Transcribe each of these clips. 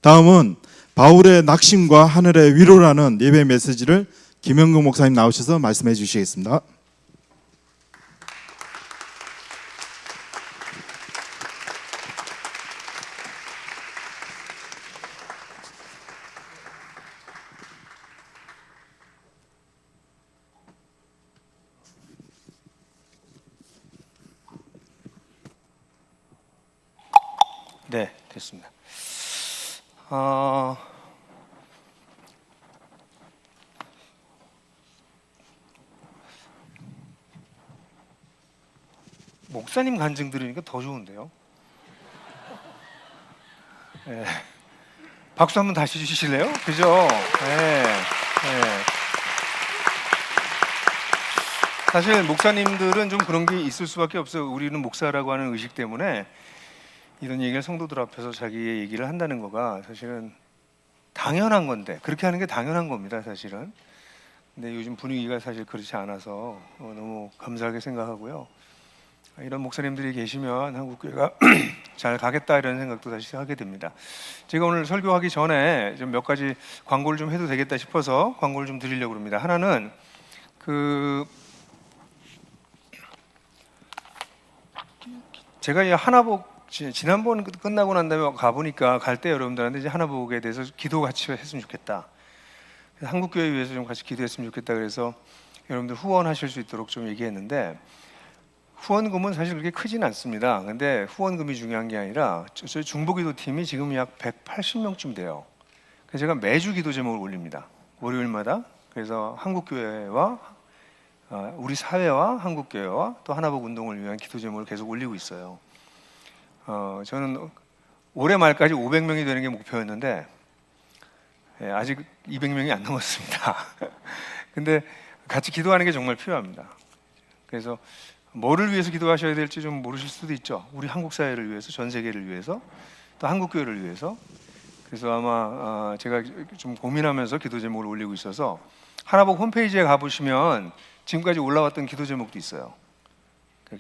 다음은 바울의 낙심과 하늘의 위로라는 예배 메시지를 김영국 목사님 나오셔서 말씀해 주시겠습니다. 네, 됐습니다. 목사님 간증 들으니까 더 좋은데요. 네. 박수 한번 다시 주실래요? 그죠? 네. 네. 사실 목사님들은 좀 그런 게 있을 수밖에 없어요. 우리는 목사라고 하는 의식 때문에 이런 얘기를 성도들 앞에서 자기의 얘기를 한다는 거가 사실은 당연한 건데, 그렇게 하는 게 당연한 겁니다, 사실은. 근데 요즘 분위기가 사실 그렇지 않아서 너무 감사하게 생각하고요. 이런 목사님들이 계시면 한국교회가 잘 가겠다 이런 생각도 다시 하게 됩니다. 제가 오늘 설교하기 전에 좀 몇 가지 광고를 좀 해도 되겠다 싶어서 광고를 좀 드리려고 합니다. 하나는 제가 이 하나복 지난번 끝나고 난 다음에 가보니까 갈 때 여러분들한테 이제 하나복에 대해서 기도 같이 했으면 좋겠다. 한국교회 위해서 좀 같이 기도했으면 좋겠다. 그래서 여러분들 후원하실 수 있도록 좀 얘기했는데, 후원금은 사실 그렇게 크진 않습니다. 근데 후원금이 중요한 게 아니라 저희 중보기도팀이 지금 약 180명쯤 돼요. 그래서 제가 매주 기도 제목을 올립니다. 월요일마다. 그래서 한국교회와 우리 사회와 한국교회와 또 하나복 운동을 위한 기도 제목을 계속 올리고 있어요. 저는 올해 말까지 500명이 되는 게 목표였는데 아직 200명이 안 넘었습니다. 근데 같이 기도하는 게 정말 필요합니다. 그래서 뭐를 위해서 기도하셔야 될지 좀 모르실 수도 있죠. 우리 한국 사회를 위해서, 전 세계를 위해서, 또 한국 교회를 위해서. 그래서 아마 제가 좀 고민하면서 기도 제목을 올리고 있어서 하나복 홈페이지에 가보시면 지금까지 올라왔던 기도 제목도 있어요.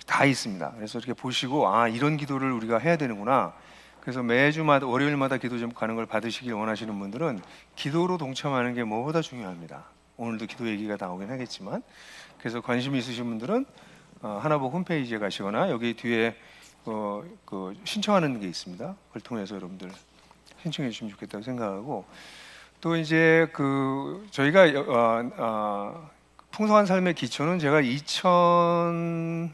다 있습니다. 그래서 이렇게 보시고 이런 기도를 우리가 해야 되는구나. 그래서 매주마다 월요일마다 기도 제목 가는 걸 받으시길 원하시는 분들은 기도로 동참하는 게 무엇보다 중요합니다. 오늘도 기도 얘기가 나오긴 하겠지만, 그래서 관심 있으신 분들은 하나복 홈페이지에 가시거나 여기 뒤에 신청하는 게 있습니다. 그걸 통해서 여러분들 신청해 주시면 좋겠다고 생각하고, 또 이제 저희가 풍성한 삶의 기초는 제가 2007년도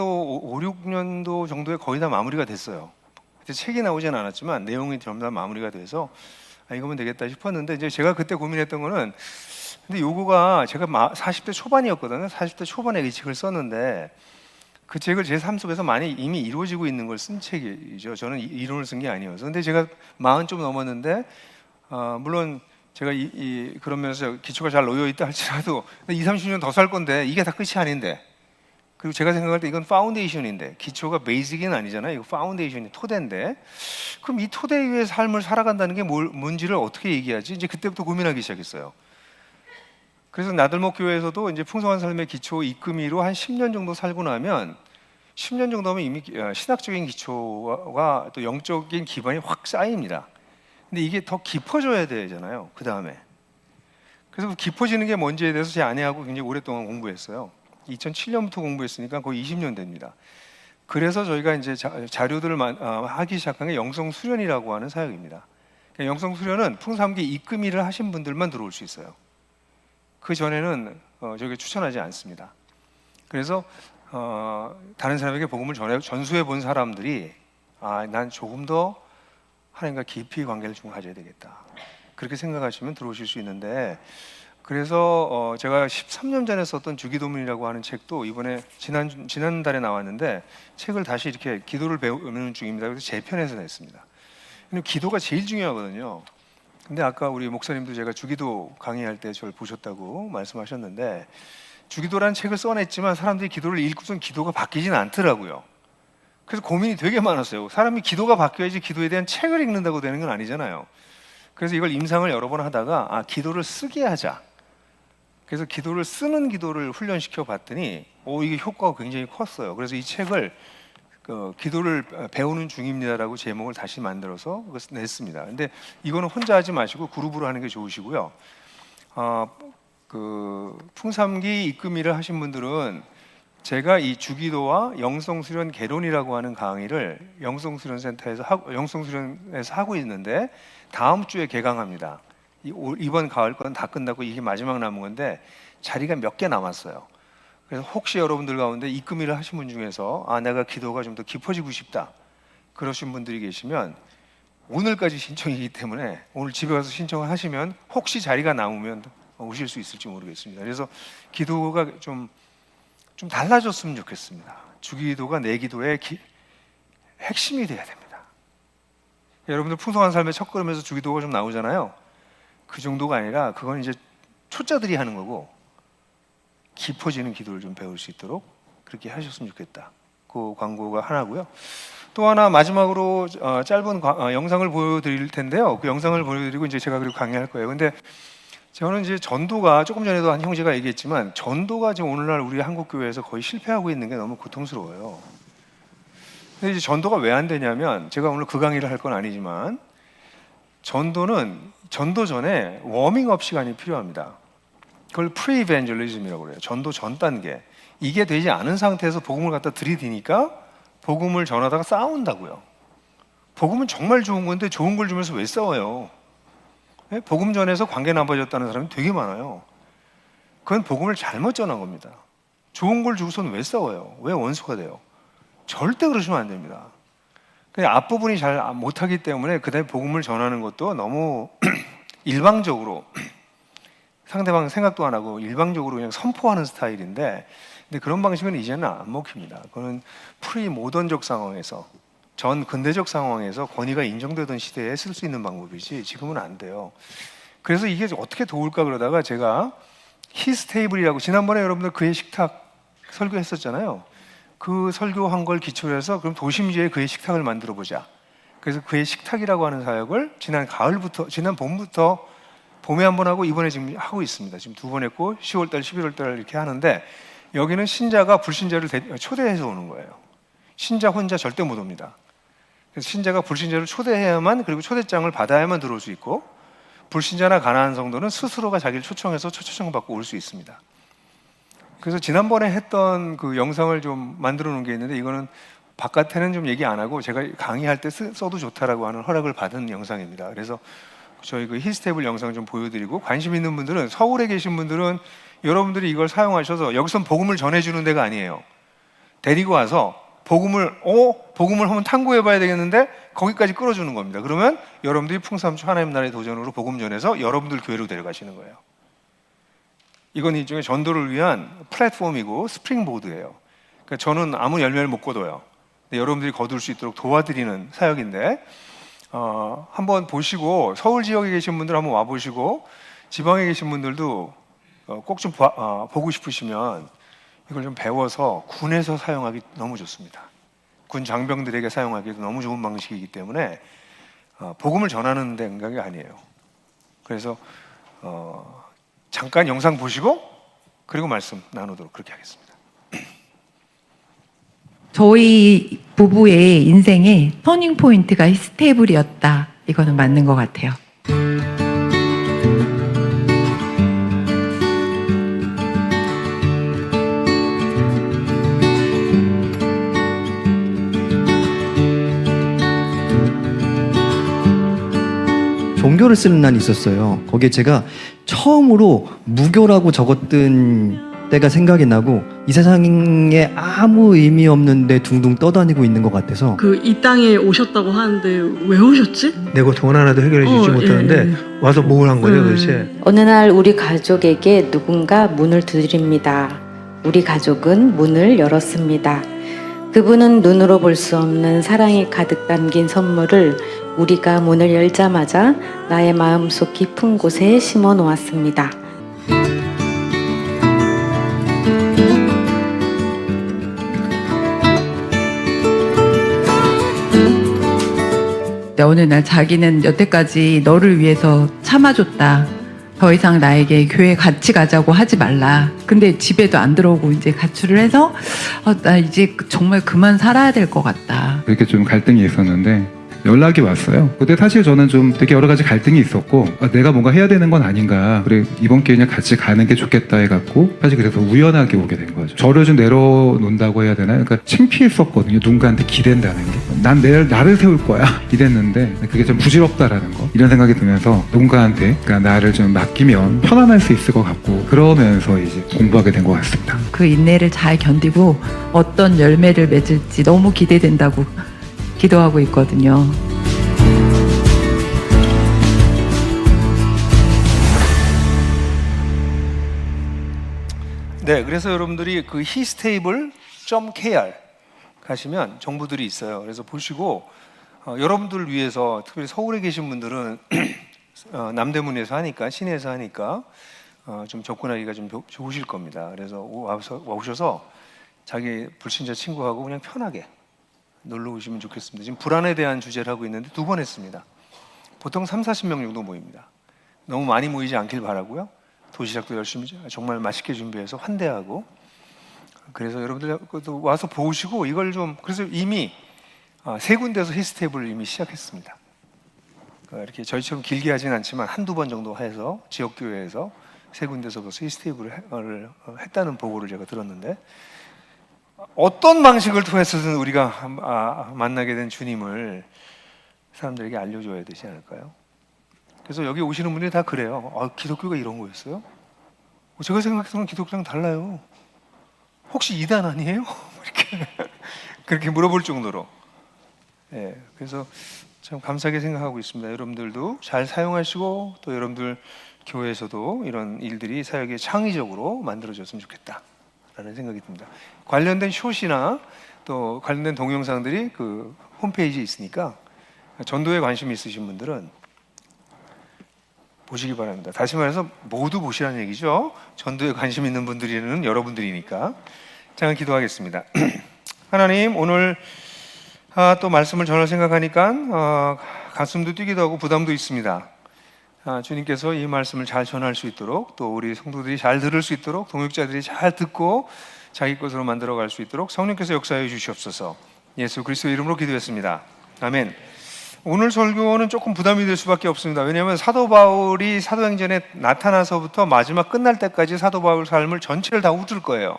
5, 6년도 정도에 거의 다 마무리가 됐어요. 그때 책이 나오진 않았지만 내용이 전부 다 마무리가 돼서 이거면 되겠다 싶었는데, 이제 제가 그때 고민했던 거는, 근데 요거가 제가 40대 초반이었거든요. 40대 초반에 이 책을 썼는데 그 책을 제 삶 속에서 많이 이미 이루어지고 있는 걸 쓴 책이죠. 저는 이론을 쓴 게 아니어서. 근데 제가 40 좀 넘었는데 물론 제가 그러면서 기초가 잘 놓여 있다 할지라도 20, 30년 더 살 건데 이게 다 끝이 아닌데, 그리고 제가 생각할 때 이건 파운데이션인데, 기초가 베이직은 아니잖아요. 이거 파운데이션이 토대인데, 그럼 이 토대 위에 삶을 살아간다는 게 뭔지를 어떻게 얘기하지? 이제 그때부터 고민하기 시작했어요. 그래서 나들목 교회에서도 이제 풍성한 삶의 기초 이끄미로 한 10년 정도 살고 나면, 10년 정도 하면 이미 신학적인 기초와 또 영적인 기반이 확 쌓입니다. 근데 이게 더 깊어져야 되잖아요. 그 다음에. 그래서 깊어지는 게 뭔지에 대해서 제 아내하고 굉장히 오랫동안 공부했어요. 2007년부터 공부했으니까 거의 20년 됩니다. 그래서 저희가 이제 자료들을 하기 시작한 게 영성 수련이라고 하는 사역입니다. 그러니까 영성 수련은 풍성함기 이끄미를 하신 분들만 들어올 수 있어요. 그 전에는 저희가 추천하지 않습니다. 그래서 다른 사람에게 복음을 전수해 본 사람들이 난 조금 더 하나님과 깊이 관계를 좀 가져야 되겠다, 그렇게 생각하시면 들어오실 수 있는데, 그래서 제가 13년 전에 썼던 주기도문이라고 하는 책도 이번에 지난달에 나왔는데, 책을 다시 이렇게 기도를 배우는 중입니다. 그래서 재편해서 냈습니다. 기도가 제일 중요하거든요. 근데 아까 우리 목사님도 제가 주기도 강의할 때 저를 보셨다고 말씀하셨는데, 주기도라는 책을 써냈지만 사람들이 기도를 읽고선 기도가 바뀌지는 않더라고요. 그래서 고민이 되게 많았어요. 사람이 기도가 바뀌어야지 기도에 대한 책을 읽는다고 되는 건 아니잖아요. 그래서 이걸 임상을 여러 번 하다가 기도를 쓰게 하자. 그래서 기도를 쓰는 기도를 훈련시켜 봤더니 이게 효과가 굉장히 컸어요. 그래서 이 책을 기도를 배우는 중입니다라고 제목을 다시 만들어서 그것을 냈습니다. 근데 이거는 혼자 하지 마시고 그룹으로 하는 게 좋으시고요. 그 풍삼기 입금 일을 하신 분들은 제가 이 주기도와 영성수련 개론이라고 하는 강의를 영성수련센터에서 영성수련에서 하고 있는데 다음 주에 개강합니다. 이번 가을 건 다 끝나고 이게 마지막 남은 건데 자리가 몇 개 남았어요. 그래서 혹시 여러분들 가운데 입금 일을 하신 분 중에서 내가 기도가 좀 더 깊어지고 싶다 그러신 분들이 계시면 오늘까지 신청이기 때문에 오늘 집에 가서 신청을 하시면 혹시 자리가 남으면 오실 수 있을지 모르겠습니다. 그래서 기도가 좀 달라졌으면 좋겠습니다. 주기도가 내 기도의 핵심이 돼야 됩니다. 여러분들 풍성한 삶의 첫걸음에서 주기도가 좀 나오잖아요. 그 정도가 아니라 그건 이제 초짜들이 하는 거고 깊어지는 기도를 좀 배울 수 있도록 그렇게 하셨으면 좋겠다. 그 광고가 하나고요. 또 하나 마지막으로 짧은 영상을 보여드릴 텐데요. 그 영상을 보여드리고 이제 제가 그리고 강의할 거예요. 근데 저는 이제 전도가 조금 전에도 한 형제가 얘기했지만 전도가 지금 오늘날 우리 한국 교회에서 거의 실패하고 있는 게 너무 고통스러워요. 근데 이제 전도가 왜 안 되냐면 제가 오늘 그 강의를 할 건 아니지만 전도는 전도 전에 워밍업 시간이 필요합니다. 그걸 프리-이벤젤리즘이라고 그래요. 전도 전 단계. 이게 되지 않은 상태에서 복음을 갖다 들이대니까 복음을 전하다가 싸운다고요. 복음은 정말 좋은 건데 좋은 걸 주면서 왜 싸워요? 복음 전에서 관계 나빠졌다는 사람이 되게 많아요. 그건 복음을 잘못 전한 겁니다. 좋은 걸 주고서는 왜 싸워요? 왜 원수가 돼요? 절대 그러시면 안 됩니다. 그냥 앞부분이 잘 못하기 때문에 그다음에 복음을 전하는 것도 너무 일방적으로 상대방 생각도 안 하고 일방적으로 그냥 선포하는 스타일인데 근데 그런 방식은 이제는 안 먹힙니다. 그거는 프리 모던적 상황에서 전 근대적 상황에서 권위가 인정되던 시대에 쓸 수 있는 방법이지 지금은 안 돼요. 그래서 이게 어떻게 도울까 그러다가 제가 히스테이블이라고 지난번에 여러분들 그의 식탁 설교했었잖아요. 그 설교한 걸 기초로 해서 그럼 도심지에 그의 식탁을 만들어 보자. 그래서 그의 식탁이라고 하는 사역을 지난 봄부터 봄에 한 번 하고 이번에 지금 하고 있습니다. 지금 2번 했고 10월달, 11월달 이렇게 하는데 여기는 신자가 불신자를 초대해서 오는 거예요. 신자 혼자 절대 못 옵니다. 그래서 신자가 불신자를 초대해야만 그리고 초대장을 받아야만 들어올 수 있고 불신자나 가난한 성도는 스스로가 자기를 초청해서 초청을 받고 올 수 있습니다. 그래서 지난번에 했던 그 영상을 좀 만들어 놓은 게 있는데 이거는 바깥에는 좀 얘기 안 하고 제가 강의할 때 써도 좋다라고 하는 허락을 받은 영상입니다. 그래서 저희 그 히스테이블 영상 좀 보여드리고 관심 있는 분들은 서울에 계신 분들은 여러분들이 이걸 사용하셔서 여기선 복음을 전해주는 데가 아니에요. 데리고 와서 복음을 한번 탐구해봐야 되겠는데 거기까지 끌어주는 겁니다. 그러면 여러분들이 풍삼초 하나님 나라의 도전으로 복음 전해서 여러분들 교회로 데려가시는 거예요. 이건 일종의 전도를 위한 플랫폼이고 스프링보드예요. 그러니까 저는 아무 열매를 못 거둬요. 여러분들이 거둘 수 있도록 도와드리는 사역인데 한번 보시고 서울 지역에 계신 분들 한번 와보시고 지방에 계신 분들도 꼭 좀 보고 싶으시면 이걸 좀 배워서 군에서 사용하기 너무 좋습니다. 군 장병들에게 사용하기도 너무 좋은 방식이기 때문에 복음을 전하는 생각이 아니에요. 그래서 잠깐 영상 보시고 그리고 말씀 나누도록 그렇게 하겠습니다. 저희 부부의 인생의 터닝 포인트가 히스테이블이었다. 이거는 맞는 것 같아요. 종교를 쓰는 날이 있었어요. 거기에 제가 처음으로 무교라고 적었던 때가 생각이 나고 이 세상에 아무 의미 없는데 둥둥 떠다니고 있는 것 같아서 이 땅에 오셨다고 하는데 왜 오셨지? 내가 돈 하나도 해결해 주지 못하는데 와서 뭘 한 거죠 도대체? 어느 날 우리 가족에게 누군가 문을 두드립니다. 우리 가족은 문을 열었습니다. 그분은 눈으로 볼 수 없는 사랑이 가득 담긴 선물을 우리가 문을 열자마자 나의 마음속 깊은 곳에 심어 놓았습니다. 어느 날 자기는 여태까지 너를 위해서 참아줬다. 더 이상 나에게 교회 같이 가자고 하지 말라. 근데 집에도 안 들어오고 이제 가출을 해서 나 이제 정말 그만 살아야 될 것 같다. 그렇게 좀 갈등이 있었는데 연락이 왔어요. 근데 사실 저는 좀 되게 여러 가지 갈등이 있었고 내가 뭔가 해야 되는 건 아닌가, 그래 이번 기회에 그냥 같이 가는 게 좋겠다 해갖고 사실 그래서 우연하게 오게 된 거죠. 저를 좀 내려놓는다고 해야 되나요? 그러니까 창피했었거든요. 누군가한테 기댄다는 게. 난 나를 세울 거야 이랬는데 그게 좀 부질없다라는 거, 이런 생각이 들면서 누군가한테 그러니까 나를 좀 맡기면 편안할 수 있을 것 같고, 그러면서 이제 공부하게 된 것 같습니다. 그 인내를 잘 견디고 어떤 열매를 맺을지 너무 기대된다고 기도하고 있거든요. 네, 그래서 여러분들이 그 hisstable.kr 가시면 정보들이 있어요. 그래서 보시고 여러분들을 위해서, 특별히 서울에 계신 분들은 남대문에서 하니까, 시내에서 하니까 좀 접근하기가 좀 좋으실 겁니다. 그래서 오셔서 자기 불신자 친구하고 그냥 편하게 놀러 오시면 좋겠습니다. 지금 불안에 대한 주제를 하고 있는데 2번 했습니다. 보통 30-40명 정도 모입니다. 너무 많이 모이지 않길 바라고요. 도시락도 열심히 정말 맛있게 준비해서 환대하고, 그래서 여러분들 와서 보시고 이걸 좀, 그래서 이미 3군데에서 히스테이블을 이미 시작했습니다. 이렇게 저희처럼 길게 하진 않지만 1-2번 정도 해서 지역교회에서 3군데서 벌써 히스테이블을 했다는 보고를 제가 들었는데, 어떤 방식을 통해서든 우리가 만나게 된 주님을 사람들에게 알려줘야 되지 않을까요? 그래서 여기 오시는 분들이 다 그래요. 기독교가 이런 거였어요? 제가 생각했던 기독교랑 달라요. 혹시 이단 아니에요? 이렇게 그렇게 물어볼 정도로. 네, 그래서 참 감사하게 생각하고 있습니다. 여러분들도 잘 사용하시고, 또 여러분들 교회에서도 이런 일들이 사역에 창의적으로 만들어졌으면 좋겠다라는 생각이 듭니다. 관련된 숏이나 또 관련된 동영상들이 그 홈페이지에 있으니까 전도에 관심이 있으신 분들은 보시기 바랍니다. 다시 말해서 모두 보시라는 얘기죠. 전도에 관심 있는 분들은 여러분들이니까. 잠깐 기도하겠습니다. 하나님, 오늘 또 말씀을 전할 생각하니까 가슴도 뛰기도 하고 부담도 있습니다. 주님께서 이 말씀을 잘 전할 수 있도록, 또 우리 성도들이 잘 들을 수 있도록, 동역자들이 잘 듣고 자기 것으로 만들어갈 수 있도록 성령께서 역사해 주시옵소서. 예수 그리스도의 이름으로 기도했습니다. 아멘. 오늘 설교는 조금 부담이 될 수밖에 없습니다. 왜냐하면 사도 바울이 사도행전에 나타나서부터 마지막 끝날 때까지 사도 바울 삶을 전체를 다 훑을 거예요.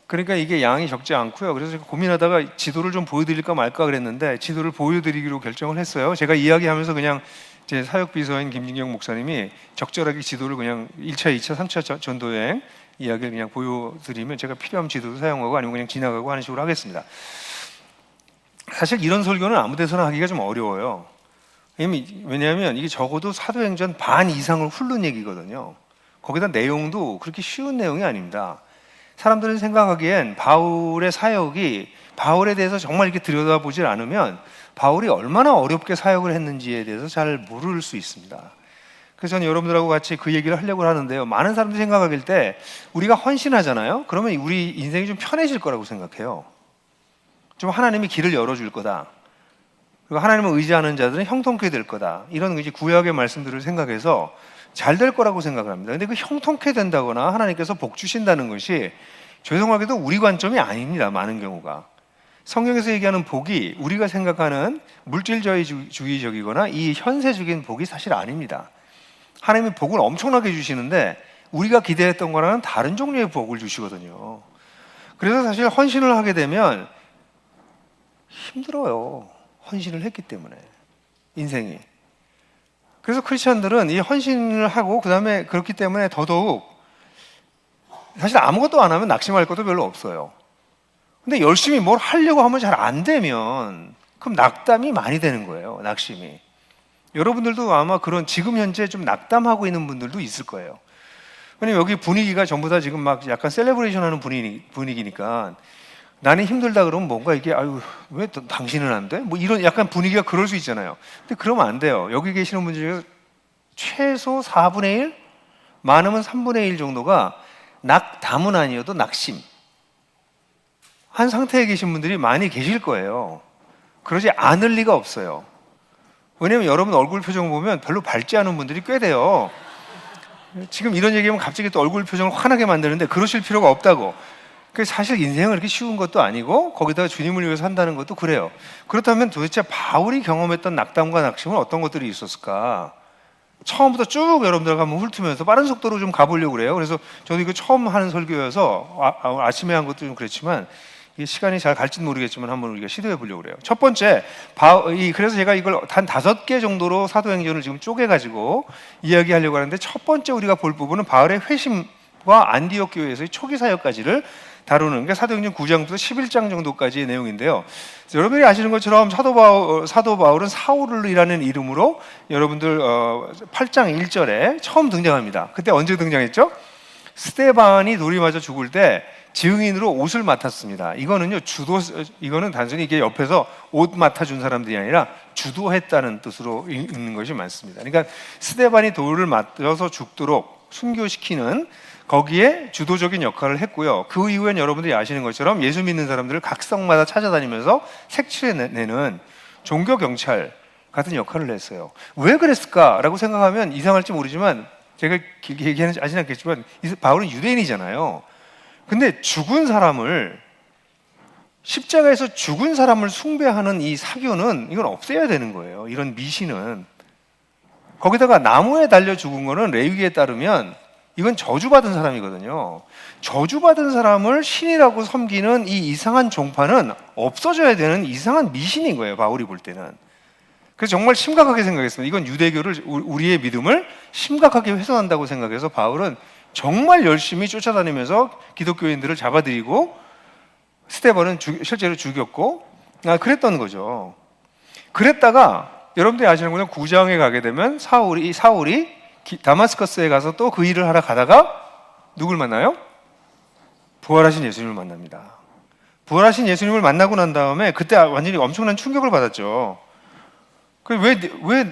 그러니까 이게 양이 적지 않고요. 그래서 제가 고민하다가 지도를 좀 보여드릴까 말까 그랬는데 지도를 보여드리기로 결정을 했어요. 제가 이야기하면서 그냥 제 사역비서인 김진경 목사님이 적절하게 지도를 그냥 1차, 2차, 3차 전도여행 이야기를 그냥 보여드리면 제가 필요하면 지도도 사용하고 아니면 그냥 지나가고 하는 식으로 하겠습니다. 사실 이런 설교는 아무 데서나 하기가 좀 어려워요. 왜냐하면 이게 적어도 사도행전 반 이상을 훑는 얘기거든요. 거기다 내용도 그렇게 쉬운 내용이 아닙니다. 사람들은 생각하기엔 바울의 사역이, 바울에 대해서 정말 이렇게 들여다보질 않으면 바울이 얼마나 어렵게 사역을 했는지에 대해서 잘 모를 수 있습니다. 그래서 저는 여러분들하고 같이 그 얘기를 하려고 하는데요. 많은 사람들이 생각하길 때 우리가 헌신하잖아요. 그러면 우리 인생이 좀 편해질 거라고 생각해요. 좀 하나님이 길을 열어줄 거다. 그리고 하나님을 의지하는 자들은 형통케 될 거다. 이런 이제 구약의 말씀들을 생각해서 잘 될 거라고 생각을 합니다. 근데 그 형통케 된다거나 하나님께서 복 주신다는 것이 죄송하게도 우리 관점이 아닙니다. 많은 경우가. 성경에서 얘기하는 복이 우리가 생각하는 물질주의적이거나 이 현세적인 복이 사실 아닙니다. 하나님이 복을 엄청나게 주시는데 우리가 기대했던 거랑은 다른 종류의 복을 주시거든요. 그래서 사실 헌신을 하게 되면 힘들어요. 헌신을 했기 때문에 인생이. 그래서 크리스천들은 이 헌신을 하고 그 다음에 그렇기 때문에 더더욱 사실 아무것도 안 하면 낙심할 것도 별로 없어요. 근데 열심히 뭘 하려고 하면 잘 안 되면 그럼 낙담이 많이 되는 거예요. 낙심이. 여러분들도 아마 그런 지금 현재 좀 낙담하고 있는 분들도 있을 거예요. 왜냐면 여기 분위기가 전부 다 지금 막 약간 셀레브레이션 하는 분위기니까 나는 힘들다 그러면 뭔가 이게 아유 왜 당신은 안 돼? 뭐 이런 약간 분위기가 그럴 수 있잖아요. 근데 그러면 안 돼요. 여기 계시는 분들 중에 최소 4분의 1, 많으면 3분의 1 정도가 낙담은 아니어도 낙심 한 상태에 계신 분들이 많이 계실 거예요. 그러지 않을 리가 없어요. 왜냐면 여러분 얼굴 표정 보면 별로 밝지 않은 분들이 꽤 돼요. 지금 이런 얘기하면 갑자기 또 얼굴 표정을 환하게 만드는데 그러실 필요가 없다고. 그 사실 인생은 그렇게 쉬운 것도 아니고 거기다가 주님을 위해서 산다는 것도 그래요. 그렇다면 도대체 바울이 경험했던 낙담과 낙심은 어떤 것들이 있었을까? 처음부터 쭉 여러분들 한번 훑으면서 빠른 속도로 좀 가보려고 그래요. 그래서 저도 이거 처음 하는 설교여서 아침에 한 것도 좀 그랬지만 이게 시간이 잘 갈지는 모르겠지만 한번 우리가 시도해 보려고 그래요. 첫 번째, 그래서 제가 이걸 한 5개 정도로 사도행전을 지금 쪼개가지고 이야기하려고 하는데, 첫 번째 우리가 볼 부분은 바울의 회심과 안디옥 교회에서의 초기 사역까지를 다루는 게 사도행전 9장부터 11장 정도까지의 내용인데요. 여러분이 아시는 것처럼 사도 바울은 사울이라는 이름으로 여러분들 8장 1절에 처음 등장합니다. 그때 언제 등장했죠? 스데반이 돌이 맞아 죽을 때 증인으로 옷을 맡았습니다. 이거는 단순히 이게 옆에서 옷 맡아준 사람들이 아니라 주도했다는 뜻으로 읽는 것이 많습니다. 그러니까 스데반이 돌을 맞아서 죽도록 순교시키는 거기에 주도적인 역할을 했고요. 그 이후엔 여러분들이 아시는 것처럼 예수 믿는 사람들을 각 성마다 찾아다니면서 색출해내는 종교경찰 같은 역할을 했어요. 왜 그랬을까라고 생각하면 이상할지 모르지만, 제가 길게 얘기하지 않겠지만 바울은 유대인이잖아요. 근데 십자가에서 죽은 사람을 숭배하는 이 사교는 이건 없애야 되는 거예요. 이런 미신은. 거기다가 나무에 달려 죽은 거는 레위기에 따르면 이건 저주받은 사람이거든요. 저주받은 사람을 신이라고 섬기는 이 이상한 종파는 없어져야 되는 이상한 미신인 거예요, 바울이 볼 때는. 그래서 정말 심각하게 생각했습니다. 이건 유대교를, 우리의 믿음을 심각하게 훼손한다고 생각해서 바울은 정말 열심히 쫓아다니면서 기독교인들을 잡아들이고 스데반은 실제로 죽였고 그랬던 거죠. 그랬다가 여러분들이 아시는 거는 9장에 가게 되면 사울이 다마스커스에 가서 또 그 일을 하러 가다가 누굴 만나요? 부활하신 예수님을 만납니다. 부활하신 예수님을 만나고 난 다음에 그때 완전히 엄청난 충격을 받았죠. 왜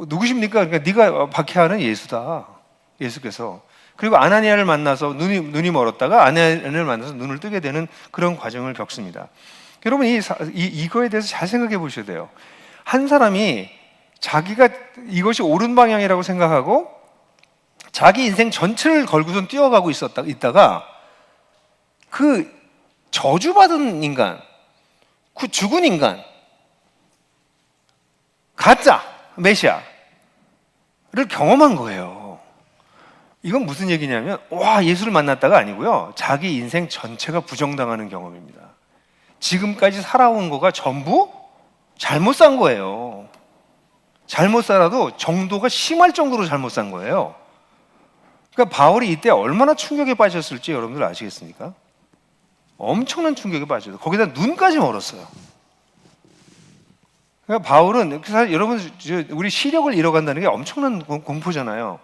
누구십니까? 그러니까 네가 박해하는 예수다. 예수께서. 그리고 아나니아를 만나서 눈이 멀었다가 아나니아를 만나서 눈을 뜨게 되는 그런 과정을 겪습니다. 여러분 이거에 대해서 잘 생각해 보셔야 돼요. 한 사람이 자기가 이것이 옳은 방향이라고 생각하고 자기 인생 전체를 걸고선 뛰어가고 있다가 그 저주받은 인간, 그 죽은 인간, 가짜 메시아를 경험한 거예요. 이건 무슨 얘기냐면 예수를 만났다가 아니고요, 자기 인생 전체가 부정당하는 경험입니다. 지금까지 살아온 거가 전부 잘못 산 거예요. 잘못 살아도 정도가 심할 정도로 잘못 산 거예요. 그러니까 바울이 이때 얼마나 충격에 빠졌을지 여러분들 아시겠습니까? 엄청난 충격에 빠졌어요. 거기다 눈까지 멀었어요. 그러니까 바울은 여러분, 우리 시력을 잃어간다는 게 엄청난 공포잖아요.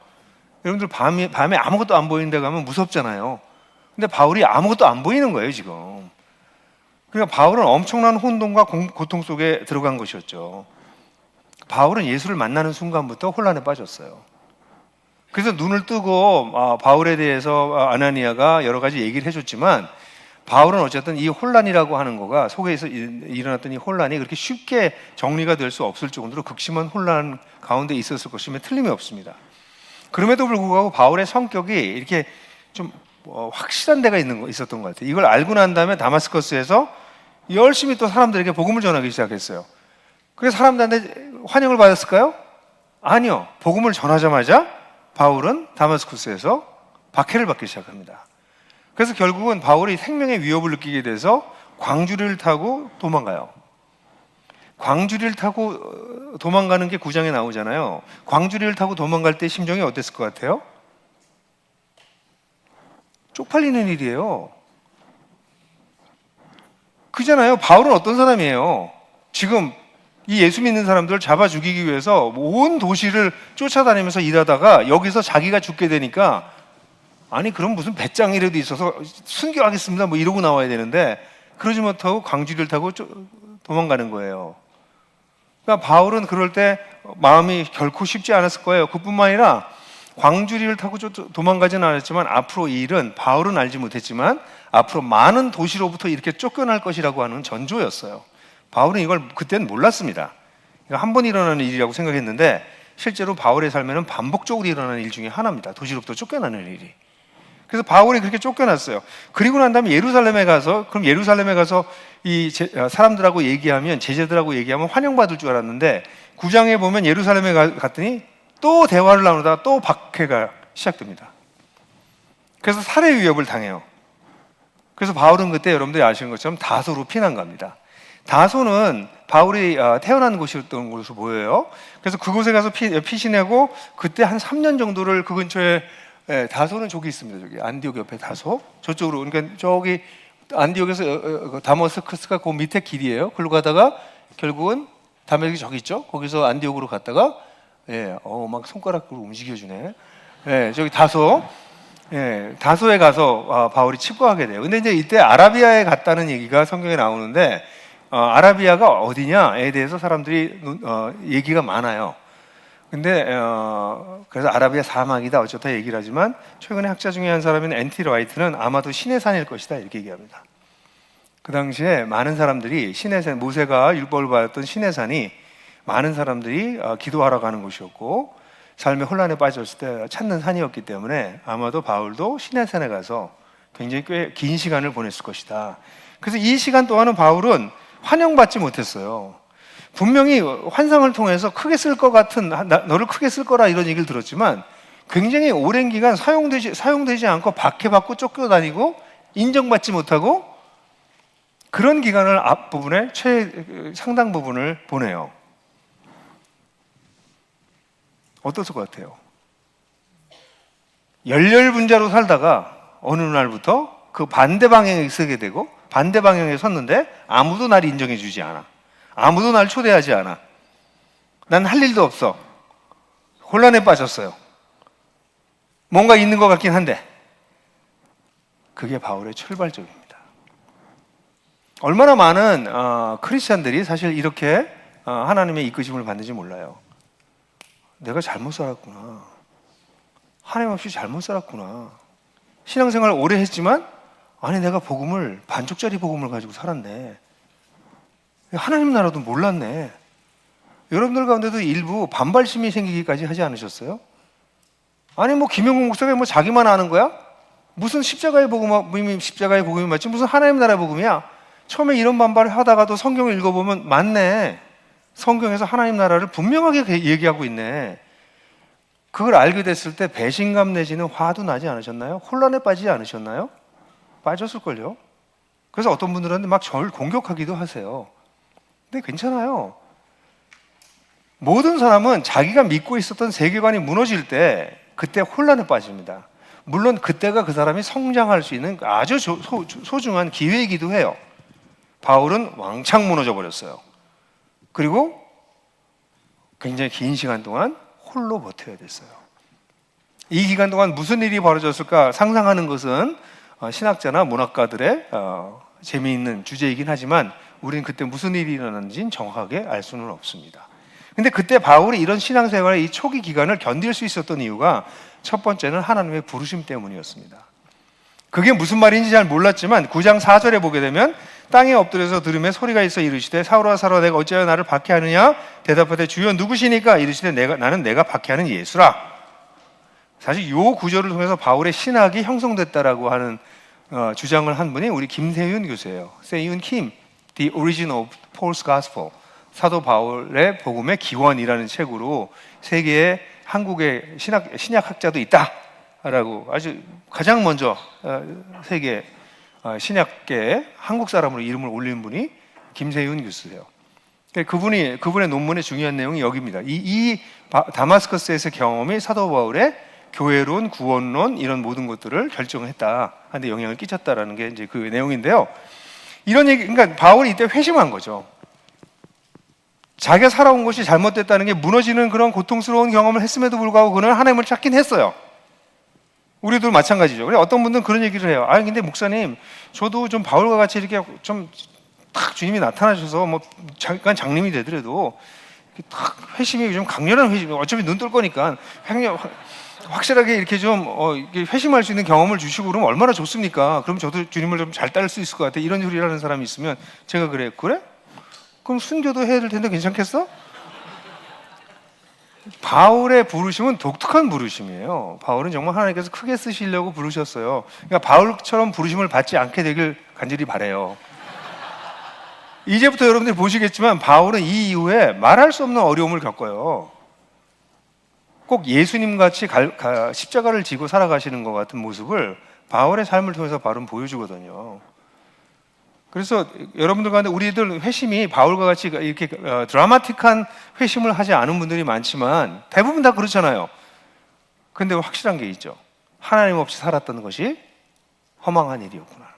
여러분들 밤에 아무것도 안 보이는 데 가면 무섭잖아요. 근데 바울이 아무것도 안 보이는 거예요, 지금. 그러니까 바울은 엄청난 혼돈과 고통 속에 들어간 것이었죠. 바울은 예수를 만나는 순간부터 혼란에 빠졌어요. 그래서 눈을 뜨고 바울에 대해서 아나니아가 여러 가지 얘기를 해줬지만, 바울은 어쨌든 이 혼란이라고 하는 거가, 속에서 일어났던 이 혼란이 그렇게 쉽게 정리가 될 수 없을 정도로 극심한 혼란 가운데 있었을 것이면 틀림이 없습니다. 그럼에도 불구하고 바울의 성격이 이렇게 좀 확실한 데가 있었던 것 같아요. 이걸 알고 난 다음에 다마스커스에서 열심히 또 사람들에게 복음을 전하기 시작했어요. 그래서 사람들한테 환영을 받았을까요? 아니요. 복음을 전하자마자 바울은 다마스커스에서 박해를 받기 시작합니다. 그래서 결국은 바울이 생명의 위협을 느끼게 돼서 광주리를 타고 도망가요. 광주리를 타고 도망가는 게 9장에 나오잖아요. 광주리를 타고 도망갈 때 심정이 어땠을 것 같아요? 쪽팔리는 일이에요. 그잖아요. 바울은 어떤 사람이에요? 지금 이 예수 믿는 사람들을 잡아 죽이기 위해서 온 도시를 쫓아다니면서 일하다가 여기서 자기가 죽게 되니까, 아니 그럼 무슨 배짱이라도 있어서 순교하겠습니다 뭐 이러고 나와야 되는데 그러지 못하고 광주리를 타고 도망가는 거예요. 그러니까 바울은 그럴 때 마음이 결코 쉽지 않았을 거예요. 그뿐만 아니라 광주리를 타고 도망가지는 않았지만 앞으로 이 일은 바울은 알지 못했지만 앞으로 많은 도시로부터 이렇게 쫓겨날 것이라고 하는 전조였어요. 바울은 이걸 그때는 몰랐습니다. 한 번 일어나는 일이라고 생각했는데 실제로 바울의 삶에는 반복적으로 일어나는 일 중에 하나입니다. 도시로부터 쫓겨나는 일이. 그래서 바울이 그렇게 쫓겨났어요. 그리고 난 다음에 예루살렘에 가서 이 사람들하고 얘기하면, 제자들하고 얘기하면 환영받을 줄 알았는데 9장에 보면 예루살렘에 갔더니 또 대화를 나누다가 또 박해가 시작됩니다. 그래서 살해 위협을 당해요. 그래서 바울은 그때 여러분들이 아시는 것처럼 다소로 피난 갑니다. 다소는 바울이 태어난 곳이었던 것으로 보여요. 그래서 그곳에 가서 피신하고 그때 한 3년 정도를 그 근처에, 다소는 저기 있습니다. 저기 안디옥 옆에 다소 저쪽으로, 그러니까 저기 안디옥에서 다머스커스가 그 밑에 길이에요. 글로 가다가 결국은 다메섹이 저기 있죠. 거기서 안디옥으로 갔다가 막 손가락으로 움직여주네. 저기 다소. 다소에 가서 바울이 침공하게 돼요. 근데 이제 이때 아라비아에 갔다는 얘기가 성경에 나오는데 아라비아가 어디냐에 대해서 사람들이 얘기가 많아요. 근데 그래서 아라비아 사막이다 어쩌다 얘기를 하지만 최근에 학자 중에 한 사람인 앤티 라이트는 아마도 시내산일 것이다 이렇게 얘기합니다. 그 당시에 많은 사람들이 시내산, 모세가 율법을 받았던 시내산이 많은 사람들이 기도하러 가는 곳이었고 삶의 혼란에 빠졌을 때 찾는 산이었기 때문에 아마도 바울도 시내산에 가서 굉장히 꽤 긴 시간을 보냈을 것이다. 그래서 이 시간 동안은 바울은 환영받지 못했어요. 분명히 환상을 통해서 크게 쓸 것 같은, 너를 크게 쓸 거라 이런 얘기를 들었지만 굉장히 오랜 기간 사용되지 않고 박해받고 쫓겨다니고 인정받지 못하고 그런 기간을 앞부분에 상당 부분을 보내요. 어떻을 것 같아요? 열렬분자로 살다가 어느 날부터 그 반대 방향에 서게 되고 반대 방향에 섰는데 아무도 날 인정해 주지 않아. 아무도 날 초대하지 않아. 난 할 일도 없어. 혼란에 빠졌어요. 뭔가 있는 것 같긴 한데 그게 바울의 출발점입니다. 얼마나 많은 크리스찬들이 사실 이렇게 하나님의 이끄심을 받는지 몰라요. 내가 잘못 살았구나. 하나님 없이 잘못 살았구나. 신앙생활 오래 했지만 아니 내가 반쪽짜리 복음을 가지고 살았네. 하나님 나라도 몰랐네. 여러분들 가운데도 일부 반발심이 생기기까지 하지 않으셨어요? 아니 김영국 목사가 자기만 아는 거야? 무슨 십자가의 복음이 맞지? 무슨 하나님 나라 복음이야? 처음에 이런 반발을 하다가도 성경을 읽어보면 맞네. 성경에서 하나님 나라를 분명하게 얘기하고 있네. 그걸 알게 됐을 때 배신감 내지는 화도 나지 않으셨나요? 혼란에 빠지지 않으셨나요? 빠졌을걸요. 그래서 어떤 분들은 막 저를 공격하기도 하세요. 근데 괜찮아요. 모든 사람은 자기가 믿고 있었던 세계관이 무너질 때 그때 혼란에 빠집니다. 물론 그때가 그 사람이 성장할 수 있는 아주 소중한 기회이기도 해요. 바울은 왕창 무너져 버렸어요. 그리고 굉장히 긴 시간 동안 홀로 버텨야 됐어요. 이 기간 동안 무슨 일이 벌어졌을까 상상하는 것은 신학자나 문학가들의 재미있는 주제이긴 하지만 우리는 그때 무슨 일이 일어났는지는 정확하게 알 수는 없습니다. 근데 그때 바울이 이런 신앙생활의 이 초기 기간을 견딜 수 있었던 이유가 첫 번째는 하나님의 부르심 때문이었습니다. 그게 무슨 말인지 잘 몰랐지만 9장 4절에 보게 되면 땅에 엎드려서 들으며 소리가 있어 이르시되 사울아 사울아 내가 어찌하여 나를 박해하느냐 대답하되 주여 누구시니까 이르시되 나는 내가 박해하는 예수라. 사실 이 구절을 통해서 바울의 신학이 형성됐다라고 하는 주장을 한 분이 우리 김세윤 교수예요. 세윤 킴, The Origin of Paul's Gospel, 사도 바울의 복음의 기원이라는 책으로 세계에 한국의 신약학자도 있다라고 아주 가장 먼저 세계 신약계에 한국 사람으로 이름을 올린 분이 김세윤 교수예요. 그분의 논문의 중요한 내용이 여기입니다. 이 다마스커스에서 경험이 사도 바울의 교회론, 구원론 이런 모든 것들을 결정했다, 한데 영향을 끼쳤다라는 게 이제 그 내용인데요. 이런 얘기, 그러니까 바울이 이때 회심한 거죠. 자기가 살아온 것이 잘못됐다는 게 무너지는 그런 고통스러운 경험을 했음에도 불구하고 그는 하나님을 찾긴 했어요. 우리도 마찬가지죠. 그래 어떤 분들은 그런 얘기를 해요. 아니 근데 목사님, 저도 좀 바울과 같이 이렇게 좀 딱 주님이 나타나셔서 잠깐 장님이 되더라도 딱 회심이 좀 강렬한 회심, 어차피 눈 뜰 거니까 확실하게 이렇게 좀 회심할 수 있는 경험을 주시고 그러면 얼마나 좋습니까? 그럼 저도 주님을 좀 잘 따를 수 있을 것 같아. 이런 소리를 하는 사람이 있으면 제가 그래? 그럼 순교도 해야 될 텐데 괜찮겠어? 바울의 부르심은 독특한 부르심이에요. 바울은 정말 하나님께서 크게 쓰시려고 부르셨어요. 그러니까 바울처럼 부르심을 받지 않게 되길 간절히 바라요. 이제부터 여러분들이 보시겠지만 바울은 이 이후에 말할 수 없는 어려움을 겪어요. 꼭 예수님 같이 십자가를 지고 살아가시는 것 같은 모습을 바울의 삶을 통해서 바울은 보여주거든요. 그래서 여러분들 가운데 우리들 회심이 바울과 같이 이렇게 드라마틱한 회심을 하지 않은 분들이 많지만 대부분 다 그렇잖아요. 근데 확실한 게 있죠. 하나님 없이 살았던 것이 허망한 일이었구나.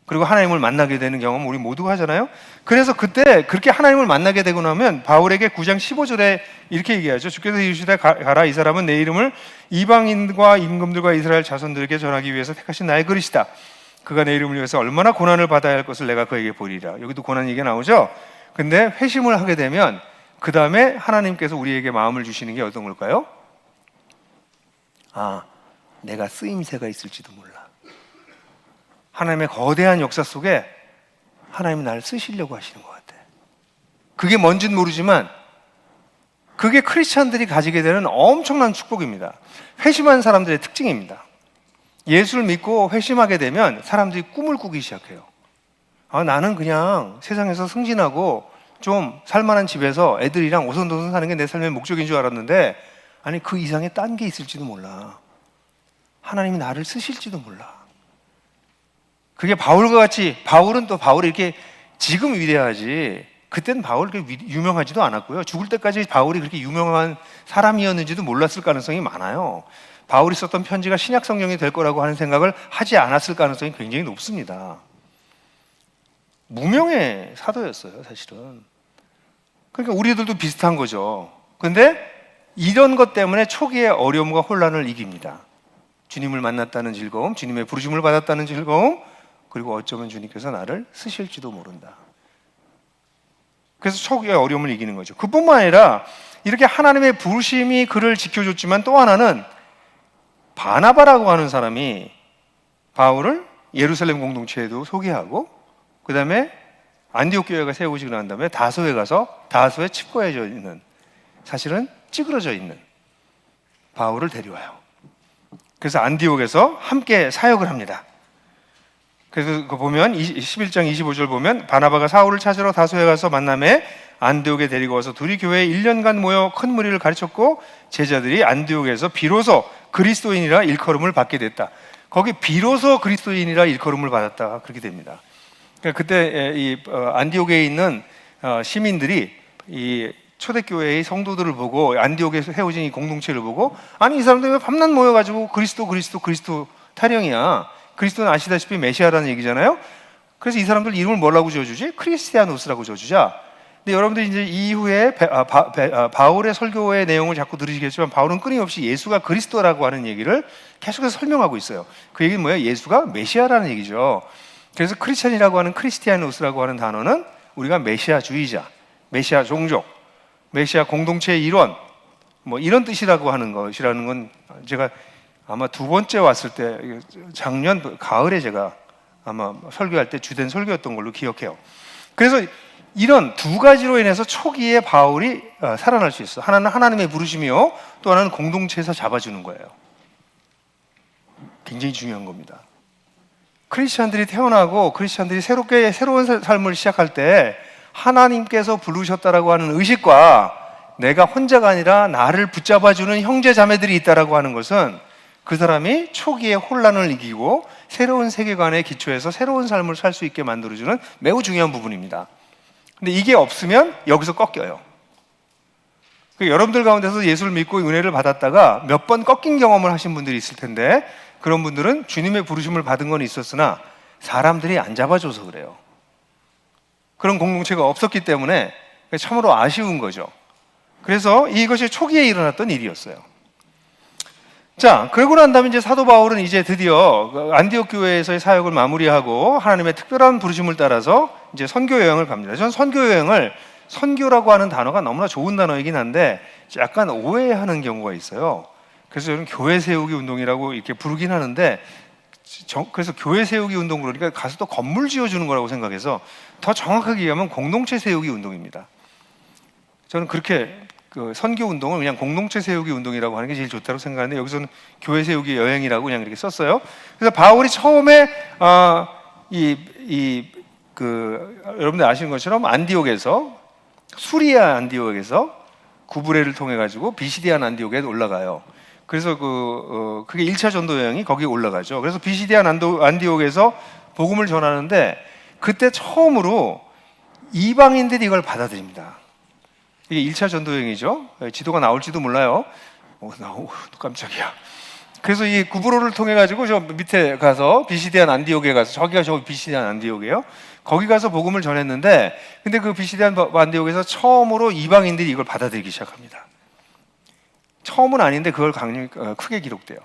그리고 하나님을 만나게 되는 경험은 우리 모두가 하잖아요. 그래서 그때 그렇게 하나님을 만나게 되고 나면 바울에게 9장 15절에 이렇게 얘기하죠. 주께서 이르시되 가라, 이 사람은 내 이름을 이방인과 임금들과 이스라엘 자손들에게 전하기 위해서 택하신 나의 그릇이다. 그가 내 이름을 위해서 얼마나 고난을 받아야 할 것을 내가 그에게 보리라. 여기도 고난 얘기가 나오죠. 근데 회심을 하게 되면 그 다음에 하나님께서 우리에게 마음을 주시는 게 어떤 걸까요? 아, 내가 쓰임새가 있을지도 몰라. 하나님의 거대한 역사 속에 하나님이 나를 쓰시려고 하시는 것 같아. 그게 뭔지는 모르지만 그게 크리스찬들이 가지게 되는 엄청난 축복입니다. 회심한 사람들의 특징입니다. 예수를 믿고 회심하게 되면 사람들이 꿈을 꾸기 시작해요. 아, 나는 그냥 세상에서 승진하고 좀 살만한 집에서 애들이랑 오손도손 사는 게 내 삶의 목적인 줄 알았는데 아니 그 이상의 딴 게 있을지도 몰라. 하나님이 나를 쓰실지도 몰라. 그게 바울과 같이 바울은 또 바울이 이렇게 지금 위대하지 그때는 바울이 그렇게 유명하지도 않았고요. 죽을 때까지 바울이 그렇게 유명한 사람이었는지도 몰랐을 가능성이 많아요. 바울이 썼던 편지가 신약 성경이 될 거라고 하는 생각을 하지 않았을 가능성이 굉장히 높습니다. 무명의 사도였어요, 사실은. 그러니까 우리들도 비슷한 거죠. 근데 이런 것 때문에 초기의 어려움과 혼란을 이깁니다. 주님을 만났다는 즐거움, 주님의 부르심을 받았다는 즐거움, 그리고 어쩌면 주님께서 나를 쓰실지도 모른다. 그래서 초기의 어려움을 이기는 거죠. 그뿐만 아니라 이렇게 하나님의 부르심이 그를 지켜줬지만 또 하나는 바나바라고 하는 사람이 바울을 예루살렘 공동체에도 소개하고 그 다음에 안디옥 교회가 세워지고 난 다음에 다소에 가서 다소에 칩거해져 있는 사실은 찌그러져 있는 바울을 데려와요. 그래서 안디옥에서 함께 사역을 합니다. 그래서 그 보면 11장 25절 보면 바나바가 사울을 찾으러 다소에 가서 만남에 안디옥에 데리고 와서 둘이 교회에 1년간 모여 큰 무리를 가르쳤고 제자들이 안디옥에서 비로소 그리스도인이라 일컬음을 받게 됐다. 거기 비로소 그리스도인이라 일컬음을 받았다 그렇게 됩니다. 그러니까 그때 이 안디옥에 있는 시민들이 이 초대교회의 성도들을 보고 안디옥에서 세워진 이 공동체를 보고 아니 이 사람들 왜 밤낮 모여가지고 그리스도 타령이야. 그리스도는 아시다시피 메시아라는 얘기잖아요. 그래서 이 사람들 이름을 뭐라고 지어주지? 크리스티아노스라고 지어주자. 근데 여러분들이 이제 이후에 바울의 설교의 내용을 자꾸 들으시겠지만 바울은 끊임없이 예수가 그리스도라고 하는 얘기를 계속해서 설명하고 있어요. 그 얘기는 뭐예요? 예수가 메시아라는 얘기죠. 그래서 크리스찬이라고 하는 크리스티아노스라고 하는 단어는 우리가 메시아주의자, 메시아 종족, 메시아 공동체의 일원 뭐 이런 뜻이라고 하는 것이라는 건 제가 아마 두 번째 왔을 때 작년 가을에 제가 아마 설교할 때 주된 설교였던 걸로 기억해요. 그래서 이런 두 가지로 인해서 초기에 바울이 살아날 수 있어. 하나는 하나님의 부르심이요, 또 하나는 공동체에서 잡아주는 거예요. 굉장히 중요한 겁니다. 크리스찬들이 태어나고 크리스찬들이 새로운 삶을 시작할 때 하나님께서 부르셨다라고 하는 의식과 내가 혼자가 아니라 나를 붙잡아주는 형제 자매들이 있다라고 하는 것은 그 사람이 초기에 혼란을 이기고 새로운 세계관에 기초해서 새로운 삶을 살 수 있게 만들어주는 매우 중요한 부분입니다. 근데 이게 없으면 여기서 꺾여요. 여러분들 가운데서 예수를 믿고 은혜를 받았다가 몇 번 꺾인 경험을 하신 분들이 있을 텐데 그런 분들은 주님의 부르심을 받은 건 있었으나 사람들이 안 잡아줘서 그래요. 그런 공동체가 없었기 때문에 참으로 아쉬운 거죠. 그래서 이것이 초기에 일어났던 일이었어요. 자, 그러고 난 다음에 이제 사도 바울은 이제 드디어 안디옥 교회에서의 사역을 마무리하고 하나님의 특별한 부르심을 따라서 이제 선교 여행을 갑니다. 저는 선교 여행을 선교라고 하는 단어가 너무나 좋은 단어이긴 한데 약간 오해하는 경우가 있어요. 그래서 저는 교회 세우기 운동이라고 이렇게 부르긴 하는데 그래서 교회 세우기 운동 그러니까 가서 또 건물 지어주는 거라고 생각해서 더 정확하게 얘기하면 공동체 세우기 운동입니다. 저는 그렇게 그 선교 운동을 그냥 공동체 세우기 운동이라고 하는 게 제일 좋다고 생각하는데 여기서는 교회 세우기 여행이라고 그냥 이렇게 썼어요. 그래서 바울이 처음에 여러분들 아시는 것처럼 안디옥에서 수리아 안디옥에서 구브레를 통해 가지고 비시디안 안디옥에 올라가요. 그래서 그게 1차 전도 여행이 거기에 올라가죠. 그래서 비시디안 안디옥에서 복음을 전하는데 그때 처음으로 이방인들이 이걸 받아들입니다. 이게 1차 전도 여행이죠. 지도가 나올지도 몰라요. 깜짝이야. 그래서 이 구브로를 통해 가지고 저 밑에 가서 비시디안 안디옥에 가서 저기가 저 비시디안 안디옥이에요. 거기 가서 복음을 전했는데 근데 그 비시디안 안디옥에서 처음으로 이방인들이 이걸 받아들이기 시작합니다. 처음은 아닌데 그걸 크게 기록돼요.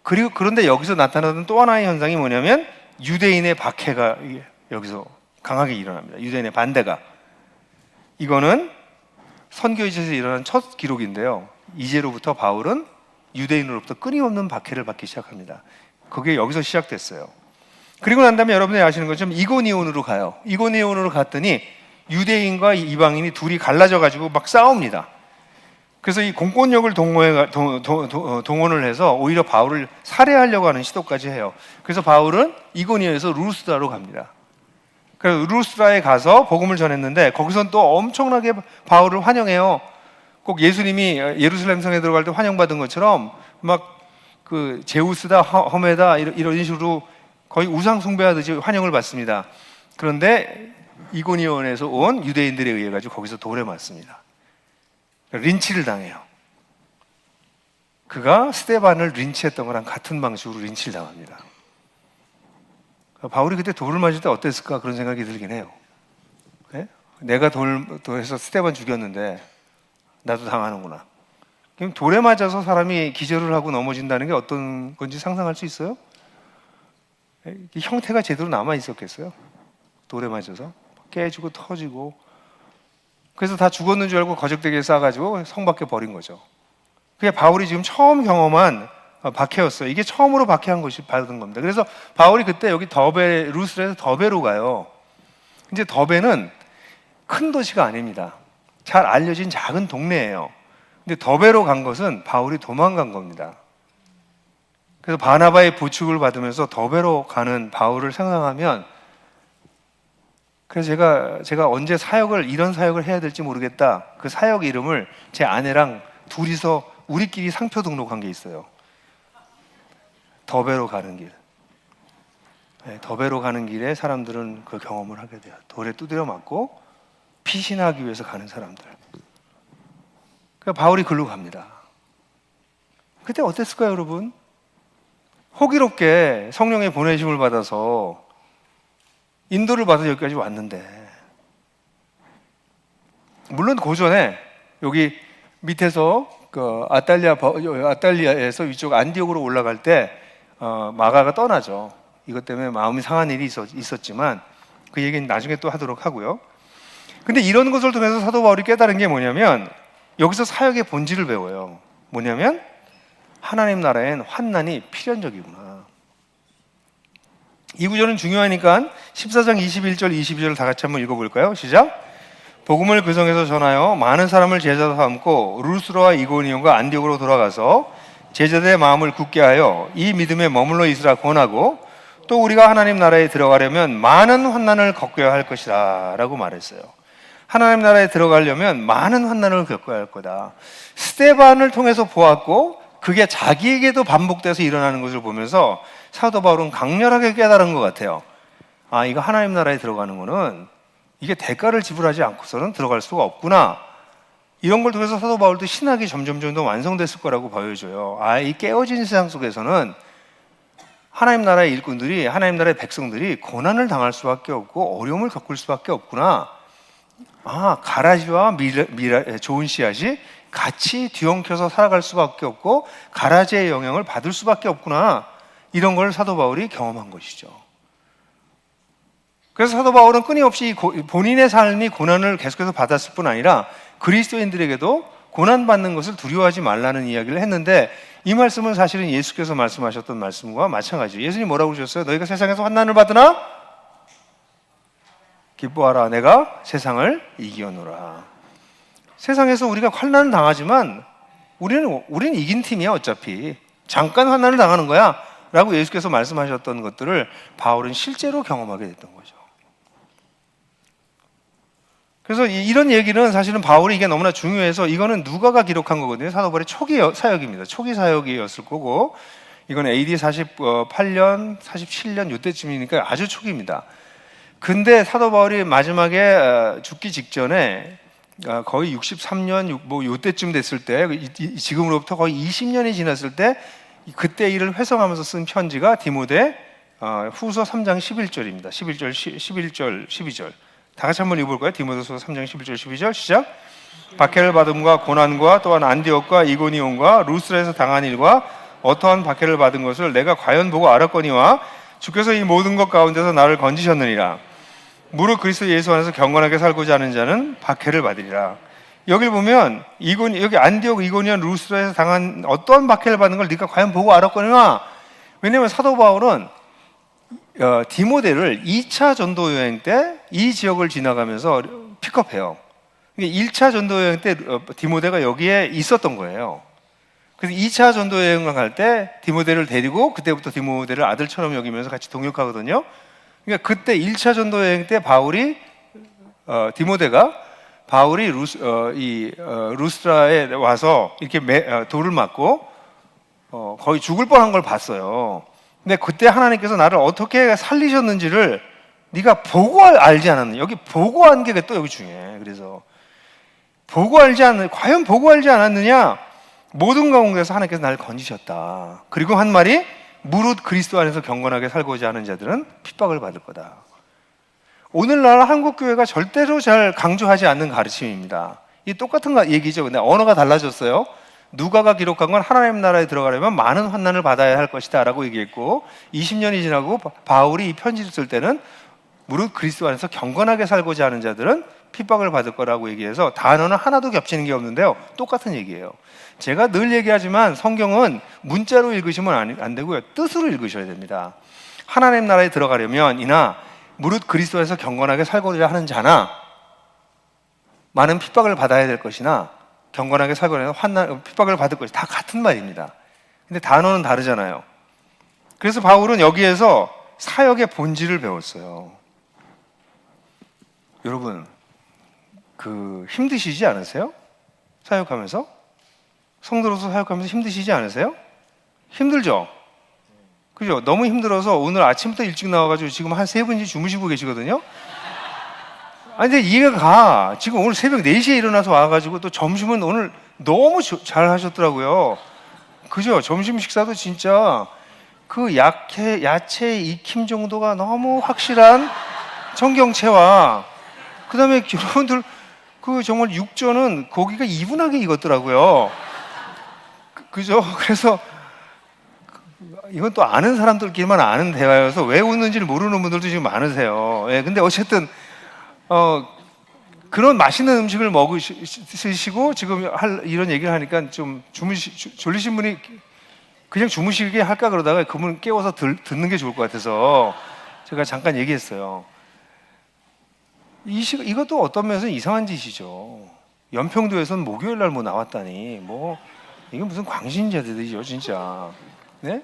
그리고 그런데 여기서 나타나는 또 하나의 현상이 뭐냐면 유대인의 박해가 여기서 강하게 일어납니다. 유대인의 반대가. 이거는 선교지에서 일어난 첫 기록인데요. 이제로부터 바울은 유대인으로부터 끊임없는 박해를 받기 시작합니다. 그게 여기서 시작됐어요. 그리고 난 다음에 여러분들이 아시는 것처럼 이고니온으로 가요. 이고니온으로 갔더니 유대인과 이방인이 둘이 갈라져 가지고 막 싸웁니다. 그래서 이 공권력을 동원을 해서 오히려 바울을 살해하려고 하는 시도까지 해요. 그래서 바울은 이고니온에서 루스드라로 갑니다. 그래서 루스드라에 가서 복음을 전했는데 거기서는 또 엄청나게 바울을 환영해요. 꼭 예수님이 예루살렘 성에 들어갈 때 환영받은 것처럼 막 그 제우스다 허메다 이런 식으로 거의 우상 숭배하듯이 환영을 받습니다. 그런데 이고니온에서 온 유대인들에 의해 가지고 거기서 돌에 맞습니다. 린치를 당해요. 그가 스데반을 린치했던 거랑 같은 방식으로 린치를 당합니다. 바울이 그때 돌을 맞을 때 어땠을까 그런 생각이 들긴 해요. 네? 내가 돌에서 스데반 죽였는데 나도 당하는구나. 그럼 돌에 맞아서 사람이 기절을 하고 넘어진다는 게 어떤 건지 상상할 수 있어요? 형태가 제대로 남아 있었겠어요? 돌에 맞아서 깨지고 터지고 그래서 다 죽었는 줄 알고 거적대기에 싸가지고 성 밖에 버린 거죠. 그게 바울이 지금 처음 경험한 박해였어요. 이게 처음으로 박해한 것이 받은 겁니다. 그래서 바울이 그때 여기 루스드라에서 더베로 가요. 이제 더베는 큰 도시가 아닙니다. 잘 알려진 작은 동네예요. 근데 더베로 간 것은 바울이 도망간 겁니다. 그래서 바나바의 부축을 받으면서 더베로 가는 바울을 생각하면 그래서 제가 언제 이런 사역을 해야 될지 모르겠다. 그 사역 이름을 제 아내랑 둘이서 우리끼리 상표 등록한 게 있어요. 더베로 가는 길. 네, 더베로 가는 길에 사람들은 그 경험을 하게 돼요. 돌에 두드려 맞고 피신하기 위해서 가는 사람들. 그러니까 바울이 글로 갑니다. 그때 어땠을까요, 여러분? 호기롭게 성령의 보내심을 받아서 인도를 받아서 여기까지 왔는데 물론 그 전에 여기 밑에서 그 아탈리아에서 위쪽 안디옥으로 올라갈 때 마가가 떠나죠. 이것 때문에 마음이 상한 일이 있었지만 그 얘기는 나중에 또 하도록 하고요. 근데 이런 것을 통해서 사도 바울이 깨달은 게 뭐냐면 여기서 사역의 본질을 배워요. 뭐냐면 하나님 나라엔 환난이 필연적이구나. 이 구절은 중요하니까 14장 21절 22절을 다 같이 한번 읽어볼까요? 시작! 복음을 그 성에서 전하여 많은 사람을 제자로 삼고 루스드라와 이고니온과 안디옥으로 돌아가서 제자들의 마음을 굳게 하여 이 믿음에 머물러 있으라 권하고 또 우리가 하나님 나라에 들어가려면 많은 환난을 겪어야 할 것이다 라고 말했어요. 하나님 나라에 들어가려면 많은 환난을 겪어야 할 거다. 스데반을 통해서 보았고 그게 자기에게도 반복돼서 일어나는 것을 보면서 사도 바울은 강렬하게 깨달은 것 같아요. 아, 이거 하나님 나라에 들어가는 거는 이게 대가를 지불하지 않고서는 들어갈 수가 없구나. 이런 걸 통해서 사도 바울도 신학이 점점 더 완성됐을 거라고 보여줘요. 아, 이 깨어진 세상 속에서는 하나님 나라의 일꾼들이, 하나님 나라의 백성들이 고난을 당할 수밖에 없고 어려움을 겪을 수밖에 없구나. 아, 가라지와 좋은 씨앗이 같이 뒤엉켜서 살아갈 수밖에 없고 가라지의 영향을 받을 수밖에 없구나. 이런 걸 사도 바울이 경험한 것이죠. 그래서 사도 바울은 끊임없이 본인의 삶이 고난을 계속해서 받았을 뿐 아니라 그리스도인들에게도 고난받는 것을 두려워하지 말라는 이야기를 했는데 이 말씀은 사실은 예수께서 말씀하셨던 말씀과 마찬가지예요. 예수님 뭐라고 그러셨어요? 너희가 세상에서 환난을 받으나 기뻐하라, 내가 세상을 이기었노라. 세상에서 우리가 환난을 당하지만 우리는 이긴 팀이야 어차피. 잠깐 환난을 당하는 거야 라고 예수께서 말씀하셨던 것들을 바울은 실제로 경험하게 됐던 거죠. 그래서 이런 얘기는 사실은 바울이 이게 너무나 중요해서 이거는 누가가 기록한 거거든요. 사도 바울의 초기 사역입니다. 초기 사역이었을 거고 이건 AD 48년, 47년 이때쯤이니까 아주 초기입니다. 근데 사도 바울이 마지막에 죽기 직전에 거의 63년 뭐 이때쯤 됐을 때 지금으로부터 거의 20년이 지났을 때 그때 일을 회상하면서 쓴 편지가 디모데 후서 3장 11절입니다. 11절, 12절. 다 같이 한번 읽어볼까요? 디모데후서 3장 11절, 12절 시작. 박해를 받음과 고난과 또한 안디옥과 이고니온과 루스라에서 당한 일과 어떠한 박해를 받은 것을 내가 과연 보고 알았거니와 주께서 이 모든 것 가운데서 나를 건지셨느니라. 무릇 그리스도 예수 안에서 경건하게 살고자 하는 자는 박해를 받으리라. 여기 보면 여기 안디옥, 이고니온, 루스라에서 당한 어떠한 박해를 받는 걸 네가 과연 보고 알았거니와. 왜냐하면 사도 바울은 디모데를 2차 전도 여행 때 이 지역을 지나가면서 픽업해요. 1차 전도 여행 때 디모데가 여기에 있었던 거예요. 그래서 2차 전도 여행을 갈 때 디모데를 데리고 그때부터 디모데를 아들처럼 여기면서 같이 동역하거든요. 그러니까 그때 1차 전도 여행 때 디모데가 바울이 루스트라에 와서 이렇게 돌을 맞고 거의 죽을 뻔한 걸 봤어요. 근데 그때 하나님께서 나를 어떻게 살리셨는지를 네가 보고 알지 않았느냐. 여기 보고 한 게 또 여기 중요해. 그래서 과연 보고 알지 않았느냐. 모든 가운데서 하나님께서 나를 건지셨다. 그리고 한 말이 무릇 그리스도 안에서 경건하게 살고자 하는 자들은 핍박을 받을 거다. 오늘날 한국교회가 절대로 잘 강조하지 않는 가르침입니다. 이 똑같은 얘기죠. 근데 언어가 달라졌어요. 누가가 기록한 건 하나님 나라에 들어가려면 많은 환난을 받아야 할 것이다 라고 얘기했고 20년이 지나고 바울이 이 편지를 쓸 때는 무릇 그리스도 안에서 경건하게 살고자 하는 자들은 핍박을 받을 거라고 얘기해서 단어는 하나도 겹치는 게 없는데요. 똑같은 얘기예요. 제가 늘 얘기하지만 성경은 문자로 읽으시면 안 되고요. 뜻으로 읽으셔야 됩니다. 하나님 나라에 들어가려면 이나 무릇 그리스도 안에서 경건하게 살고자 하는 자나 많은 핍박을 받아야 될 것이나 경건하게 살고자 하는 핍박을 받을 것이 다 같은 말입니다. 근데 단어는 다르잖아요. 그래서 바울은 여기에서 사역의 본질을 배웠어요. 여러분 힘드시지 않으세요? 사역하면서? 성도로서 사역하면서 힘드시지 않으세요? 힘들죠? 그죠? 너무 힘들어서 오늘 아침부터 일찍 나와가지고 지금 한 3분이 주무시고 계시거든요? 아니, 근데 이해가 가. 지금 오늘 새벽 4시에 일어나서 와가지고 또 점심은 오늘 너무 잘 하셨더라고요. 그죠? 점심 식사도 진짜 야채 익힘 정도가 너무 확실한 청경채와 그 다음에 여러분들 정말 육전은 고기가 이분하게 익었더라고요. 그죠? 그래서 이건 또 아는 사람들끼리만 아는 대화여서 왜 웃는지를 모르는 분들도 지금 많으세요. 예, 근데 어쨌든 그런 맛있는 음식을 먹으시고 지금 이런 얘기를 하니까 좀 졸리신 분이 그냥 주무시게 할까 그러다가 그분 깨워서 듣는 게 좋을 것 같아서 제가 잠깐 얘기했어요. 이것도 어떤 면에서는 이상한 짓이죠. 연평도에서는 목요일 날 나왔다니 이게 무슨 광신자들이죠 진짜. 네?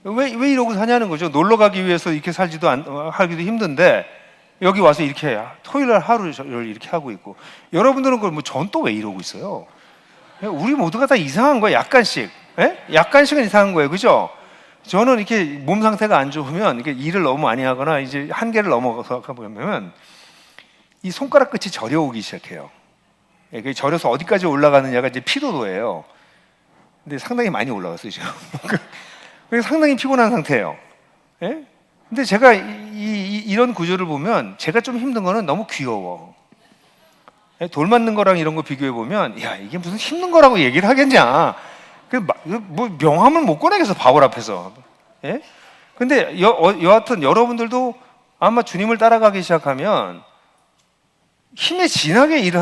왜 이러고 사냐는 거죠. 놀러 가기 위해서 이렇게 하기도 힘든데 여기 와서 이렇게 토요일 날 하루를 이렇게 하고 있고 여러분들은 전 또 왜 이러고 있어요? 우리 모두가 다 이상한 거예요. 약간씩. 예? 약간씩은 이상한 거예요. 그죠? 저는 이렇게 몸 상태가 안 좋으면 이렇게 일을 너무 많이 하거나 이제 한계를 넘어가서 보면 이 손가락 끝이 저려오기 시작해요. 예, 저려서 어디까지 올라가느냐가 이제 피로도예요. 근데 상당히 많이 올라갔어요 지금. 그래서 상당히 피곤한 상태예요. 예? 근데 제가 이런 구조를 보면 제가 좀 힘든 거는 너무 귀여워. 예? 돌 맞는 거랑 이런 거 비교해 보면 야 이게 무슨 힘든 거라고 얘기를 하겠냐. 명함을 못 꺼내겠어 바울 앞에서. 예? 근데 여하튼 여러분들도 아마 주님을 따라가기 시작하면 힘에 진하게 일을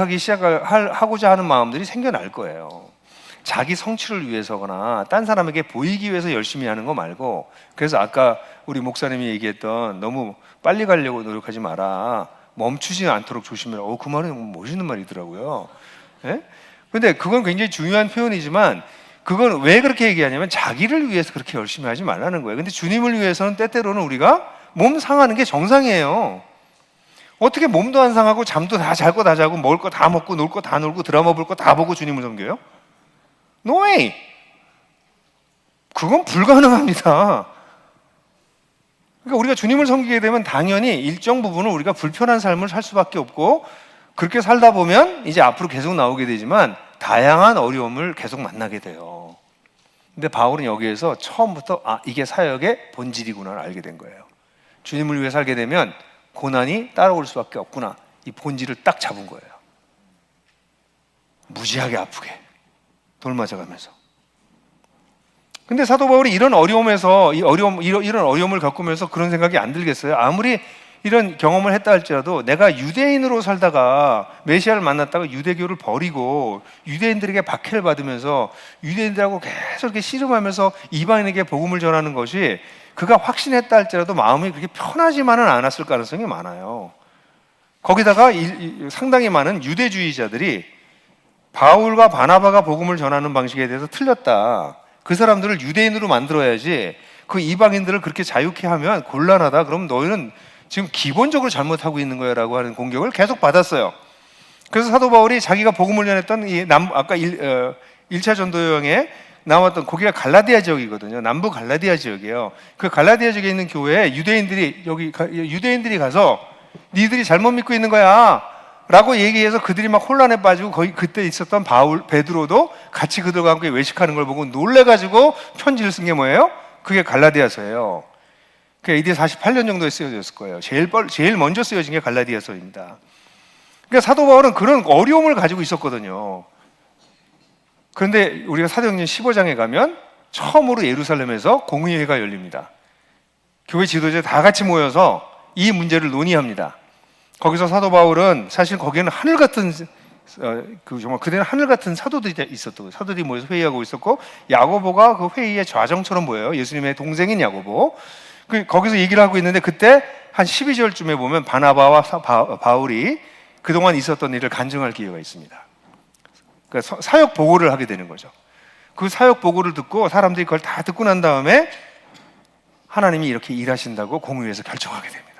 하고자 하는 마음들이 생겨날 거예요. 자기 성취를 위해서거나 딴 사람에게 보이기 위해서 열심히 하는 거 말고 그래서 아까 우리 목사님이 얘기했던 너무 빨리 가려고 노력하지 마라. 멈추지 않도록 조심해라. 그 말은 멋있는 말이더라고요. 예? 근데 그건 굉장히 중요한 표현이지만 그건 왜 그렇게 얘기하냐면 자기를 위해서 그렇게 열심히 하지 말라는 거예요. 근데 주님을 위해서는 때때로는 우리가 몸 상하는 게 정상이에요. 어떻게 몸도 안 상하고 잠도 다 잘 거 다 자고 먹을 거 다 먹고 놀 거 다 놀고 드라마 볼 거 다 보고 주님을 섬겨요? No way! 그건 불가능합니다. 그러니까 우리가 주님을 섬기게 되면 당연히 일정 부분은 우리가 불편한 삶을 살 수밖에 없고 그렇게 살다 보면 이제 앞으로 계속 나오게 되지만 다양한 어려움을 계속 만나게 돼요. 근데 바울은 여기에서 처음부터 이게 사역의 본질이구나를 알게 된 거예요. 주님을 위해 살게 되면 고난이 따라올 수밖에 없구나. 이 본질을 딱 잡은 거예요. 무지하게 아프게 돌 맞아가면서. 근데 사도 바울이 이런 어려움에서 이런 어려움을 겪으면서 그런 생각이 안 들겠어요? 아무리 이런 경험을 했다 할지라도 내가 유대인으로 살다가 메시아를 만났다가 유대교를 버리고 유대인들에게 박해를 받으면서 유대인들하고 계속 이렇게 씨름하면서 이방인에게 복음을 전하는 것이 그가 확신했다 할지라도 마음이 그렇게 편하지만은 않았을 가능성이 많아요. 거기다가 상당히 많은 유대주의자들이 바울과 바나바가 복음을 전하는 방식에 대해서 틀렸다. 그 사람들을 유대인으로 만들어야지 그 이방인들을 그렇게 자유케 하면 곤란하다. 그럼 너희는 지금 기본적으로 잘못하고 있는 거야 라고 하는 공격을 계속 받았어요. 그래서 사도 바울이 자기가 복음을 전했던 아까 1차 전도 여행에 나왔던 거기가 갈라디아 지역이거든요. 남부 갈라디아 지역이에요. 그 갈라디아 지역에 있는 교회에 유대인들이 가서 니들이 잘못 믿고 있는 거야 라고 얘기해서 그들이 막 혼란에 빠지고 거기 그때 있었던 베드로도 같이 그들과 함께 외식하는 걸 보고 놀래가지고 편지를 쓴 게 뭐예요? 그게 갈라디아서예요. 그 AD 48년 정도에 쓰여졌을 거예요. 제일 먼저 쓰여진 게 갈라디아서입니다. 그러니까 사도 바울은 그런 어려움을 가지고 있었거든요. 그런데 우리가 사도행전 15장에 가면 처음으로 예루살렘에서 공의회가 열립니다. 교회 지도자 다 같이 모여서 이 문제를 논의합니다. 거기서 사도 바울은 사실 거기에는 하늘 같은 정말 그대는 하늘 같은 사도들이 있었고 사도들이 모여서 회의하고 있었고 야고보가 그 회의의 좌정처럼 보여요. 예수님의 동생인 야고보. 거기서 얘기를 하고 있는데 그때 한 12절쯤에 보면 바나바와 바울이 그동안 있었던 일을 간증할 기회가 있습니다. 그러니까 사역 보고를 하게 되는 거죠. 그 사역 보고를 듣고 사람들이 그걸 다 듣고 난 다음에 하나님이 이렇게 일하신다고 공의회에서 결정하게 됩니다.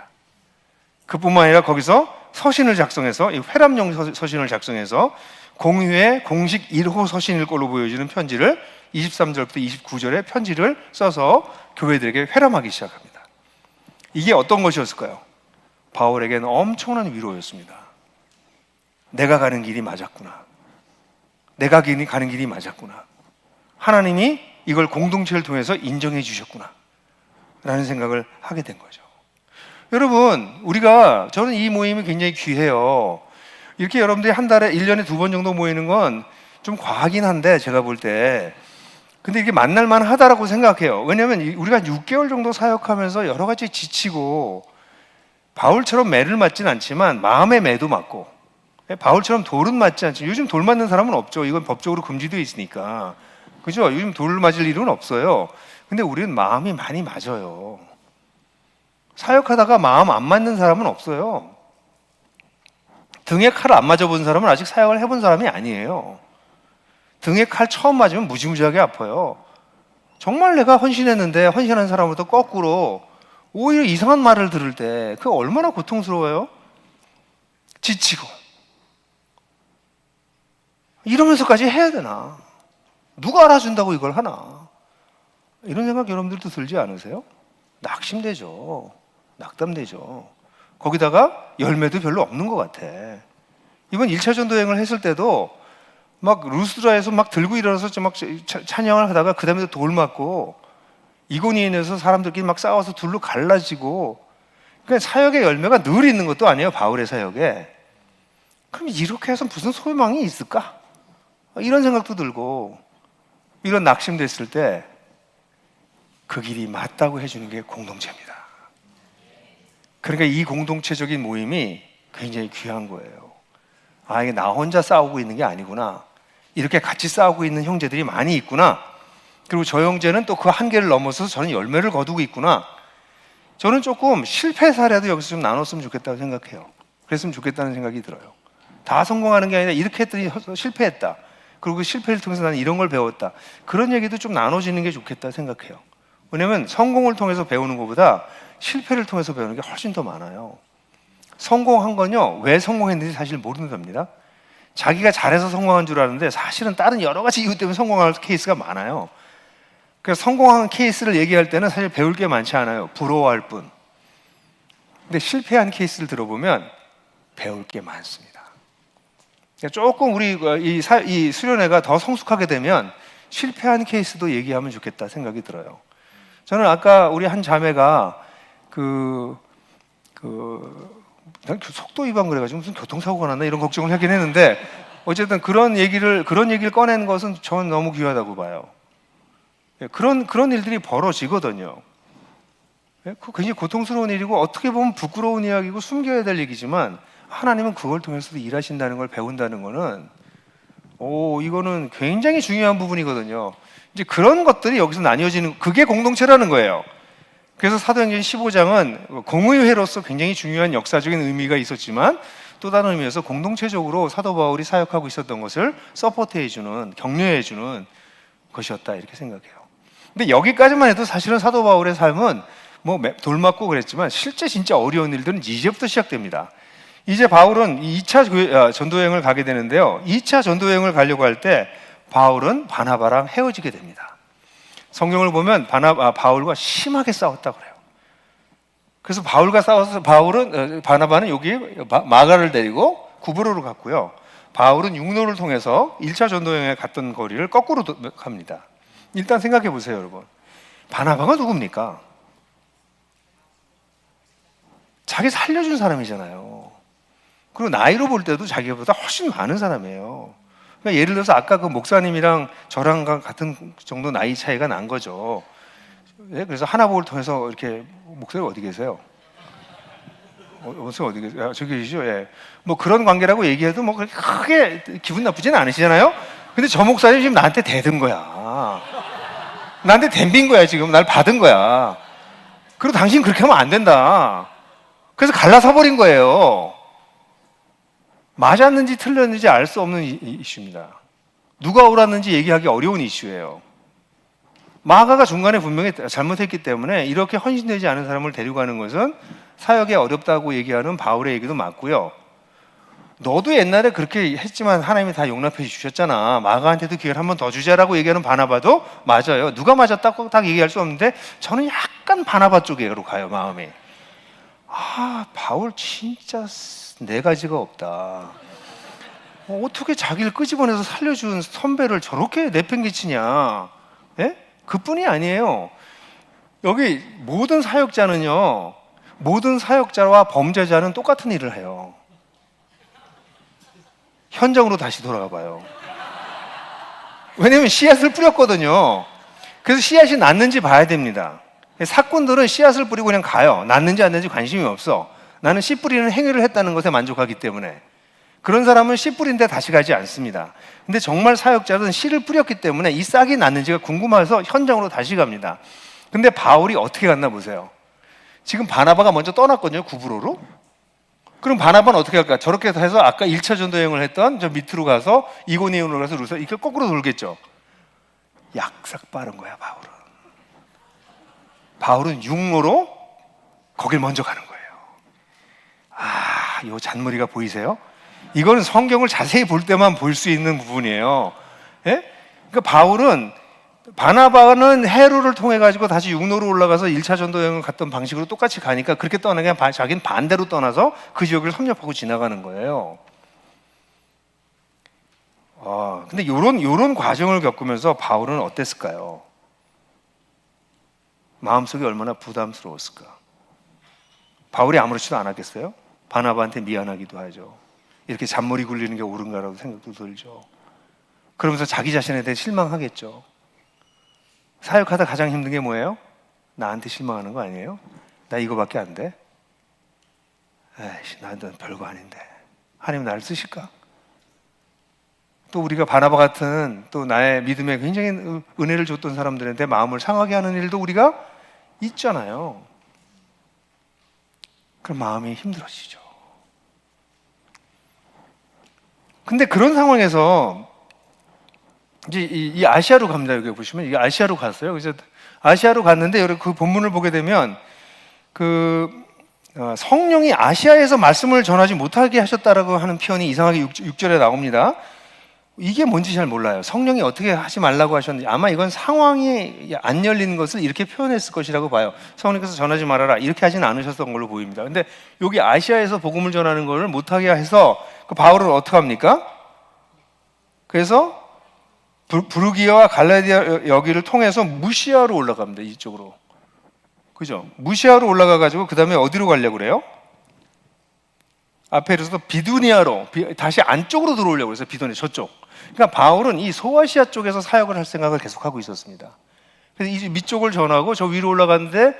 그뿐만 아니라 거기서 서신을 작성해서 회람용 서신을 작성해서 공의회 공식 1호 서신일 걸로 보여지는 편지를 23절부터 29절에 편지를 써서 교회들에게 회람하기 시작합니다. 이게 어떤 것이었을까요? 바울에게는 엄청난 위로였습니다. 내가 가는 길이 맞았구나. 내가 가는 길이 맞았구나. 하나님이 이걸 공동체를 통해서 인정해 주셨구나. 라는 생각을 하게 된 거죠. 여러분, 저는 이 모임이 굉장히 귀해요. 이렇게 여러분들이 한 달에 1년에 2번 정도 모이는 건 좀 과하긴 한데 제가 볼 때 근데 이게 만날만 하다라고 생각해요. 왜냐하면 우리가 6개월 정도 사역하면서 여러 가지 지치고 바울처럼 매를 맞진 않지만 마음의 매도 맞고 바울처럼 돌은 맞지 않죠. 요즘 돌 맞는 사람은 없죠. 이건 법적으로 금지되어 있으니까. 그죠? 요즘 돌 맞을 일은 없어요. 근데 우리는 마음이 많이 맞아요. 사역하다가 마음 안 맞는 사람은 없어요. 등에 칼을 안 맞아본 사람은 아직 사역을 해본 사람이 아니에요. 등에 칼 처음 맞으면 무지무지하게 아파요. 정말 내가 헌신했는데 헌신한 사람부터 거꾸로 오히려 이상한 말을 들을 때 그게 얼마나 고통스러워요? 지치고 이러면서까지 해야 되나? 누가 알아준다고 이걸 하나? 이런 생각 여러분들도 들지 않으세요? 낙심되죠. 낙담되죠. 거기다가 열매도 별로 없는 것 같아. 이번 1차 전도 여행을 했을 때도 막 루스드라에서 막 들고 일어나서 막 찬양을 하다가 그 다음에 돌 맞고 이고니인에서 사람들끼리 막 싸워서 둘로 갈라지고 그러니까 사역의 열매가 늘 있는 것도 아니에요. 바울의 사역에. 그럼 이렇게 해서 무슨 소망이 있을까? 이런 생각도 들고 이런 낙심됐을 때 그 길이 맞다고 해주는 게 공동체입니다. 그러니까 이 공동체적인 모임이 굉장히 귀한 거예요. 이게 나 혼자 싸우고 있는 게 아니구나. 이렇게 같이 싸우고 있는 형제들이 많이 있구나. 그리고 저 형제는 또 그 한계를 넘어서 저는 열매를 거두고 있구나. 저는 조금 실패 사례도 여기서 좀 나눴으면 좋겠다고 생각해요. 그랬으면 좋겠다는 생각이 들어요. 다 성공하는 게 아니라 이렇게 했더니 실패했다. 그리고 그 실패를 통해서 나는 이런 걸 배웠다. 그런 얘기도 좀 나눠지는 게 좋겠다 생각해요. 왜냐하면 성공을 통해서 배우는 것보다 실패를 통해서 배우는 게 훨씬 더 많아요. 성공한 건요, 왜 성공했는지 사실 모르는 겁니다. 자기가 잘해서 성공한 줄 아는데 사실은 다른 여러 가지 이유 때문에 성공할 케이스가 많아요. 그래서 성공한 케이스를 얘기할 때는 사실 배울 게 많지 않아요. 부러워할 뿐. 근데 실패한 케이스를 들어보면 배울 게 많습니다. 그러니까 조금 우리 이 수련회가 더 성숙하게 되면 실패한 케이스도 얘기하면 좋겠다 생각이 들어요. 저는 아까 우리 한 자매가 속도 위반 그래가지고 무슨 교통사고가 났나 이런 걱정을 하긴 했는데 어쨌든 그런 얘기를 꺼내는 것은 저는 너무 귀하다고 봐요. 그런 일들이 벌어지거든요. 그 굉장히 고통스러운 일이고 어떻게 보면 부끄러운 이야기고 숨겨야 될 얘기지만 하나님은 그걸 통해서도 일하신다는 걸 배운다는 거는 이거는 굉장히 중요한 부분이거든요. 이제 그런 것들이 여기서 나뉘어지는 그게 공동체라는 거예요. 그래서 사도행전 15장은 공의회로서 굉장히 중요한 역사적인 의미가 있었지만 또 다른 의미에서 공동체적으로 사도 바울이 사역하고 있었던 것을 서포트해주는, 격려해주는 것이었다 이렇게 생각해요. 근데 여기까지만 해도 사실은 사도 바울의 삶은 뭐 돌 맞고 그랬지만 실제 진짜 어려운 일들은 이제부터 시작됩니다. 이제 바울은 2차 전도여행을 가게 되는데요. 2차 전도여행을 가려고 할 때 바울은 바나바랑 헤어지게 됩니다. 성경을 보면 바울과 심하게 싸웠다고 그래요. 그래서 바울과 싸워서 바나바는 여기 마가를 데리고 구브로로 갔고요. 바울은 육로를 통해서 1차 전도여행에 갔던 거리를 거꾸로 갑니다. 일단 생각해 보세요, 여러분. 바나바가 누굽니까? 자기 살려준 사람이잖아요. 그리고 나이로 볼 때도 자기보다 훨씬 많은 사람이에요. 그러니까 예를 들어서 아까 그 목사님이랑 저랑 같은 정도 나이 차이가 난 거죠. 그래서 하나복을 통해서 이렇게 목사님 어디 계세요? 목사님 어디 계세요? 저기 계시죠? 예. 뭐 그런 관계라고 얘기해도 뭐 그렇게 크게 기분 나쁘지는 않으시잖아요. 근데 저 목사님 지금 나한테 대든 거야. 나한테 덤빈 거야 지금. 날 받은 거야. 그리고 당신 그렇게 하면 안 된다. 그래서 갈라서 버린 거예요. 맞았는지 틀렸는지 알 수 없는 이슈입니다. 누가 옳았는지 얘기하기 어려운 이슈예요. 마가가 중간에 분명히 잘못했기 때문에 이렇게 헌신되지 않은 사람을 데려가는 것은 사역에 어렵다고 얘기하는 바울의 얘기도 맞고요. 너도 옛날에 그렇게 했지만 하나님이 다 용납해 주셨잖아. 마가한테도 기회를 한 번 더 주자라고 얘기하는 바나바도 맞아요. 누가 맞았다고 딱 얘기할 수 없는데 저는 약간 바나바 쪽으로 가요, 마음이. 바울 진짜 네 가지가 없다. 어떻게 자기를 끄집어내서 살려준 선배를 저렇게 내팽개치냐. 예? 그뿐이 아니에요. 여기 모든 사역자는요, 모든 사역자와 범죄자는 똑같은 일을 해요. 현장으로 다시 돌아가 봐요. 왜냐면 씨앗을 뿌렸거든요. 그래서 씨앗이 났는지 봐야 됩니다. 사꾼들은 씨앗을 뿌리고 그냥 가요. 났는지 안 났는지 관심이 없어. 나는 씨 뿌리는 행위를 했다는 것에 만족하기 때문에. 그런 사람은 씨 뿌린데 다시 가지 않습니다. 근데 정말 사역자는 씨를 뿌렸기 때문에 이 싹이 났는지가 궁금해서 현장으로 다시 갑니다. 근데 바울이 어떻게 갔나 보세요. 지금 바나바가 먼저 떠났거든요, 구브로로. 그럼 바나바는 어떻게 할까? 저렇게 해서 아까 1차 전도여행을 했던 저 밑으로 가서 이고니온으로 가서 루사 이렇게 거꾸로 돌겠죠. 약삭 빠른 거야, 바울은 육로로 거길 먼저 가는 거예요. 이 잔머리가 보이세요? 이거는 성경을 자세히 볼 때만 볼 수 있는 부분이에요. 예? 그러니까 바나바는 해로를 통해 가지고 다시 육로로 올라가서 1차 전도여행을 갔던 방식으로 똑같이 가니까 그렇게 떠나게 자기는 반대로 떠나서 그 지역을 섭렵하고 지나가는 거예요. 근데 요런 과정을 겪으면서 바울은 어땠을까요? 마음속이 얼마나 부담스러웠을까? 바울이 아무렇지도 않았겠어요? 바나바한테 미안하기도 하죠. 이렇게 잔머리 굴리는 게 옳은가라고 생각도 들죠. 그러면서 자기 자신에 대해 실망하겠죠. 사역하다 가장 힘든 게 뭐예요? 나한테 실망하는 거 아니에요? 나 이거밖에 안 돼? 에이씨, 나는 별거 아닌데 하나님 나를 쓰실까? 또 우리가 바나바 같은 또 나의 믿음에 굉장히 은혜를 줬던 사람들한테 마음을 상하게 하는 일도 우리가 있잖아요. 그럼 마음이 힘들어지죠. 근데 그런 상황에서 이제 이 아시아로 갑니다. 여기 보시면 이게 아시아로 갔어요. 그래서 아시아로 갔는데 여러분 그 본문을 보게 되면 성령이 아시아에서 말씀을 전하지 못하게 하셨다라고 하는 표현이 이상하게 6절에 나옵니다. 이게 뭔지 잘 몰라요. 성령이 어떻게 하지 말라고 하셨는지. 아마 이건 상황이 안 열리는 것을 이렇게 표현했을 것이라고 봐요. 성령께서 전하지 말아라 이렇게 하지는 않으셨던 걸로 보입니다. 근데 여기 아시아에서 복음을 전하는 걸 못하게 해서 그 바울은 어떻게 합니까? 그래서 부르기아와 갈라디아 여기를 통해서 무시아로 올라갑니다. 이쪽으로. 그죠? 무시아로 올라가가지고 그 다음에 어디로 가려고 그래요? 앞에 그래서 비두니아로 다시 안쪽으로 들어오려고 그래서 비두니아 저쪽. 그러니까 바울은 이 소아시아 쪽에서 사역을 할 생각을 계속하고 있었습니다. 그래서 이 밑쪽을 전하고 저 위로 올라갔는데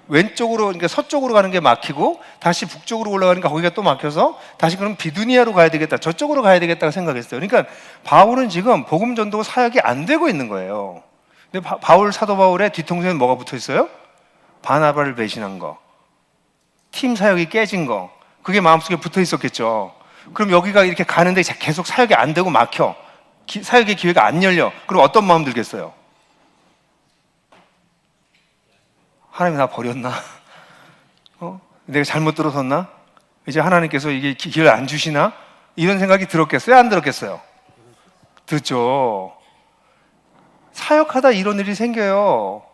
왼쪽으로 그러니까 서쪽으로 가는 게 막히고 다시 북쪽으로 올라가니까 거기가 또 막혀서 다시 그럼 비두니아로 가야 되겠다. 저쪽으로 가야 되겠다고 생각했어요. 그러니까 바울은 지금 복음 전도 사역이 안 되고 있는 거예요. 근데 사도 바울의 뒤통수에는 뭐가 붙어 있어요? 바나바를 배신한 거, 팀 사역이 깨진 거, 그게 마음속에 붙어 있었겠죠. 그럼 여기가 이렇게 가는데 계속 사역이 안 되고 막혀, 사역의 기회가 안 열려. 그럼 어떤 마음 들겠어요? 하나님이 나 버렸나? 내가 잘못 들어섰나? 이제 하나님께서 이게 기회를 안 주시나? 이런 생각이 들었겠어요? 안 들었겠어요? 듣죠. 사역하다 이런 일이 생겨요.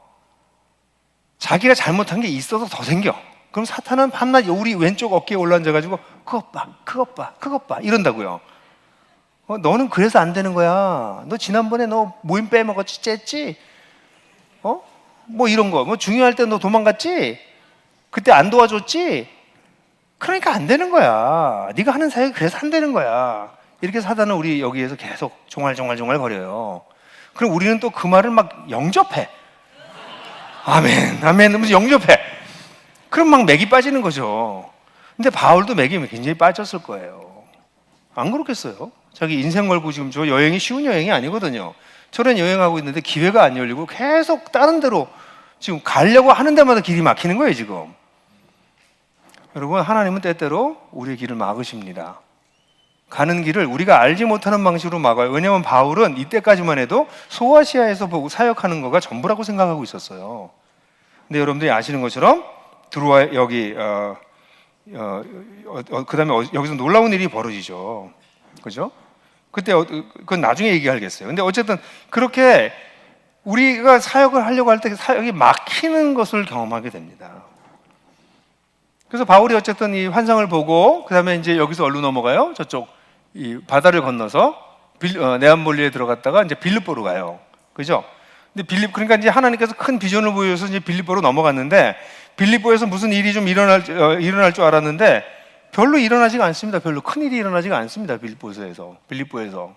자기가 잘못한 게 있어서 더 생겨. 그럼 사탄은 밤낮 우리 왼쪽 어깨에 올라앉아가지고 그것 봐, 그것 봐, 그것 봐 이런다고요. 너는 그래서 안 되는 거야. 너 지난번에 너 모임 빼먹었지, 쨌지? 뭐 이런 거. 뭐 중요할 때 너 도망갔지? 그때 안 도와줬지? 그러니까 안 되는 거야. 네가 하는 사역이 그래서 안 되는 거야. 이렇게 사단은 우리 여기에서 계속 종알종알 거려요. 그럼 우리는 또 그 말을 막 영접해. 아멘, 아멘, 무슨 영접해. 그럼 막 맥이 빠지는 거죠. 근데 바울도 맥이 굉장히 빠졌을 거예요. 안 그렇겠어요? 자기 인생 걸고 지금 저 여행이 쉬운 여행이 아니거든요. 저런 여행하고 있는데 기회가 안 열리고 계속 다른 데로 지금 가려고 하는 데마다 길이 막히는 거예요, 지금. 여러분, 하나님은 때때로 우리의 길을 막으십니다. 가는 길을 우리가 알지 못하는 방식으로 막아요. 왜냐하면 바울은 이때까지만 해도 소아시아에서 보고 사역하는 거가 전부라고 생각하고 있었어요. 근데 여러분들이 아시는 것처럼 들어와 여기 그다음에 여기서 놀라운 일이 벌어지죠. 그죠? 그때 그건 나중에 얘기하겠어요. 근데 어쨌든 그렇게 우리가 사역을 하려고 할 때 사역이 막히는 것을 경험하게 됩니다. 그래서 바울이 어쨌든 이 환상을 보고 그다음에 이제 여기서 어디로 넘어가요? 저쪽 이 바다를 건너서 네안볼리에 들어갔다가 이제 빌립보로 가요. 그죠? 근데 그러니까 이제 하나님께서 큰 비전을 보여서 이제 빌립보로 넘어갔는데 빌립보에서 무슨 일이 좀 일어날 줄 알았는데 별로 일어나지가 않습니다. 별로 큰 일이 일어나지가 않습니다. 빌립보에서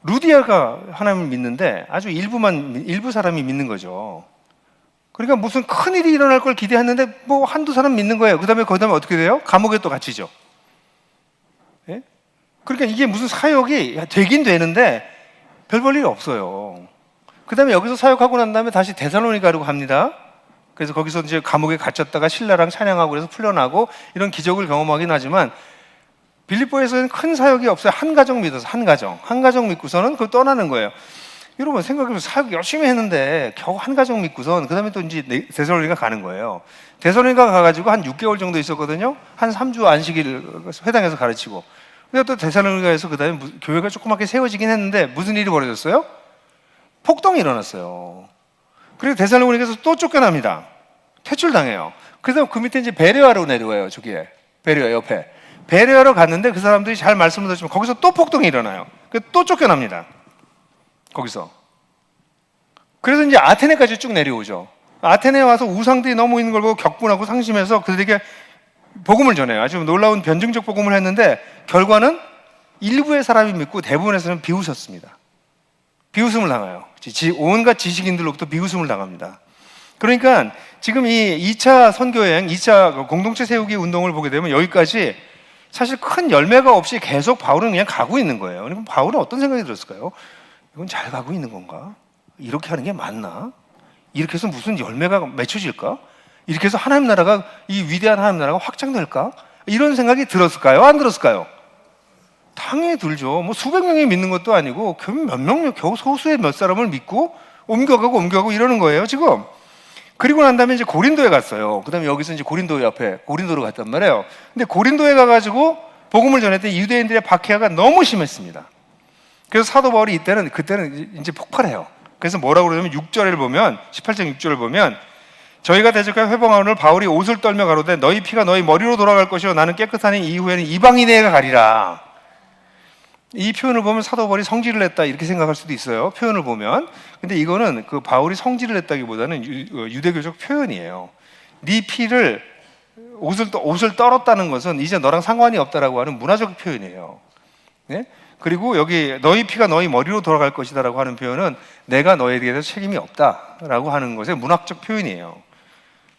루디아가 하나님을 믿는데 아주 일부 사람이 믿는 거죠. 그러니까 무슨 큰 일이 일어날 걸 기대했는데 뭐 한두 사람 믿는 거예요. 그다음에 어떻게 돼요? 감옥에 또 갇히죠. 예? 그러니까 이게 무슨 사역이 되긴 되는데 별 볼 일이 없어요. 그다음에 여기서 사역하고 난 다음에 다시 데살로니가로 갑니다. 그래서 거기서 이제 감옥에 갇혔다가 신라랑 찬양하고 그래서 풀려나고 이런 기적을 경험하긴 하지만 빌립보에서는 큰 사역이 없어요. 한 가정 믿어서 한 가정 믿고서는 그걸 떠나는 거예요. 여러분 생각해보면 사역 열심히 했는데 겨우 한 가정 믿고선 그다음에 또 이제 데살로니가 가는 거예요. 데살로니가 가가지고 한 6개월 정도 있었거든요. 한 3주 안식일 회당에서 가르치고. 근데 또 데살로니가에서 그다음에 교회가 조그맣게 세워지긴 했는데 무슨 일이 벌어졌어요? 폭동이 일어났어요. 그래서 데살로니가에서 또 쫓겨납니다. 퇴출당해요. 그래서 그 밑에 이제 베레아로 내려와요. 저기에 베레아 옆에 베레아로 갔는데 그 사람들이 잘 말씀을 듣지만 거기서 또 폭동이 일어나요. 또 쫓겨납니다. 거기서. 그래서 이제 아테네까지 쭉 내려오죠. 아테네에 와서 우상들이 너무 있는 걸 보고 격분하고 상심해서 그들에게 복음을 전해요. 아주 놀라운 변증적 복음을 했는데 결과는 일부의 사람이 믿고 대부분의 사람은 비웃었습니다. 비웃음을 당해요. 온갖 지식인들로부터 비웃음을 당합니다. 그러니까 지금 이 2차 선교여행, 2차 공동체 세우기 운동을 보게 되면 여기까지 사실 큰 열매가 없이 계속 바울은 그냥 가고 있는 거예요. 그럼 바울은 어떤 생각이 들었을까요? 이건 잘 가고 있는 건가? 이렇게 하는 게 맞나? 이렇게 해서 무슨 열매가 맺혀질까? 이렇게 해서 하나님 나라가 이 위대한 하나님 나라가 확장될까? 이런 생각이 들었을까요? 안 들었을까요? 당연히 들죠. 뭐 수백 명이 믿는 것도 아니고 몇 명, 겨우 소수의 몇 사람을 믿고 옮겨가고 이러는 거예요, 지금. 그리고 난 다음에 이제 고린도에 갔어요. 그 다음에 여기서 이제 고린도 옆에 고린도로 갔단 말이에요. 근데 고린도에 가가지고 복음을 전했더니 유대인들의 박해가 너무 심했습니다. 그래서 사도 바울이 그때는 이제 폭발해요. 그래서 뭐라고 그러냐면 6절을 보면 18장 6절을 보면 저희가 대적하여 회방하오늘 바울이 옷을 떨며 가로되 너희 피가 너희 머리로 돌아갈 것이요 나는 깨끗하니 이후에는 이방인에게 가리라. 이 표현을 보면 사도 바울이 성질을 냈다 이렇게 생각할 수도 있어요. 표현을 보면. 근데 이거는 그 바울이 성질을 냈다기보다는 유대교적 표현이에요. 네 피를 옷을 떨었다는 것은 이제 너랑 상관이 없다라고 하는 문화적 표현이에요. 네? 그리고 여기 너희 피가 너희 머리로 돌아갈 것이다라고 하는 표현은 내가 너에 대해서 책임이 없다라고 하는 것의 문학적 표현이에요.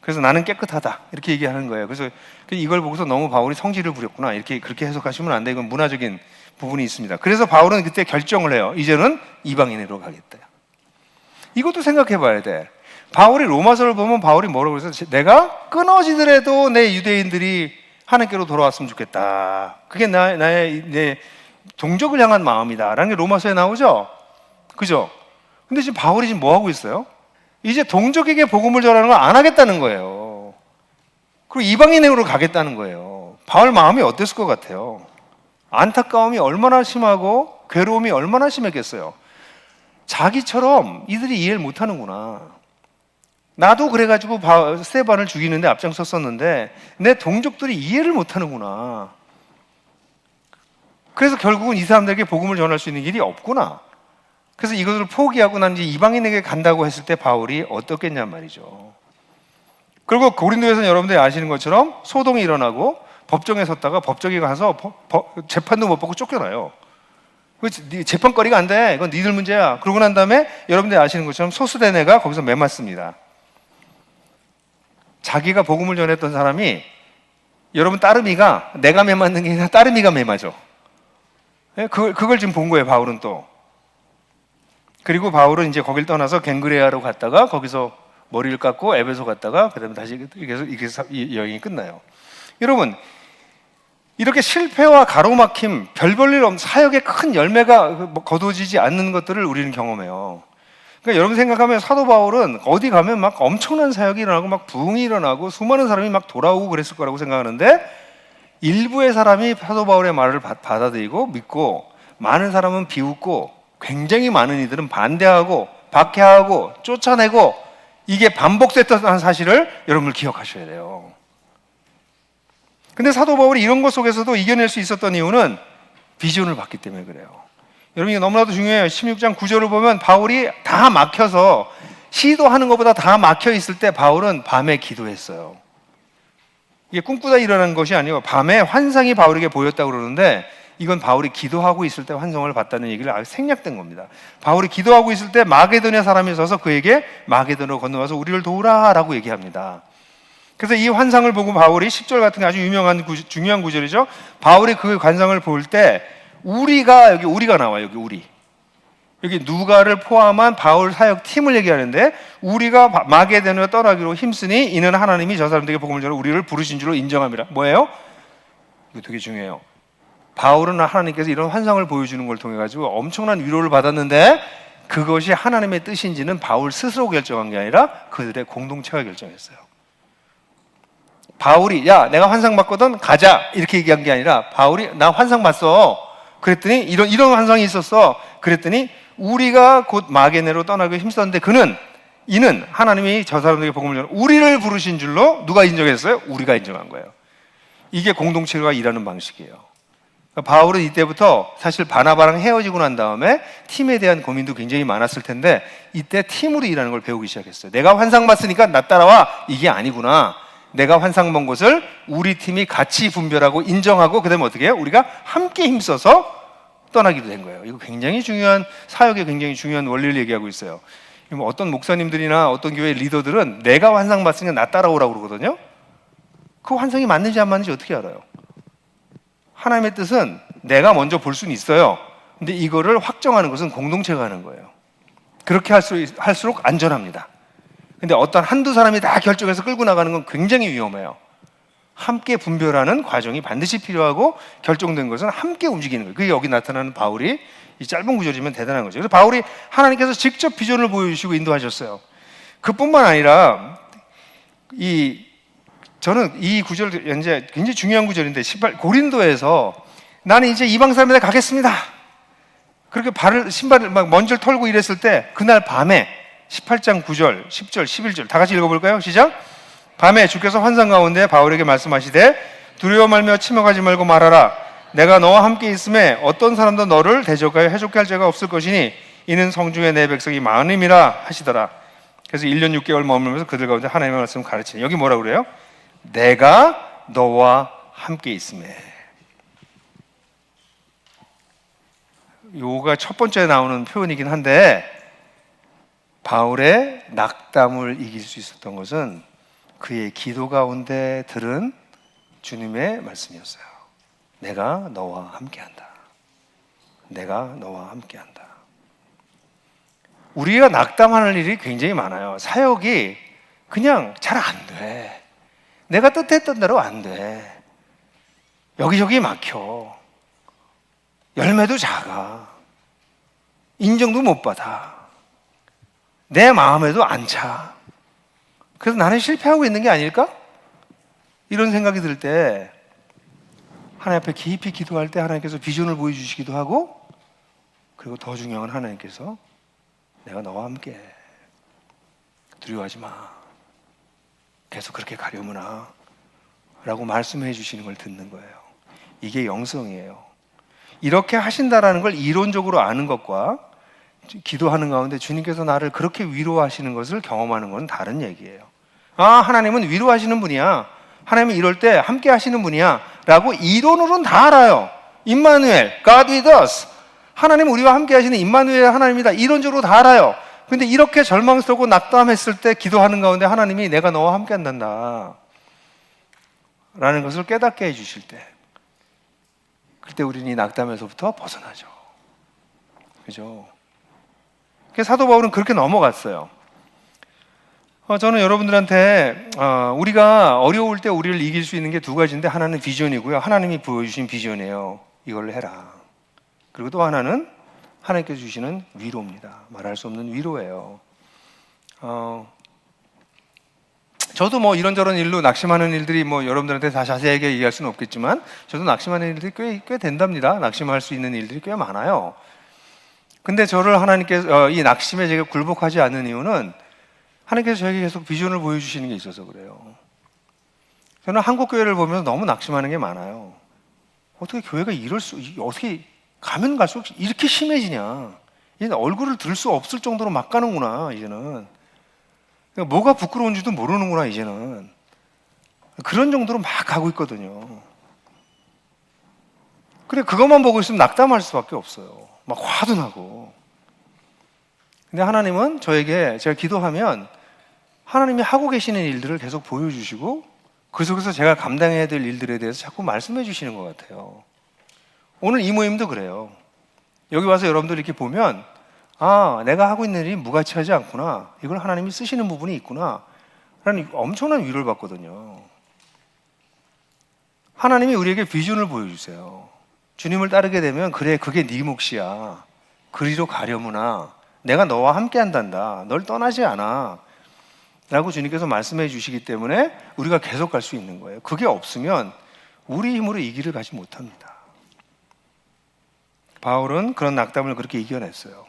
그래서 나는 깨끗하다 이렇게 얘기하는 거예요. 그래서 이걸 보고서 너무 바울이 성질을 부렸구나 그렇게 해석하시면 안 돼. 이건 문화적인 부분이 있습니다. 그래서 바울은 그때 결정을 해요. 이제는 이방인으로 가겠다. 이것도 생각해 봐야 돼. 바울이 로마서를 보면 바울이 뭐라고 그래서 내가 끊어지더라도 내 유대인들이 하나님께로 돌아왔으면 좋겠다. 그게 내 동족을 향한 마음이다 라는 게 로마서에 나오죠. 그죠? 근데 지금 바울이 지금 뭐 하고 있어요? 이제 동족에게 복음을 전하는 걸 안 하겠다는 거예요. 그리고 이방인으로 가겠다는 거예요. 바울 마음이 어땠을 것 같아요? 안타까움이 얼마나 심하고 괴로움이 얼마나 심했겠어요. 자기처럼 이들이 이해를 못하는구나. 나도 그래가지고 스데반을 죽이는데 앞장섰었는데 내 동족들이 이해를 못하는구나. 그래서 결국은 이 사람들에게 복음을 전할 수 있는 길이 없구나. 그래서 이것을 포기하고 난 이제 이방인에게 간다고 했을 때 바울이 어떻겠냔 말이죠. 그리고 고린도에서는 여러분들이 아시는 것처럼 소동이 일어나고 법정에 섰다가 법정에 가서 재판도 못 받고 쫓겨나요. 재판거리가 안 돼. 이건 니들 문제야. 그러고 난 다음에 여러분들이 아시는 것처럼 소수된 애가 거기서 매맞습니다. 자기가 복음을 전했던 사람이 여러분 따르미가 내가 매맞는 게 아니라 따르미가 매맞아. 그걸 지금 본 거예요. 바울은 또. 그리고 바울은 이제 거길 떠나서 갱그레아로 갔다가 거기서 머리를 깎고 에베소 갔다가 그다음에 다시 이렇게 여행이 끝나요. 여러분 이렇게 실패와 가로막힘, 별 볼 일 없는 사역의 큰 열매가 거두어지지 않는 것들을 우리는 경험해요. 그러니까 여러분 생각하면 사도 바울은 어디 가면 막 엄청난 사역이 일어나고 막 부흥이 일어나고 수많은 사람이 막 돌아오고 그랬을 거라고 생각하는데 일부의 사람이 사도 바울의 말을 받아들이고 믿고 많은 사람은 비웃고 굉장히 많은 이들은 반대하고 박해하고 쫓아내고 이게 반복됐다는 사실을 여러분들 기억하셔야 돼요. 근데 사도 바울이 이런 것 속에서도 이겨낼 수 있었던 이유는 비전을 봤기 때문에 그래요. 여러분 이게 너무나도 중요해요. 16장 9절을 보면 바울이 다 막혀서 시도하는 것보다 다 막혀 있을 때 바울은 밤에 기도했어요. 이게 꿈꾸다 일어난 것이 아니고 밤에 환상이 바울에게 보였다고 그러는데 이건 바울이 기도하고 있을 때 환상을 봤다는 얘기를 아주 생략된 겁니다. 바울이 기도하고 있을 때 마게도냐 사람이 서서 그에게 마게도냐로 건너와서 우리를 도우라 라고 얘기합니다. 그래서 이 환상을 보고 바울이 10절 같은 게 아주 유명한 중요한 구절이죠. 바울이 그 관상을 볼 때 우리가 나와요. 여기 누가를 포함한 바울 사역 팀을 얘기하는데 우리가 마게도냐로 떠나기로 힘쓰니 이는 하나님이 저 사람들에게 복음을 전하 우리를 부르신 줄로 인정함이라. 뭐예요? 이거 되게 중요해요. 바울은 하나님께서 이런 환상을 보여주는 걸 통해 가지고 엄청난 위로를 받았는데 그것이 하나님의 뜻인지는 바울 스스로 결정한 게 아니라 그들의 공동체가 결정했어요. 바울이 야 내가 환상 봤거든 가자 이렇게 얘기한 게 아니라 바울이 나 환상 봤어 그랬더니 이런 환상이 있었어 그랬더니 우리가 곧 마게네로 떠나기 힘썼는데 이는 하나님이 저 사람들에게 복음을 전하 우리를 부르신 줄로 누가 인정했어요? 우리가 인정한 거예요. 이게 공동체가 일하는 방식이에요. 그러니까 바울은 이때부터 사실 바나바랑 헤어지고 난 다음에 팀에 대한 고민도 굉장히 많았을 텐데 이때 팀으로 일하는 걸 배우기 시작했어요. 내가 환상 봤으니까 나 따라와 이게 아니구나. 내가 환상 본 것을 우리 팀이 같이 분별하고 인정하고 그다음에 어떻게 해요? 우리가 함께 힘써서 떠나기도 된 거예요. 이거 굉장히 중요한 사역에 굉장히 중요한 원리를 얘기하고 있어요. 어떤 목사님들이나 어떤 교회 리더들은 내가 환상 봤으니까 나 따라오라고 그러거든요. 그 환상이 맞는지 안 맞는지 어떻게 알아요? 하나님의 뜻은 내가 먼저 볼 수는 있어요. 근데 이거를 확정하는 것은 공동체가 하는 거예요. 그렇게 할수록 안전합니다. 근데 어떤 한두 사람이 다 결정해서 끌고 나가는 건 굉장히 위험해요. 함께 분별하는 과정이 반드시 필요하고 결정된 것은 함께 움직이는 거예요. 그게 여기 나타나는 바울이 이 짧은 구절이면 대단한 거죠. 그래서 바울이 하나님께서 직접 비전을 보여주시고 인도하셨어요. 그뿐만 아니라 저는 이 구절 이제 굉장히 중요한 구절인데 18 고린도에서 나는 이제 이방 사람에게 가겠습니다. 그렇게 신발을 막 먼지를 털고 이랬을 때 그날 밤에 18장 9절, 10절, 11절 다 같이 읽어볼까요? 시작. 밤에 주께서 환상 가운데 바울에게 말씀하시되 두려워 말며 침묵하지 말고 말하라. 내가 너와 함께 있음에 어떤 사람도 너를 대적하여 해족할 죄가 없을 것이니 이는 성중에 내 백성이 많음이라 하시더라. 그래서 1년 6개월 머물면서 그들 가운데 하나님의 말씀을 가르치는. 여기 뭐라 그래요? 내가 너와 함께 있음에. 요가 첫 번째 나오는 표현이긴 한데 바울의 낙담을 이길 수 있었던 것은 그의 기도 가운데 들은 주님의 말씀이었어요. 내가 너와 함께한다. 내가 너와 함께한다. 우리가 낙담하는 일이 굉장히 많아요. 사역이 그냥 잘 안 돼. 내가 뜻했던 대로 안 돼. 여기저기 막혀. 열매도 작아. 인정도 못 받아. 내 마음에도 안 차. 그래서 나는 실패하고 있는 게 아닐까? 이런 생각이 들 때 하나님 앞에 깊이 기도할 때 하나님께서 비전을 보여주시기도 하고, 그리고 더 중요한 건 하나님께서 내가 너와 함께 해. 두려워하지 마. 계속 그렇게 가려무나 라고 말씀해 주시는 걸 듣는 거예요. 이게 영성이에요. 이렇게 하신다라는 걸 이론적으로 아는 것과 기도하는 가운데 주님께서 나를 그렇게 위로하시는 것을 경험하는 건 다른 얘기예요. 아, 하나님은 위로하시는 분이야. 하나님은 이럴 때 함께 하시는 분이야 라고 이론으로는 다 알아요. 임마누엘, God with us. 하나님은 우리와 함께 하시는 임마누엘 하나님이다. 이론적으로 다 알아요. 근데 이렇게 절망스럽고 낙담했을 때 기도하는 가운데 하나님이 내가 너와 함께 한단다 라는 것을 깨닫게 해주실 때, 그때 우리는 이 낙담에서부터 벗어나죠. 그죠? 그래서 사도 바울은 그렇게 넘어갔어요. 저는 여러분들한테 우리가 어려울 때 우리를 이길 수 있는 게 두 가지인데, 하나는 비전이고요. 하나님이 보여주신 비전이에요. 이걸 해라. 그리고 또 하나는 하나님께서 주시는 위로입니다. 말할 수 없는 위로예요. 저도 뭐 이런저런 일로 낙심하는 일들이 뭐 여러분들한테 다 자세하게 얘기할 수는 없겠지만, 저도 낙심하는 일들이 꽤 된답니다. 낙심할 수 있는 일들이 꽤 많아요. 근데 저를 하나님께서 이 낙심에 제가 굴복하지 않는 이유는 하나님께서 저에게 계속 비전을 보여주시는 게 있어서 그래요. 저는 한국 교회를 보면서 너무 낙심하는 게 많아요. 어떻게 교회가 어떻게 가면 갈수록 이렇게 심해지냐. 이제는 얼굴을 들 수 없을 정도로 막 가는구나, 이제는. 뭐가 부끄러운지도 모르는구나, 이제는. 그런 정도로 막 가고 있거든요. 그래, 그것만 보고 있으면 낙담할 수밖에 없어요. 막 화도 나고. 근데 하나님은 저에게, 제가 기도하면 하나님이 하고 계시는 일들을 계속 보여주시고, 그 속에서 제가 감당해야 될 일들에 대해서 자꾸 말씀해 주시는 것 같아요. 오늘 이 모임도 그래요. 여기 와서 여러분들 이렇게 보면, 아, 내가 하고 있는 일이 무가치하지 않구나. 이걸 하나님이 쓰시는 부분이 있구나. 라는 엄청난 위로를 받거든요. 하나님이 우리에게 비전을 보여주세요. 주님을 따르게 되면, 그래, 그게 네 몫이야. 그리로 가려무나. 내가 너와 함께 한단다. 널 떠나지 않아. 라고 주님께서 말씀해 주시기 때문에 우리가 계속 갈 수 있는 거예요. 그게 없으면 우리 힘으로 이 길을 가지 못합니다. 바울은 그런 낙담을 그렇게 이겨냈어요.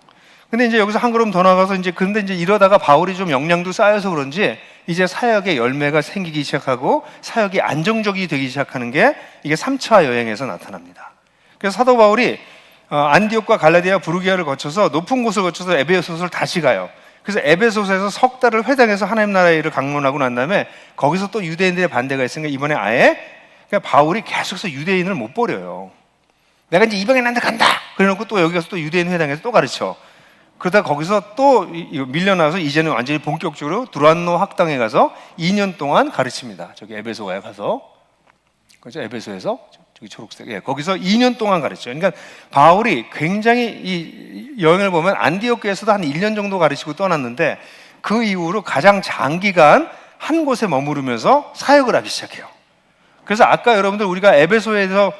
근데 이제 여기서 한 걸음 더 나가서 근데 이러다가 바울이 좀 역량도 쌓여서 그런지 이제 사역의 열매가 생기기 시작하고 사역이 안정적이 되기 시작하는 게 이게 3차 여행에서 나타납니다. 그래서 사도 바울이 안디옥과 갈라디아, 부르기아를 거쳐서 높은 곳을 거쳐서 에베소서를 다시 가요. 그래서 에베소서에서 석 달을 회당해서 하나님 나라의 일을 강론하고 난 다음에 거기서 또 유대인들의 반대가 있으니까 이번에 아예 그냥 바울이 계속해서 유대인을 못 버려요. 내가 이제 이방인한테 간다. 그래놓고 또 여기 가서 또 유대인 회당에서 또 가르쳐. 그러다 거기서 또 밀려나서 이제는 완전히 본격적으로 두란노 학당에 가서 2년 동안 가르칩니다. 저기 에베소에 가서. 그죠? 에베소에서 저기 초록색. 예, 거기서 2년 동안 가르쳐요. 그러니까 바울이 굉장히 이 여행을 보면 안디옥 교회에서도 한 1년 정도 가르치고 떠났는데 그 이후로 가장 장기간 한 곳에 머무르면서 사역을 하기 시작해요. 그래서 아까 여러분들 우리가 에베소에서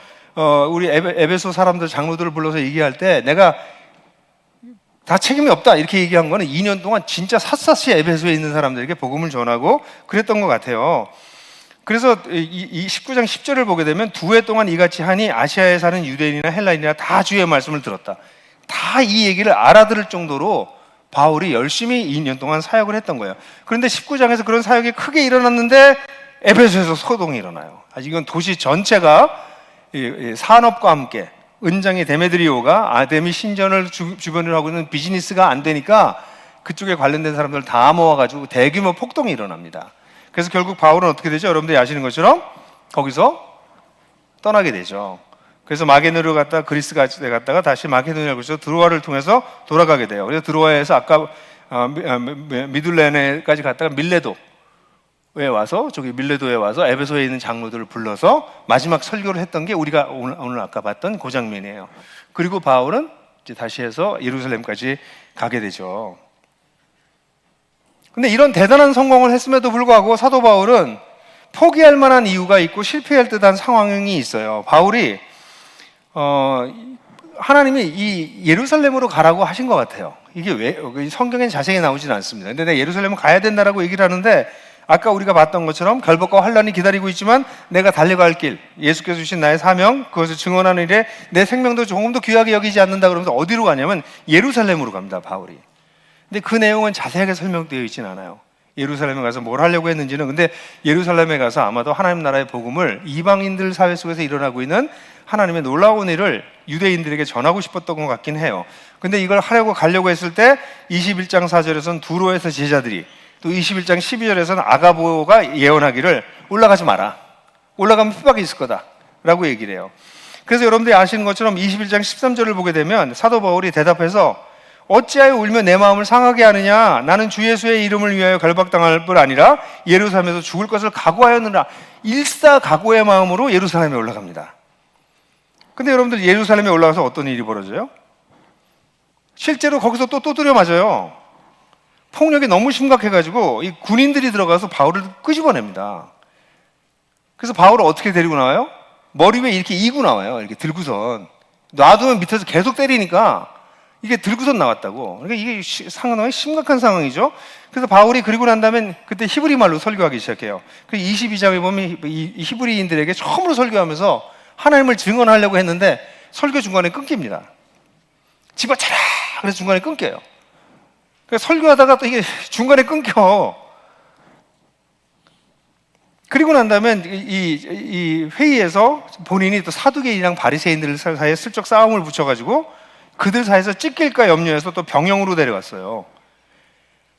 우리 에베소 사람들 장로들을 불러서 얘기할 때 내가 다 책임이 없다 이렇게 얘기한 거는 2년 동안 진짜 샅샅이 에베소에 있는 사람들에게 복음을 전하고 그랬던 것 같아요. 그래서 이 19장 10절을 보게 되면 2해 동안 이같이 하니 아시아에 사는 유대인이나 헬라인이나 다 주의 말씀을 들었다. 다 이 얘기를 알아들을 정도로 바울이 열심히 2년 동안 사역을 했던 거예요. 그런데 19장에서 그런 사역이 크게 일어났는데 에베소에서 소동이 일어나요. 이건 도시 전체가 산업과 함께 은장의 데메드리오가 아데미 신전을 주변으로 하고 있는 비즈니스가 안 되니까 그쪽에 관련된 사람들 다 모아가지고 대규모 폭동이 일어납니다. 그래서 결국 바울은 어떻게 되죠? 여러분들이 아시는 것처럼 거기서 떠나게 되죠. 그래서 마게도니아로 갔다가 그리스 갔다가 다시 마게도니아를 거쳐서 드로아를 통해서 돌아가게 돼요. 그래서 드로아에서 아까 미둘레네까지 갔다가 밀레도에 와서 에베소에 있는 장로들을 불러서 마지막 설교를 했던 게 우리가 오늘 아까 봤던 그 장면이에요. 그리고 바울은 이제 다시 해서 예루살렘까지 가게 되죠. 근데 이런 대단한 성공을 했음에도 불구하고 사도 바울은 포기할 만한 이유가 있고 실패할 듯한 상황이 있어요. 바울이 하나님이 이 예루살렘으로 가라고 하신 것 같아요. 이게 왜 성경엔 자세히 나오지는 않습니다. 근데 내가 예루살렘 가야 된다라고 얘기를 하는데 아까 우리가 봤던 것처럼 결박과 환란이 기다리고 있지만 내가 달려갈 길, 예수께서 주신 나의 사명, 그것을 증언하는 일에 내 생명도 조금도 귀하게 여기지 않는다 그러면서 어디로 가냐면 예루살렘으로 갑니다, 바울이. 근데 그 내용은 자세하게 설명되어 있지는 않아요. 예루살렘에 가서 뭘 하려고 했는지는. 근데 예루살렘에 가서 아마도 하나님 나라의 복음을 이방인들 사회 속에서 일어나고 있는 하나님의 놀라운 일을 유대인들에게 전하고 싶었던 것 같긴 해요. 근데 이걸 가려고 했을 때 21장 4절에서는 두로에서 제자들이, 또 21장 12절에서는 아가보가 예언하기를 올라가지 마라. 올라가면 핍박이 있을 거다 라고 얘기를 해요. 그래서 여러분들이 아시는 것처럼 21장 13절을 보게 되면 사도 바울이 대답해서 어찌하여 울며 내 마음을 상하게 하느냐? 나는 주 예수의 이름을 위하여 결박당할 뿐 아니라 예루살렘에서 죽을 것을 각오하였느라. 일사각오의 마음으로 예루살렘에 올라갑니다. 근데 여러분들 예루살렘에 올라가서 어떤 일이 벌어져요? 실제로 거기서 또 두드려 맞아요. 폭력이 너무 심각해가지고 이 군인들이 들어가서 바울을 끄집어냅니다. 그래서 바울을 어떻게 데리고 나와요? 머리 위에 이렇게 이고 나와요. 이렇게 들고선. 놔두면 밑에서 계속 때리니까 이게 들고선 나왔다고. 그러니까 이게 상당히 심각한 상황이죠. 그래서 바울이 그리고 난 다음에 그때 히브리 말로 설교하기 시작해요. 그 22장에 보면 이 히브리인들에게 처음으로 설교하면서 하나님을 증언하려고 했는데 설교 중간에 끊깁니다. 집어쳐라! 그래서 중간에 끊겨요. 그래서 설교하다가 또 이게 중간에 끊겨. 그리고 난 다음에 이 회의에서 본인이 또 사두개인이랑 바리새인들 사이에 슬쩍 싸움을 붙여가지고 그들 사이에서 찢길까 염려해서 또 병영으로 데려갔어요.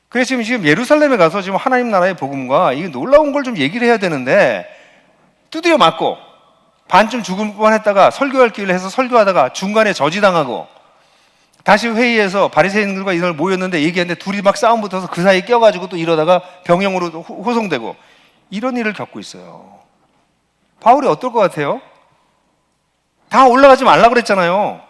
그래서 지금 예루살렘에 가서 지금 하나님 나라의 복음과 이 놀라운 걸 좀 얘기를 해야 되는데 두드려 맞고 반쯤 죽을 뻔했다가 설교할 기회를 해서 설교하다가 중간에 저지당하고 다시 회의에서 바리새인들과 이들 모였는데 얘기했는데 둘이 막 싸움 붙어서 그 사이에 껴가지고 또 이러다가 병영으로 호송되고 이런 일을 겪고 있어요. 바울이 어떨 것 같아요? 다 올라가지 말라 그랬잖아요.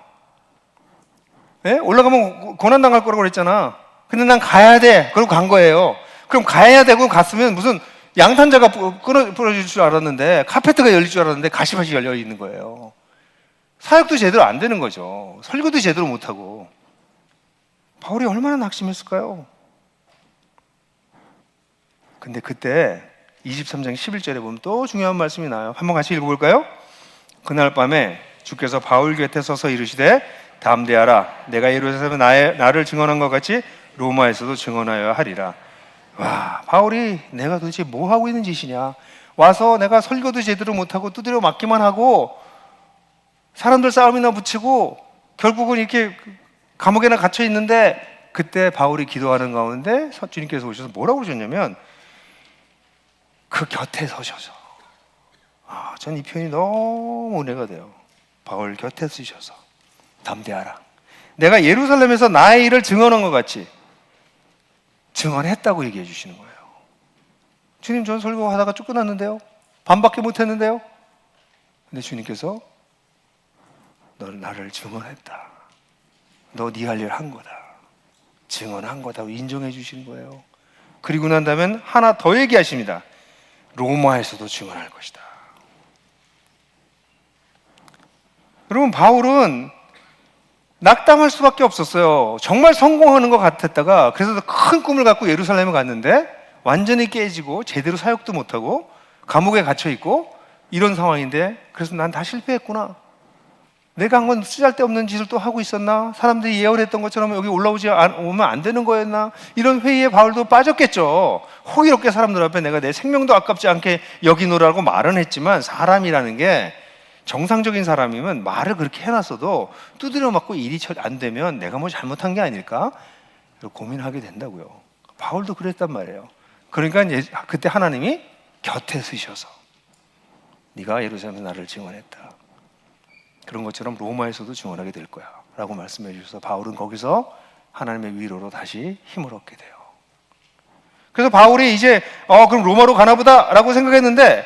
네? 올라가면 고난당할 거라고 그랬잖아. 근데 난 가야 돼. 그러고 간 거예요. 그럼 가야 되고 갔으면 무슨 양탄자가 부러질 줄 알았는데 카페트가 열릴 줄 알았는데 가시밭이 열려 있는 거예요. 사역도 제대로 안 되는 거죠. 설교도 제대로 못하고. 바울이 얼마나 낙심했을까요? 근데 그때 23장 11절에 보면 또 중요한 말씀이 나와요. 한번 같이 읽어볼까요? 그날 밤에 주께서 바울 곁에 서서 이르시되 담대하라. 내가 예루살렘에 나를 증언한 것 같이 로마에서도 증언하여야 하리라. 와, 바울이 내가 도대체 뭐 하고 있는 짓이냐. 와서 내가 설교도 제대로 못하고 두드려 맞기만 하고 사람들 싸움이나 붙이고 결국은 이렇게 감옥에나 갇혀 있는데 그때 바울이 기도하는 가운데 주님께서 오셔서 뭐라고 그러셨냐면 그 곁에 서셔서 전 이 표현이 너무 은혜가 돼요. 바울 곁에 서셔서 담대하라. 내가 예루살렘에서 나의 일을 증언한 것 같이 증언했다고 얘기해 주시는 거예요. 주님, 전 설교하다가 쫓겨났는데요. 반밖에 못했는데요. 근데 주님께서 너는 나를 증언했다. 너 네 할 일 한 거다. 증언한 거다. 인정해 주시는 거예요. 그리고 난 다음에 하나 더 얘기하십니다. 로마에서도 증언할 것이다. 여러분 바울은 낙담할 수밖에 없었어요. 정말 성공하는 것 같았다가 그래서 큰 꿈을 갖고 예루살렘에 갔는데 완전히 깨지고 제대로 사역도 못하고 감옥에 갇혀 있고 이런 상황인데 그래서 난 다 실패했구나. 내가 한 건 쓰잘데없는 짓을 또 하고 있었나? 사람들이 예언했던 것처럼 여기 오면 안 되는 거였나? 이런 회의에 바울도 빠졌겠죠. 호기롭게 사람들 앞에 내가 내 생명도 아깝지 않게 여기노라고 말은 했지만 사람이라는 게 정상적인 사람이면 말을 그렇게 해놨어도 두드려 맞고 일이 안 되면 내가 뭐 잘못한 게 아닐까? 고민하게 된다고요. 바울도 그랬단 말이에요. 그러니까 그때 하나님이 곁에 서셔서 네가 예루살렘에서 나를 증언했다. 그런 것처럼 로마에서도 증언하게 될 거야 라고 말씀해 주셔서 바울은 거기서 하나님의 위로로 다시 힘을 얻게 돼요. 그래서 바울이 이제 그럼 로마로 가나 보다 라고 생각했는데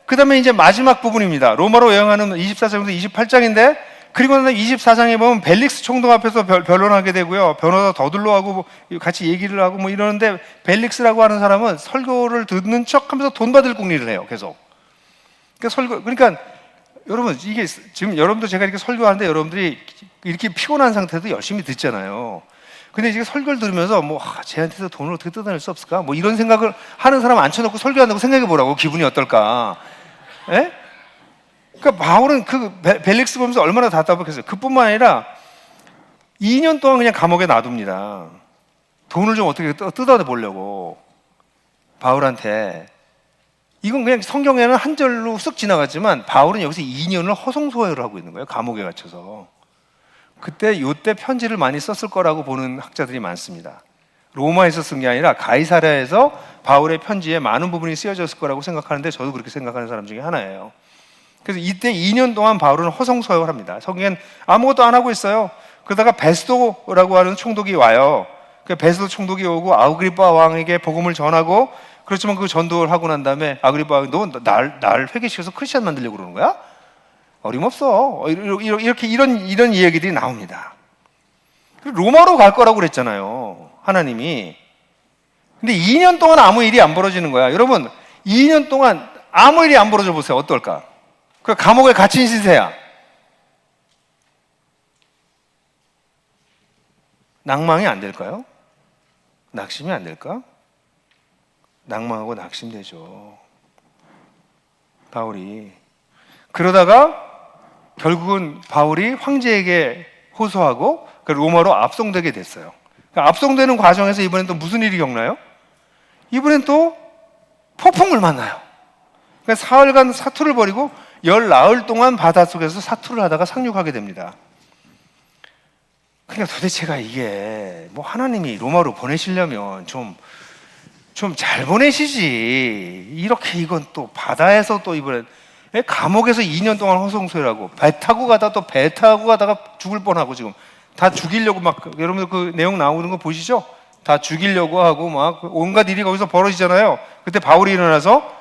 그 다음에 이제 마지막 부분입니다. 로마로 여행하는 24장부터 28장인데 그리고 나서 24장에 보면 벨릭스 총독 앞에서 변론하게 되고요. 변호사 더들로하고 같이 얘기를 하고 뭐 이러는데 벨릭스라고 하는 사람은 설교를 듣는 척 하면서 돈 받을 궁리를 해요. 계속. 그러니까 여러분 이게 지금 여러분도 제가 이렇게 설교하는데 여러분들이 이렇게 피곤한 상태도 열심히 듣잖아요. 근데 지금 설교를 들으면서 쟤한테서 돈을 어떻게 뜯어낼 수 없을까? 뭐 이런 생각을 하는 사람 앉혀놓고 설교한다고 생각해 보라고. 기분이 어떨까? 예? 그러니까 바울은 그 벨릭스 보면서 얼마나 답답했어요. 그뿐만 아니라 2년 동안 그냥 감옥에 놔둡니다. 돈을 좀 어떻게 뜯어내보려고 바울한테. 이건 그냥 성경에는 한 절로 쓱 지나갔지만 바울은 여기서 2년을 허송소회를 하고 있는 거예요. 감옥에 갇혀서. 요때 편지를 많이 썼을 거라고 보는 학자들이 많습니다. 로마에서 쓴 게 아니라 가이사랴에서 바울의 편지에 많은 부분이 쓰여졌을 거라고 생각하는데 저도 그렇게 생각하는 사람 중에 하나예요. 그래서 이때 2년 동안 바울은 허송소회를 합니다. 성경엔 아무것도 안 하고 있어요. 그러다가 베스도라고 하는 총독이 와요. 그 베스도 총독이 오고 아그리빠 왕에게 복음을 전하고 그렇지만 그 전도를 하고 난 다음에 아그리빠 왕이 너 날 회개시켜서 크리스찬 만들려고 그러는 거야? 어림없어. 이런 이야기들이 나옵니다. 로마로 갈 거라고 그랬잖아요. 하나님이. 근데 2년 동안 아무 일이 안 벌어지는 거야. 여러분 2년 동안 아무 일이 안 벌어져 보세요. 어떨까? 그 감옥에 갇힌 신세야. 낭망이 안 될까요? 낙심이 안 될까? 낭망하고 낙심되죠. 바울이. 그러다가 결국은 바울이 황제에게 호소하고 로마로 압송되게 됐어요. 그러니까 압송되는 과정에서 이번엔 또 무슨 일이 겪나요? 이번엔 또 폭풍을 만나요. 그러니까 사흘간 사투를 벌이고 10나흘 동안 바닷속에서 사투를 하다가 상륙하게 됩니다. 그러니까 도대체가 이게 하나님이 로마로 보내시려면 좀 잘 보내시지. 이렇게 이건 또 바다에서 또 이번엔 감옥에서 2년 동안 허송소리하고 배 타고 가다가 죽을 뻔하고 지금 다 죽이려고 여러분들 그 내용 나오는 거 보시죠? 다 죽이려고 하고 온갖 일이 거기서 벌어지잖아요. 그때 바울이 일어나서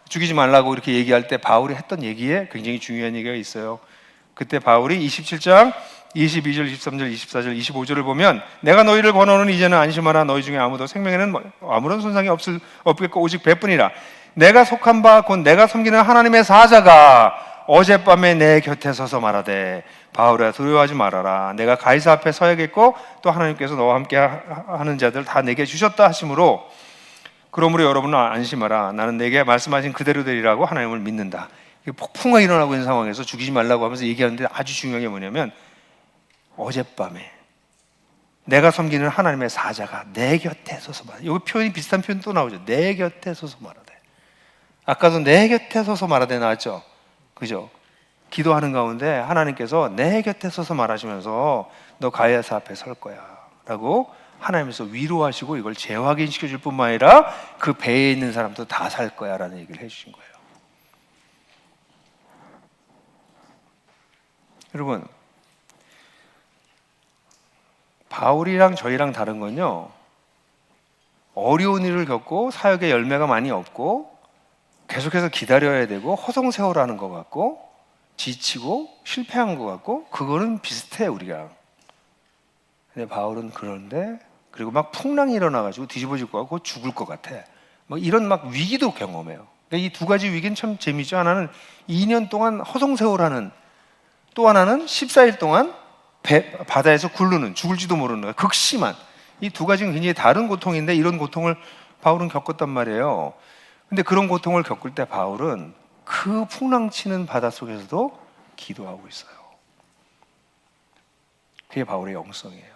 죽이지 말라고 이렇게 얘기할 때 바울이 했던 얘기에 굉장히 중요한 얘기가 있어요. 그때 바울이 27장 22절, 23절, 24절, 25절을 보면 내가 너희를 권하노니 이제는 안심하라. 너희 중에 아무도 생명에는 아무런 손상이 없겠고 오직 배뿐이라. 내가 속한 바 곧 내가 섬기는 하나님의 사자가 어젯밤에 내 곁에 서서 말하되 바울아 두려워하지 말아라. 내가 가이사 앞에 서야겠고 또 하나님께서 너와 함께 하는 자들 다 내게 주셨다 하심으로 그러므로 여러분은 안심하라. 나는 내게 말씀하신 그대로 되리라고 하나님을 믿는다. 폭풍이 일어나고 있는 상황에서 죽이지 말라고 하면서 얘기하는데 아주 중요한 게 뭐냐면 어젯밤에 내가 섬기는 하나님의 사자가 내 곁에 서서 말하되. 여기 표현이 비슷한 표현 또 나오죠. 내 곁에 서서 말하되. 아까도 내 곁에 서서 말하되 나왔죠. 그죠? 기도하는 가운데 하나님께서 내 곁에 서서 말하시면서 너 가이사 앞에 설 거야 라고 하나님께서 위로하시고 이걸 재확인시켜 줄 뿐만 아니라 그 배에 있는 사람도 다 살 거야 라는 얘기를 해주신 거예요. 여러분 바울이랑 저희랑 다른 건요, 어려운 일을 겪고 사역의 열매가 많이 없고 계속해서 기다려야 되고 허송세월하는 것 같고 지치고 실패한 것 같고 그거는 비슷해 우리랑. 근데 바울은 그런데 그리고 풍랑이 일어나가지고 뒤집어질 것 같고 죽을 것 같아. 이런 위기도 경험해요. 그러니까 이 두 가지 위기는 참 재미있죠. 하나는 2년 동안 허송세월하는 또 하나는 14일 동안 바다에서 굴르는, 죽을지도 모르는 극심한, 이 두 가지는 굉장히 다른 고통인데 이런 고통을 바울은 겪었단 말이에요. 근데 그런 고통을 겪을 때 바울은 그 풍랑치는 바다 속에서도 기도하고 있어요. 그게 바울의 영성이에요.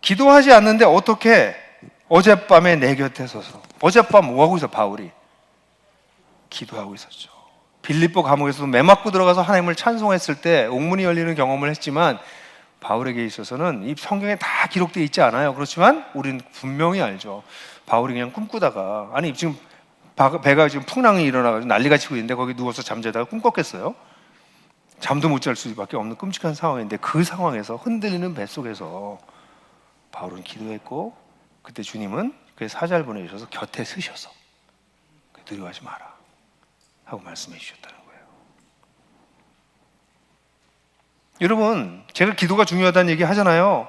기도하지 않는데 어떻게 어젯밤에 내 곁에 서서, 어젯밤 뭐하고 있어? 바울이 기도하고 있었죠. 빌립보 감옥에서도 매 맞고 들어가서 하나님을 찬송했을 때 옥문이 열리는 경험을 했지만 바울에게 있어서는 이 성경에 다 기록되어 있지 않아요. 그렇지만 우리는 분명히 알죠. 바울이 그냥 꿈꾸다가, 아니 지금 배가 지금 풍랑이 일어나가지고 난리가 치고 있는데 거기 누워서 잠자다가 꿈 꿨겠어요? 잠도 못 잘 수밖에 없는 끔찍한 상황인데 그 상황에서 흔들리는 뱃속에서 바울은 기도했고, 그때 주님은 그의 사자를 보내주셔서 곁에 서셔서 두려워하지 마라 하고 말씀해 주셨다는 거예요. 여러분, 제가 기도가 중요하다는 얘기 하잖아요.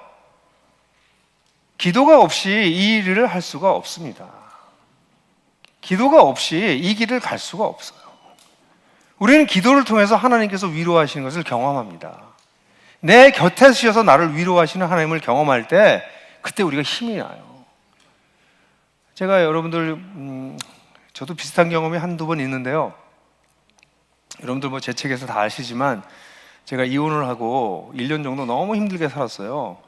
기도가 없이 이 일을 할 수가 없습니다. 기도가 없이 이 길을 갈 수가 없어요. 우리는 기도를 통해서 하나님께서 위로하시는 것을 경험합니다. 내 곁에 서셔서 나를 위로하시는 하나님을 경험할 때 그때 우리가 힘이 나요. 제가 여러분들 저도 비슷한 경험이 한두 번 있는데요. 여러분들 뭐 제 책에서 다 아시지만 제가 이혼을 하고 1년 정도 너무 힘들게 살았어요.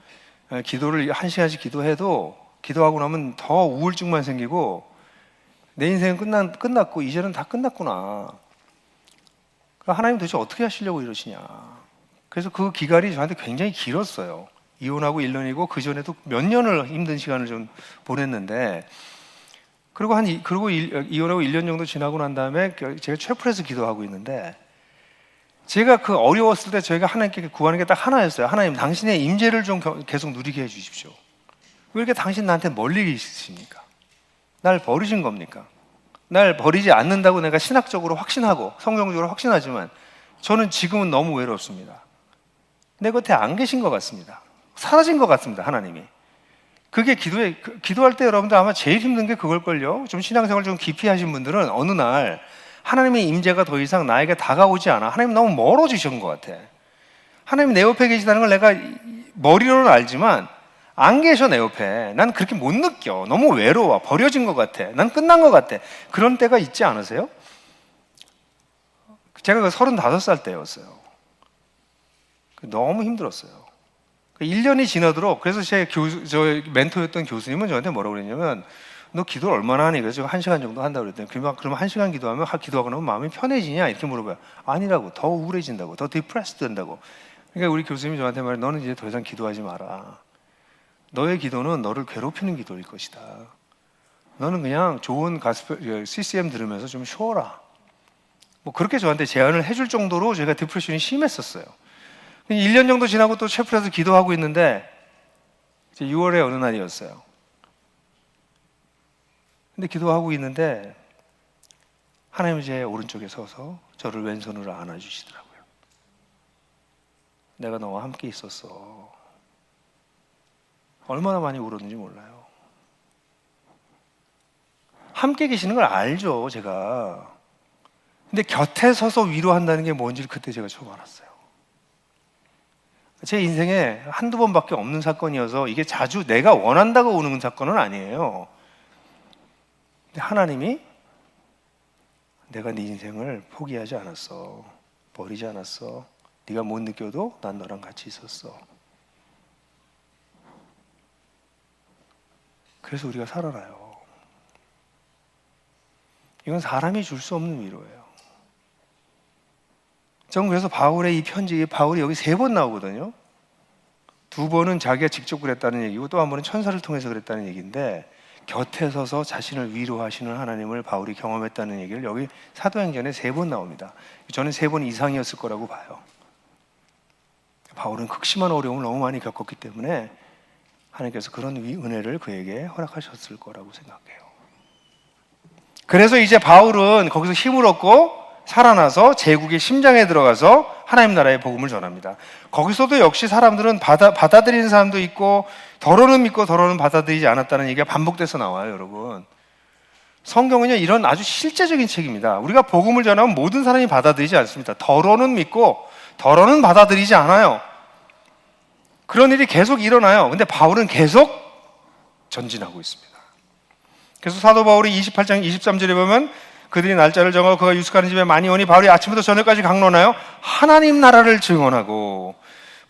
기도를 1시간씩 기도해도 기도하고 나면 더 우울증만 생기고 내 인생은 끝났고 이제는 다 끝났구나. 하나님 도대체 어떻게 하시려고 이러시냐. 그래서 그 기간이 저한테 굉장히 길었어요. 이혼하고 1년이고 그 전에도 몇 년을 힘든 시간을 좀 보냈는데, 그리고 이혼하고 1년 정도 지나고 난 다음에 제가 최프에서 기도하고 있는데, 제가 그 어려웠을 때 저희가 하나님께 구하는 게 딱 하나였어요. 하나님, 당신의 임재를 좀 계속 누리게 해주십시오. 왜 이렇게 당신 나한테 멀리 있으십니까? 날 버리신 겁니까? 날 버리지 않는다고 내가 신학적으로 확신하고 성경적으로 확신하지만 저는 지금은 너무 외롭습니다. 내 곁에 안 계신 것 같습니다. 사라진 것 같습니다, 하나님이. 그게 기도할 때 여러분들 아마 제일 힘든 게 그걸걸요. 좀 신앙생활 좀 깊이 하신 분들은 어느 날 하나님의 임재가 더 이상 나에게 다가오지 않아. 하나님 너무 멀어지신 것 같아. 하나님 내 옆에 계시다는 걸 내가 머리로는 알지만 안 계셔, 내 옆에. 난 그렇게 못 느껴. 너무 외로워. 버려진 것 같아. 난 끝난 것 같아. 그런 때가 있지 않으세요? 제가 그 35살 때였어요. 너무 힘들었어요. 1년이 지나도록, 그래서 제 멘토였던 교수님은 저한테 뭐라고 그랬냐면, 너 기도를 얼마나 하니? 그래서 1시간 정도 한다고 그랬더니, 그러면 1시간 기도하고 나면 마음이 편해지냐? 이렇게 물어봐요. 아니라고. 더 우울해진다고. 더 디프레스드 된다고. 그러니까 우리 교수님이 저한테 말해, 너는 이제 더 이상 기도하지 마라. 너의 기도는 너를 괴롭히는 기도일 것이다. 너는 그냥 좋은 CCM 들으면서 좀 쉬어라. 뭐 그렇게 저한테 제안을 해줄 정도로 제가 디프레션이 심했었어요. 1년 정도 지나고 또 셰프에서 기도하고 있는데 6월의 어느 날이었어요. 근데 기도하고 있는데 하나님이 제 오른쪽에 서서 저를 왼손으로 안아주시더라고요. 내가 너와 함께 있었어. 얼마나 많이 울었는지 몰라요. 함께 계시는 걸 알죠, 제가. 근데 곁에 서서 위로한다는 게 뭔지를 그때 제가 처음 알았어요. 제 인생에 한두 번밖에 없는 사건이어서 이게 자주 내가 원한다고 오는 사건은 아니에요. 근데 하나님이 내가 네 인생을 포기하지 않았어. 버리지 않았어. 네가 못 느껴도 난 너랑 같이 있었어. 그래서 우리가 살아나요. 이건 사람이 줄 수 없는 위로예요. 저는 그래서 바울의 이 편지, 바울이 여기 3번 나오거든요. 2번은 자기가 직접 그랬다는 얘기고 또 한 번은 천사를 통해서 그랬다는 얘기인데, 곁에 서서 자신을 위로하시는 하나님을 바울이 경험했다는 얘기를 여기 사도행전에 3번 나옵니다. 저는 3번 이상이었을 거라고 봐요. 바울은 극심한 어려움을 너무 많이 겪었기 때문에 하나님께서 그런 은혜를 그에게 허락하셨을 거라고 생각해요. 그래서 이제 바울은 거기서 힘을 얻고 살아나서 제국의 심장에 들어가서 하나님 나라의 복음을 전합니다. 거기서도 역시 사람들은 받아들이는 사람도 있고, 더러는 믿고 더러는 받아들이지 않았다는 얘기가 반복돼서 나와요, 여러분. 성경은요, 이런 아주 실제적인 책입니다. 우리가 복음을 전하면 모든 사람이 받아들이지 않습니다. 더러는 믿고 더러는 받아들이지 않아요. 그런 일이 계속 일어나요. 근데 바울은 계속 전진하고 있습니다. 그래서 사도 바울이 28장 23절에 보면 그들이 날짜를 정하고 그가 유숙하는 집에 많이 오니 바울이 아침부터 저녁까지 강론하여 하나님 나라를 증언하고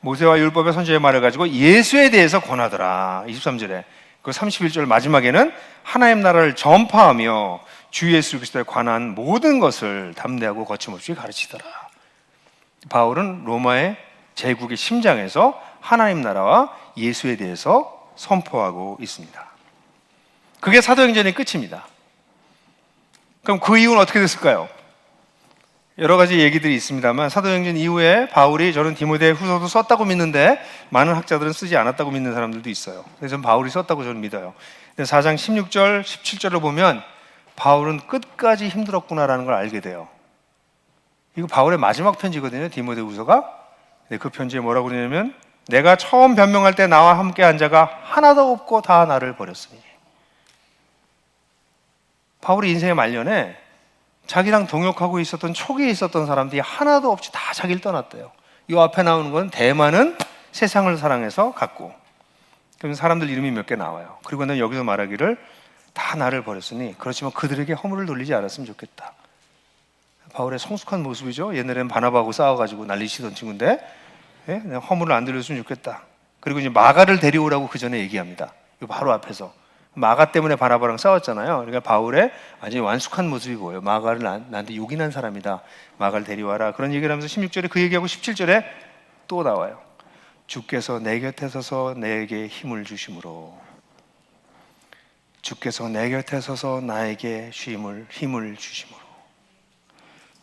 모세와 율법의 선지자의 말을 가지고 예수에 대해서 권하더라. 23절에. 그 31절 마지막에는 하나님 나라를 전파하며 주 예수 그리스도에 관한 모든 것을 담대하고 거침없이 가르치더라. 바울은 로마의 제국의 심장에서 하나님 나라와 예수에 대해서 선포하고 있습니다. 그게 사도행전의 끝입니다. 그럼 그 이후는 어떻게 됐을까요? 여러 가지 얘기들이 있습니다만 사도행전 이후에 바울이 저는 디모데 후서도 썼다고 믿는데 많은 학자들은 쓰지 않았다고 믿는 사람들도 있어요. 그래서 저는 바울이 썼다고 저는 믿어요. 4장 16절, 17절을 보면 바울은 끝까지 힘들었구나라는 걸 알게 돼요. 이거 바울의 마지막 편지거든요. 디모데 후서가. 그 편지에 뭐라고 그러냐면 내가 처음 변명할 때 나와 함께 한 자가 하나도 없고 다 나를 버렸으니. 바울이 인생의 말년에 자기랑 동역하고 있었던 초기에 있었던 사람들이 하나도 없이 다 자기를 떠났대요. 이 앞에 나오는 건 대만은 세상을 사랑해서 갔고, 그럼 사람들 이름이 몇 개 나와요. 그리고 난 여기서 말하기를 다 나를 버렸으니 그렇지만 그들에게 허물을 돌리지 않았으면 좋겠다. 바울의 성숙한 모습이죠. 옛날에는 바나바하고 싸워가지고 난리치던 친구인데 허물을 안 돌렸으면 좋겠다. 그리고 이제 마가를 데려오라고 그 전에 얘기합니다. 이 바로 앞에서. 마가 때문에 바나바랑 싸웠잖아요. 그러니까 바울의 완전히 완숙한 모습이 보여요. 마가를 나한테 요긴한 사람이다. 마가를 데려와라. 그런 얘기를 하면서 16절에 그 얘기하고 17절에 또 나와요. 주께서 내 곁에 서서 내게 힘을 주심으로. 주께서 내 곁에 서서 나에게 힘을 주심으로.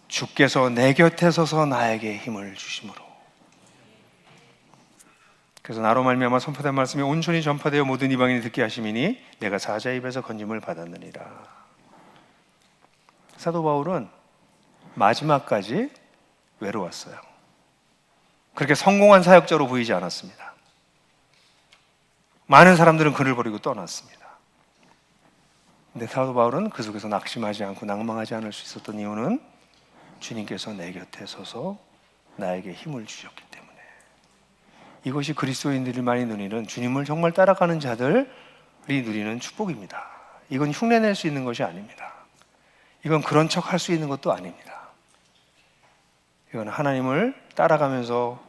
주께서 내 곁에 서서 나에게 힘을 주심으로. 그래서 나로 말미암아 선포된 말씀이 온전히 전파되어 모든 이방인이 듣게 하심이니 내가 사자의 입에서 건짐을 받았느니라. 사도 바울은 마지막까지 외로웠어요. 그렇게 성공한 사역자로 보이지 않았습니다. 많은 사람들은 그를 버리고 떠났습니다. 근데 사도 바울은 그 속에서 낙심하지 않고 낭망하지 않을 수 있었던 이유는 주님께서 내 곁에 서서 나에게 힘을 주셨기 때문에. 이것이 그리스도인들만이 누리는, 주님을 정말 따라가는 자들이 누리는 축복입니다. 이건 흉내낼 수 있는 것이 아닙니다. 이건 그런 척 할 수 있는 것도 아닙니다. 이건 하나님을 따라가면서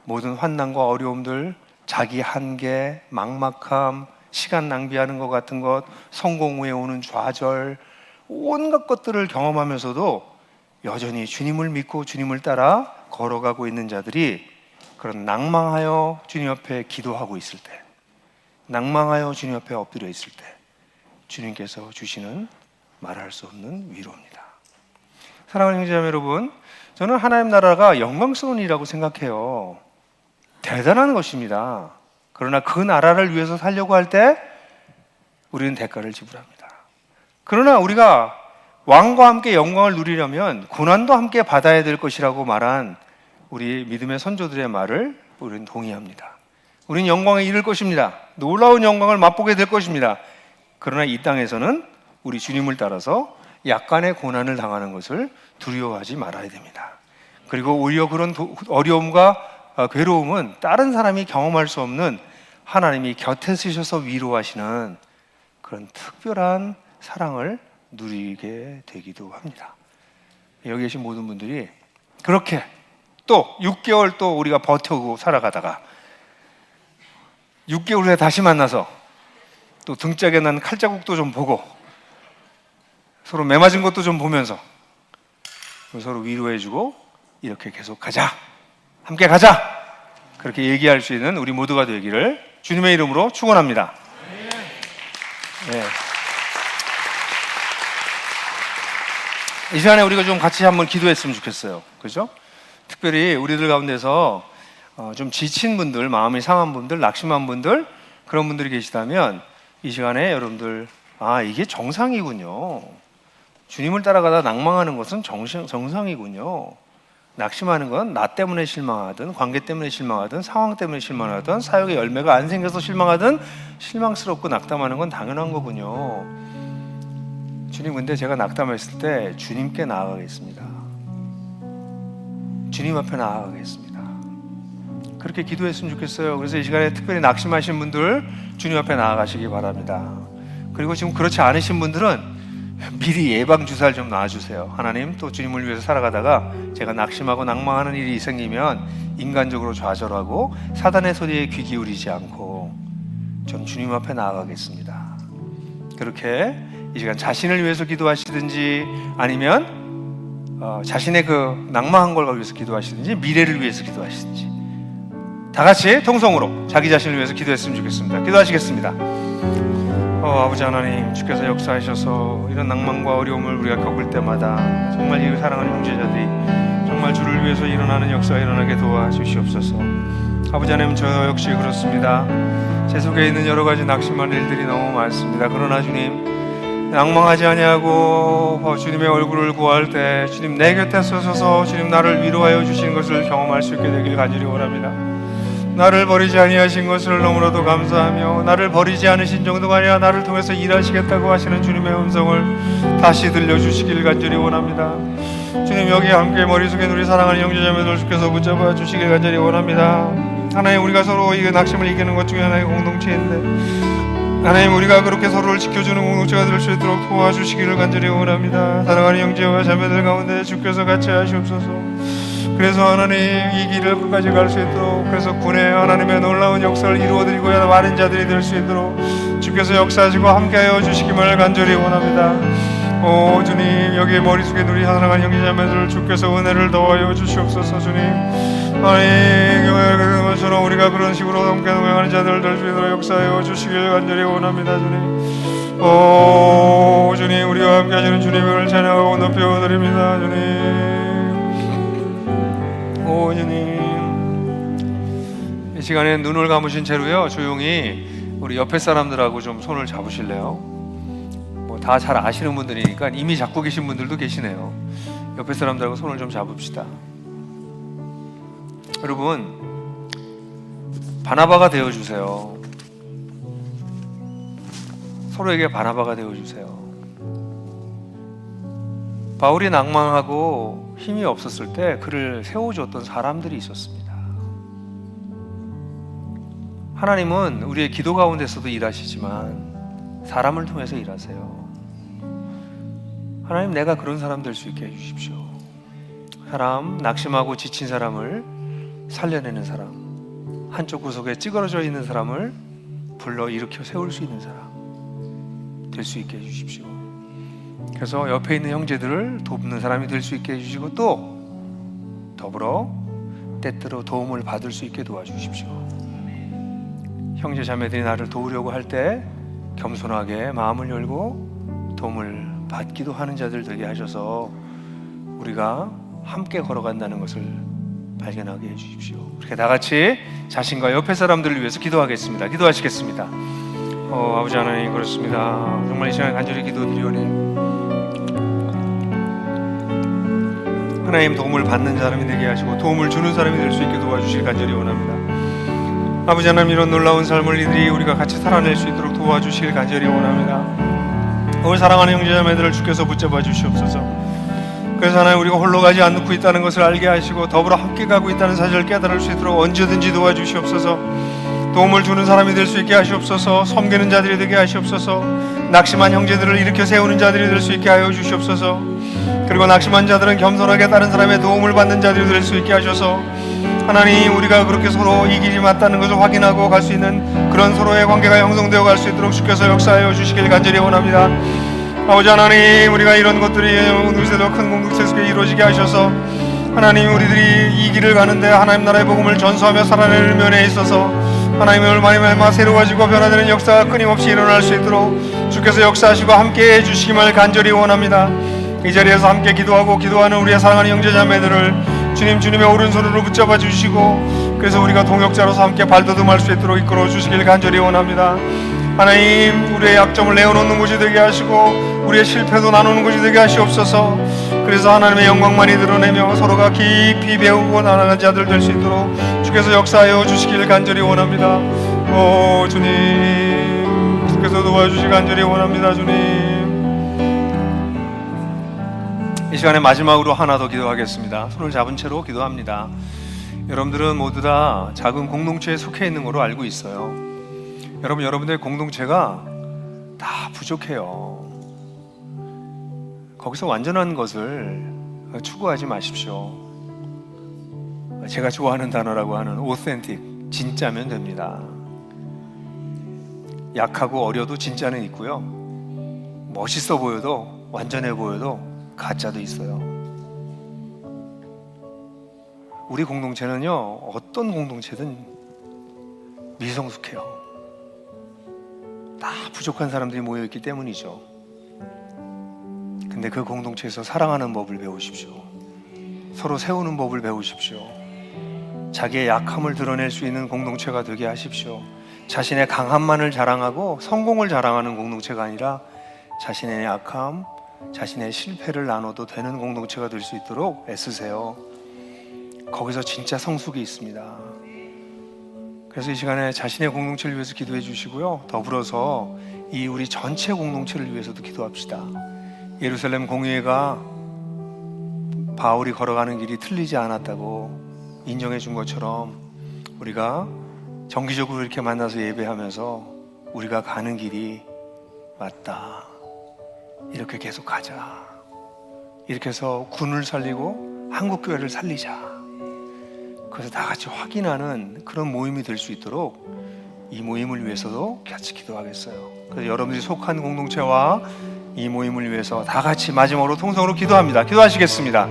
모든 환난과 어려움들, 자기 한계, 막막함, 시간 낭비하는 것 같은 것, 성공 후에 오는 좌절, 온갖 것들을 경험하면서도 여전히 주님을 믿고 주님을 따라 걸어가고 있는 자들이 그런 낭망하여 주님 앞에 기도하고 있을 때, 낭망하여 주님 앞에 엎드려 있을 때 주님께서 주시는 말할 수 없는 위로입니다. 사랑하는 형제자매 여러분, 저는 하나님 나라가 영광스러운 일이라고 생각해요. 대단한 것입니다. 그러나 그 나라를 위해서 살려고 할 때 우리는 대가를 지불합니다. 그러나 우리가 왕과 함께 영광을 누리려면 고난도 함께 받아야 될 것이라고 말한 우리 믿음의 선조들의 말을 우리는 동의합니다. 우리는 영광에 이를 것입니다. 놀라운 영광을 맛보게 될 것입니다. 그러나 이 땅에서는 우리 주님을 따라서 약간의 고난을 당하는 것을 두려워하지 말아야 됩니다. 그리고 오히려 그런 어려움과 괴로움은 다른 사람이 경험할 수 없는 하나님이 곁에 서셔서 위로하시는 그런 특별한 사랑을 누리게 되기도 합니다. 여기 계신 모든 분들이 그렇게 또 6개월 또 우리가 버텨고 살아가다가 6개월 후에 다시 만나서 또 등짝에 난 칼자국도 좀 보고 서로 매맞은 것도 좀 보면서 서로 위로해주고 이렇게 계속 가자, 함께 가자, 그렇게 얘기할 수 있는 우리 모두가 되기를 주님의 이름으로 축원합니다. 네. 이 시간에 우리가 좀 같이 한번 기도했으면 좋겠어요. 그죠? 특별히 우리들 가운데서 좀 지친 분들, 마음이 상한 분들, 낙심한 분들, 그런 분들이 계시다면 이 시간에 여러분들, 이게 정상이군요. 주님을 따라가다 낭망하는 것은 정상이군요. 낙심하는 건 나 때문에 실망하든, 관계 때문에 실망하든, 상황 때문에 실망하든, 사역의 열매가 안 생겨서 실망하든, 실망스럽고 낙담하는 건 당연한 거군요. 주님, 근데 제가 낙담했을 때 주님께 나아가겠습니다. 주님 앞에 나아가겠습니다. 그렇게 기도했으면 좋겠어요. 그래서 이 시간에 특별히 낙심하신 분들 주님 앞에 나아가시기 바랍니다. 그리고 지금 그렇지 않으신 분들은 미리 예방 주사를 좀 놔주세요. 하나님, 또 주님을 위해서 살아가다가 제가 낙심하고 낭망하는 일이 생기면 인간적으로 좌절하고 사단의 소리에 귀 기울이지 않고 전 주님 앞에 나아가겠습니다. 그렇게 이 시간 자신을 위해서 기도하시든지 아니면 자신의 그 낭망한 걸 위해서 기도하시든지 미래를 위해서 기도하시든지 다 같이 통성으로 자기 자신을 위해서 기도했으면 좋겠습니다. 기도하시겠습니다. 아버지 하나님, 주께서 역사하셔서 이런 낭만과 어려움을 우리가 겪을 때마다 정말 이 사랑하는 형제자들이 정말 주를 위해서 일어나는 역사가 일어나게 도와주시옵소서. 아버지 하나님, 저 역시 그렇습니다. 제 속에 있는 여러 가지 낙심한 일들이 너무 많습니다. 그러나 주님, 낭망하지 아니하고 주님의 얼굴을 구할 때 주님 내 곁에 서셔서 주님 나를 위로하여 주시는 것을 경험할 수 있게 되길 간절히 원합니다. 나를 버리지 아니하신 것을 너무나도 감사하며 나를 버리지 않으신 정도가 아니라 나를 통해서 일하시겠다고 하시는 주님의 음성을 다시 들려주시길 간절히 원합니다. 주님, 여기 함께 머릿속에 우리 사랑하는 형제자매들 주께서 붙잡아 주시길 간절히 원합니다. 하나님, 우리가 서로 이 낙심을 이기는 것 중에 하나의 공동체인데 하나님, 우리가 그렇게 서로를 지켜주는 공동체가 될 수 있도록 도와주시기를 간절히 원합니다. 사랑하는 형제와 자매들 가운데 주께서 같이 하시옵소서. 그래서 하나님, 이 길을 끝까지 갈 수 있도록, 그래서 군의 하나님의 놀라운 역사를 이루어드리고 많은 자들이 될 수 있도록 주께서 역사하시고 함께하여 주시기를 간절히 원합니다. 오 주님, 여기 머릿속에 우리 사랑하는 형제자매들 주께서 은혜를 더하여 주시옵소서. 주님, 하나님, 것처럼 우리가 그런 식으로 함께 동행하는 자들 될 수 있도록 역사하여 주시길 간절히 원합니다. 주님, 오 주님, 우리와 함께 하시는 주님을 찬양하고 높여드립니다. 주님, 오 주님, 이 시간에 눈을 감으신 채로요 조용히 우리 옆에 사람들하고 좀 손을 잡으실래요? 뭐 다 잘 아시는 분들이니까 이미 잡고 계신 분들도 계시네요. 옆에 사람들하고 손을 좀 잡읍시다. 여러분, 바나바가 되어주세요. 서로에게 바나바가 되어주세요. 바울이 낭망하고 힘이 없었을 때 그를 세워주었던 사람들이 있었습니다. 하나님은 우리의 기도 가운데서도 일하시지만 사람을 통해서 일하세요. 하나님, 내가 그런 사람 될 수 있게 해주십시오. 사람, 낙심하고 지친 사람을 살려내는 사람, 한쪽 구석에 찌그러져 있는 사람을 불러 일으켜 세울 수 있는 사람 될 수 있게 해주십시오. 그래서 옆에 있는 형제들을 돕는 사람이 될 수 있게 해주시고 또 더불어 때때로 도움을 받을 수 있게 도와주십시오. 형제 자매들이 나를 도우려고 할 때 겸손하게 마음을 열고 도움을 받기도 하는 자들 되게 하셔서 우리가 함께 걸어간다는 것을 발견하게 해주십시오. 그렇게 다 같이 자신과 옆에 사람들을 위해서 기도하겠습니다. 기도하시겠습니다. 아버지 하나님, 그렇습니다. 정말 이 시간 간절히 기도드리오니 하나님, 도움을 받는 사람이 되게 하시고 도움을 주는 사람이 될 수 있게 도와주실 간절히 원합니다. 아버지 하나님, 이런 놀라운 삶을 이들이 우리가 같이 살아낼 수 있도록 도와주실 간절히 원합니다. 오늘 사랑하는 형제자매들을 주께서 붙잡아 주시옵소서. 그래서 하나님, 우리가 홀로 가지 않고 있다는 것을 알게 하시고 더불어 함께 가고 있다는 사실을 깨달을 수 있도록 언제든지 도와주시옵소서. 도움을 주는 사람이 될 수 있게 하시옵소서. 섬기는 자들이 되게 하시옵소서. 낙심한 형제들을 일으켜 세우는 자들이 될 수 있게 하여 주시옵소서. 그리고 낙심한 자들은 겸손하게 다른 사람의 도움을 받는 자들이 될 수 있게 하셔서 하나님, 우리가 그렇게 서로 이 길이 맞다는 것을 확인하고 갈 수 있는 그런 서로의 관계가 형성되어 갈 수 있도록 주께서 역사하여 주시길 간절히 원합니다. 아버지 하나님, 우리가 이런 것들이 오늘새도 큰 공동체 속에 이루어지게 하셔서 하나님, 우리들이 이 길을 가는데 하나님 나라의 복음을 전수하며 살아내는 면에 있어서 하나님의 얼마나 새로워지고 변화되는 역사가 끊임없이 일어날 수 있도록 주께서 역사하시고 함께 해주시기를 간절히 원합니다. 이 자리에서 함께 기도하고 기도하는 우리의 사랑하는 형제자매들을 주님의 오른손으로 붙잡아 주시고 그래서 우리가 동역자로서 함께 발돋움할 수 있도록 이끌어 주시길 간절히 원합니다. 하나님, 우리의 약점을 내어놓는 곳이 되게 하시고 우리의 실패도 나누는 곳이 되게 하시옵소서. 그래서 하나님의 영광만이 드러내며 서로가 깊이 배우고 나아가는 자들 될 수 있도록 주께서 역사하여 주시길 간절히 원합니다. 오 주님, 주께서 도와주시길 간절히 원합니다. 주님, 이 시간에 마지막으로 하나 더 기도하겠습니다. 손을 잡은 채로 기도합니다. 여러분들은 모두 다 작은 공동체에 속해 있는 걸로 알고 있어요. 여러분들의 공동체가 다 부족해요. 거기서 완전한 것을 추구하지 마십시오. 제가 좋아하는 단어라고 하는 authentic, 진짜면 됩니다. 약하고 어려도 진짜는 있고요. 멋있어 보여도, 완전해 보여도 가짜도 있어요. 우리 공동체는요, 어떤 공동체든 미성숙해요. 다 부족한 사람들이 모여있기 때문이죠. 근데 그 공동체에서 사랑하는 법을 배우십시오. 서로 세우는 법을 배우십시오. 자기의 약함을 드러낼 수 있는 공동체가 되게 하십시오. 자신의 강함만을 자랑하고 성공을 자랑하는 공동체가 아니라 자신의 약함, 자신의 실패를 나눠도 되는 공동체가 될 수 있도록 애쓰세요. 거기서 진짜 성숙이 있습니다. 그래서 이 시간에 자신의 공동체를 위해서 기도해 주시고요. 더불어서 이 우리 전체 공동체를 위해서도 기도합시다. 예루살렘 공회가 바울이 걸어가는 길이 틀리지 않았다고 인정해 준 것처럼 우리가 정기적으로 이렇게 만나서 예배하면서 우리가 가는 길이 맞다. 이렇게 계속 가자. 이렇게 해서 군을 살리고 한국교회를 살리자. 그래서 다 같이 확인하는 그런 모임이 될 수 있도록 이 모임을 위해서도 같이 기도하겠어요. 그래서 여러분들이 속한 공동체와 이 모임을 위해서 다 같이 마지막으로 통성으로 기도합니다. 기도하시겠습니다.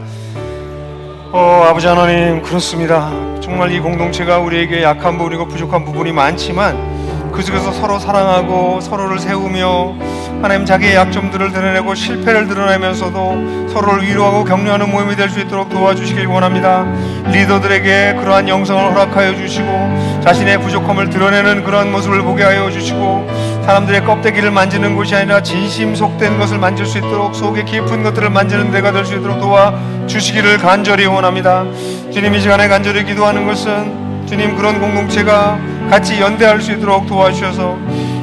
아버지 하나님, 그렇습니다. 정말 이 공동체가 우리에게 약한 부분이고 부족한 부분이 많지만 그 속에서 서로 사랑하고 서로를 세우며 하나님 자기의 약점들을 드러내고 실패를 드러내면서도 서로를 위로하고 격려하는 모임이 될 수 있도록 도와주시길 원합니다. 리더들에게 그러한 영성을 허락하여 주시고 자신의 부족함을 드러내는 그런 모습을 보게 하여 주시고 사람들의 껍데기를 만지는 것이 아니라 진심 속된 것을 만질 수 있도록 속에 깊은 것들을 만지는 데가 될 수 있도록 도와주시기를 간절히 원합니다. 주님, 이 시간에 간절히 기도하는 것은 주님, 그런 공동체가 같이 연대할 수 있도록 도와주셔서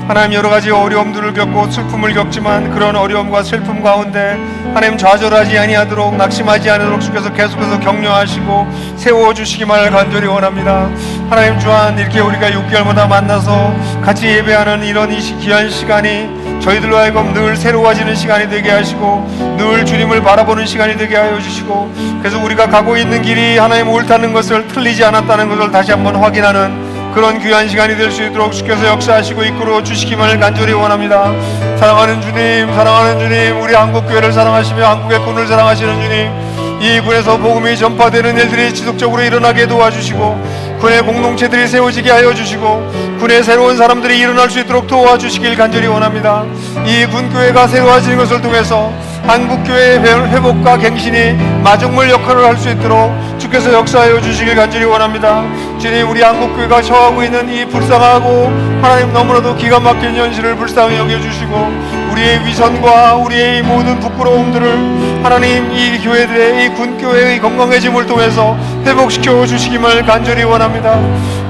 하나님 여러 가지 어려움들을 겪고 슬픔을 겪지만 그런 어려움과 슬픔 가운데 하나님 좌절하지 아니하도록 낙심하지 않도록 주께서 계속해서 격려하시고 세워주시기만을 간절히 원합니다. 하나님 주한 이렇게 우리가 6개월마다 만나서 같이 예배하는 이런 이 귀한 시간이 저희들로 하여금 늘 새로워지는 시간이 되게 하시고 늘 주님을 바라보는 시간이 되게 하여 주시고 그래서 우리가 가고 있는 길이 하나님 옳다는 것을 틀리지 않았다는 것을 다시 한번 확인하는 그런 귀한 시간이 될 수 있도록 주께서 역사하시고 이끌어 주시기만을 간절히 원합니다. 사랑하는 주님, 우리 한국교회를 사랑하시며 한국의 군을 사랑하시는 주님, 이 군에서 복음이 전파되는 일들이 지속적으로 일어나게 도와주시고 군의 공동체들이 세워지게 하여 주시고 군의 새로운 사람들이 일어날 수 있도록 도와주시길 간절히 원합니다. 이 군교회가 새로워지는 것을 통해서 한국교회의 회복과 갱신이 마중물 역할을 할 수 있도록 주께서 역사하여 주시길 간절히 원합니다. 주님, 우리 한국교회가 처하고 있는 이 불쌍하고 하나님 너무나도 기가 막힌 현실을 불쌍히 여겨주시고 우리의 위선과 우리의 모든 부끄러움들을 하나님 이 교회들의 이 군교회의 건강해짐을 통해서 회복시켜 주시기를 간절히 원합니다.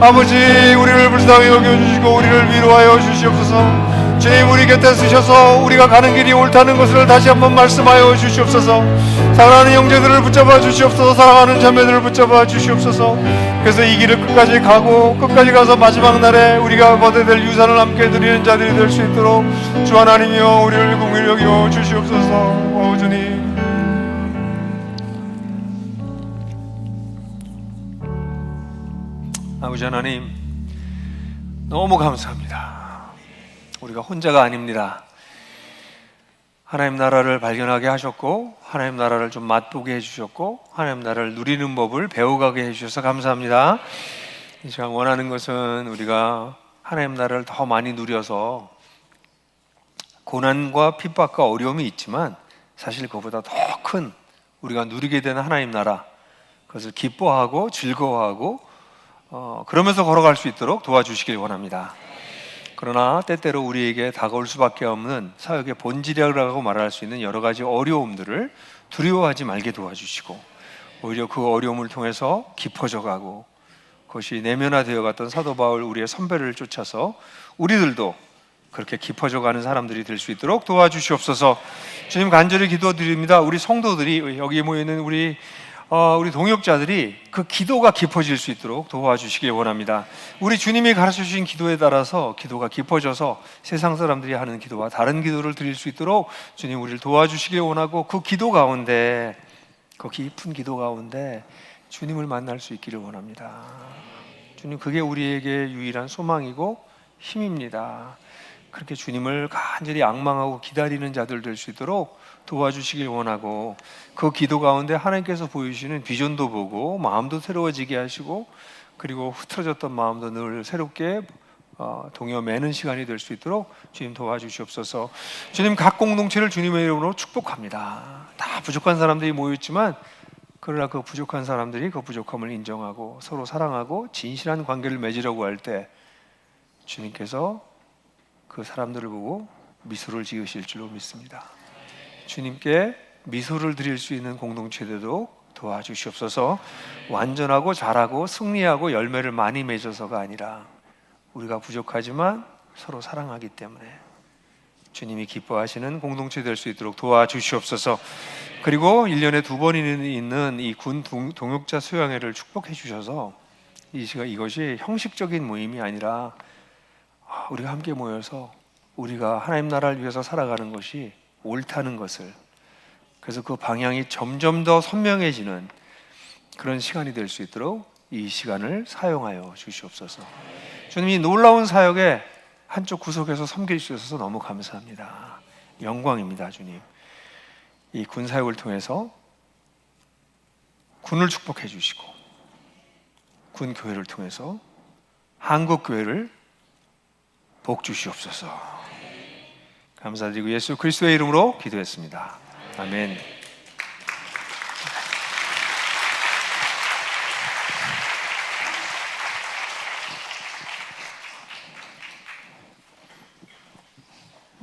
아버지, 우리를 불쌍히 여겨주시고 우리를 위로하여 주시옵소서. 주님, 우리 곁에 쓰셔서 우리가 가는 길이 옳다는 것을 다시 한번 말씀하여 주시옵소서. 사랑하는 형제들을 붙잡아 주시옵소서. 사랑하는 자매들을 붙잡아 주시옵소서. 그래서 이 길을 끝까지 가고 끝까지 가서 마지막 날에 우리가 거둬야 될 유산을 함께 드리는 자들이 될 수 있도록 주 하나님이여 우리를 긍휼히 여겨 주시옵소서. 주님, 아버지 하나님, 너무 감사합니다. 우리가 혼자가 아닙니다. 하나님 나라를 발견하게 하셨고 하나님 나라를 좀 맛보게 해주셨고 하나님 나라를 누리는 법을 배워가게 해주셔서 감사합니다. 이 시간 원하는 것은 우리가 하나님 나라를 더 많이 누려서 고난과 핍박과 어려움이 있지만 사실 그보다 더 큰 우리가 누리게 되는 하나님 나라, 그것을 기뻐하고 즐거워하고 그러면서 걸어갈 수 있도록 도와주시길 원합니다. 그러나 때때로 우리에게 다가올 수밖에 없는 사역의 본질이라고 말할 수 있는 여러 가지 어려움들을 두려워하지 말게 도와주시고 오히려 그 어려움을 통해서 깊어져 가고 그것이 내면화되어 갔던 사도 바울 우리의 선배를 쫓아서 우리들도 그렇게 깊어져가는 사람들이 될 수 있도록 도와주시옵소서. 주님 간절히 기도드립니다. 우리 성도들이 여기 모여 있는 우리 동역자들이 그 기도가 깊어질 수 있도록 도와주시길 원합니다. 우리 주님이 가르쳐 주신 기도에 따라서 기도가 깊어져서 세상 사람들이 하는 기도와 다른 기도를 드릴 수 있도록 주님 우리를 도와주시길 원하고, 그 기도 가운데, 그 깊은 기도 가운데 주님을 만날 수 있기를 원합니다. 주님, 그게 우리에게 유일한 소망이고 힘입니다. 그렇게 주님을 간절히 앙망하고 기다리는 자들 될 수 있도록 도와주시길 원하고, 그 기도 가운데 하나님께서 보여주시는 비전도 보고 마음도 새로워지게 하시고, 그리고 흐트러졌던 마음도 늘 새롭게 동요 매는 시간이 될 수 있도록 주님 도와주시옵소서. 주님, 각 공동체를 주님의 이름으로 축복합니다. 다 부족한 사람들이 모였지만, 그러나 그 부족한 사람들이 그 부족함을 인정하고 서로 사랑하고 진실한 관계를 맺으려고 할 때 주님께서 그 사람들을 보고 미소를 지으실 줄로 믿습니다. 주님께 미소를 드릴 수 있는 공동체 되도록 도와주시옵소서. 완전하고 잘하고 승리하고 열매를 많이 맺어서가 아니라 우리가 부족하지만 서로 사랑하기 때문에 주님이 기뻐하시는 공동체 될 수 있도록 도와주시옵소서. 그리고 1년에 2번 있는 이 군 동역자 수양회를 축복해 주셔서 이것이 형식적인 모임이 아니라 우리가 함께 모여서 우리가 하나님 나라를 위해서 살아가는 것이 옳다는 것을, 그래서 그 방향이 점점 더 선명해지는 그런 시간이 될 수 있도록 이 시간을 사용하여 주시옵소서. 주님, 이 놀라운 사역에 한쪽 구석에서 섬길 수 있어서 너무 감사합니다. 영광입니다. 주님, 이 군 사역을 통해서 군을 축복해 주시고 군 교회를 통해서 한국 교회를 복 주시옵소서. 감사드리고 예수 그리스도의 이름으로 기도했습니다. 아멘.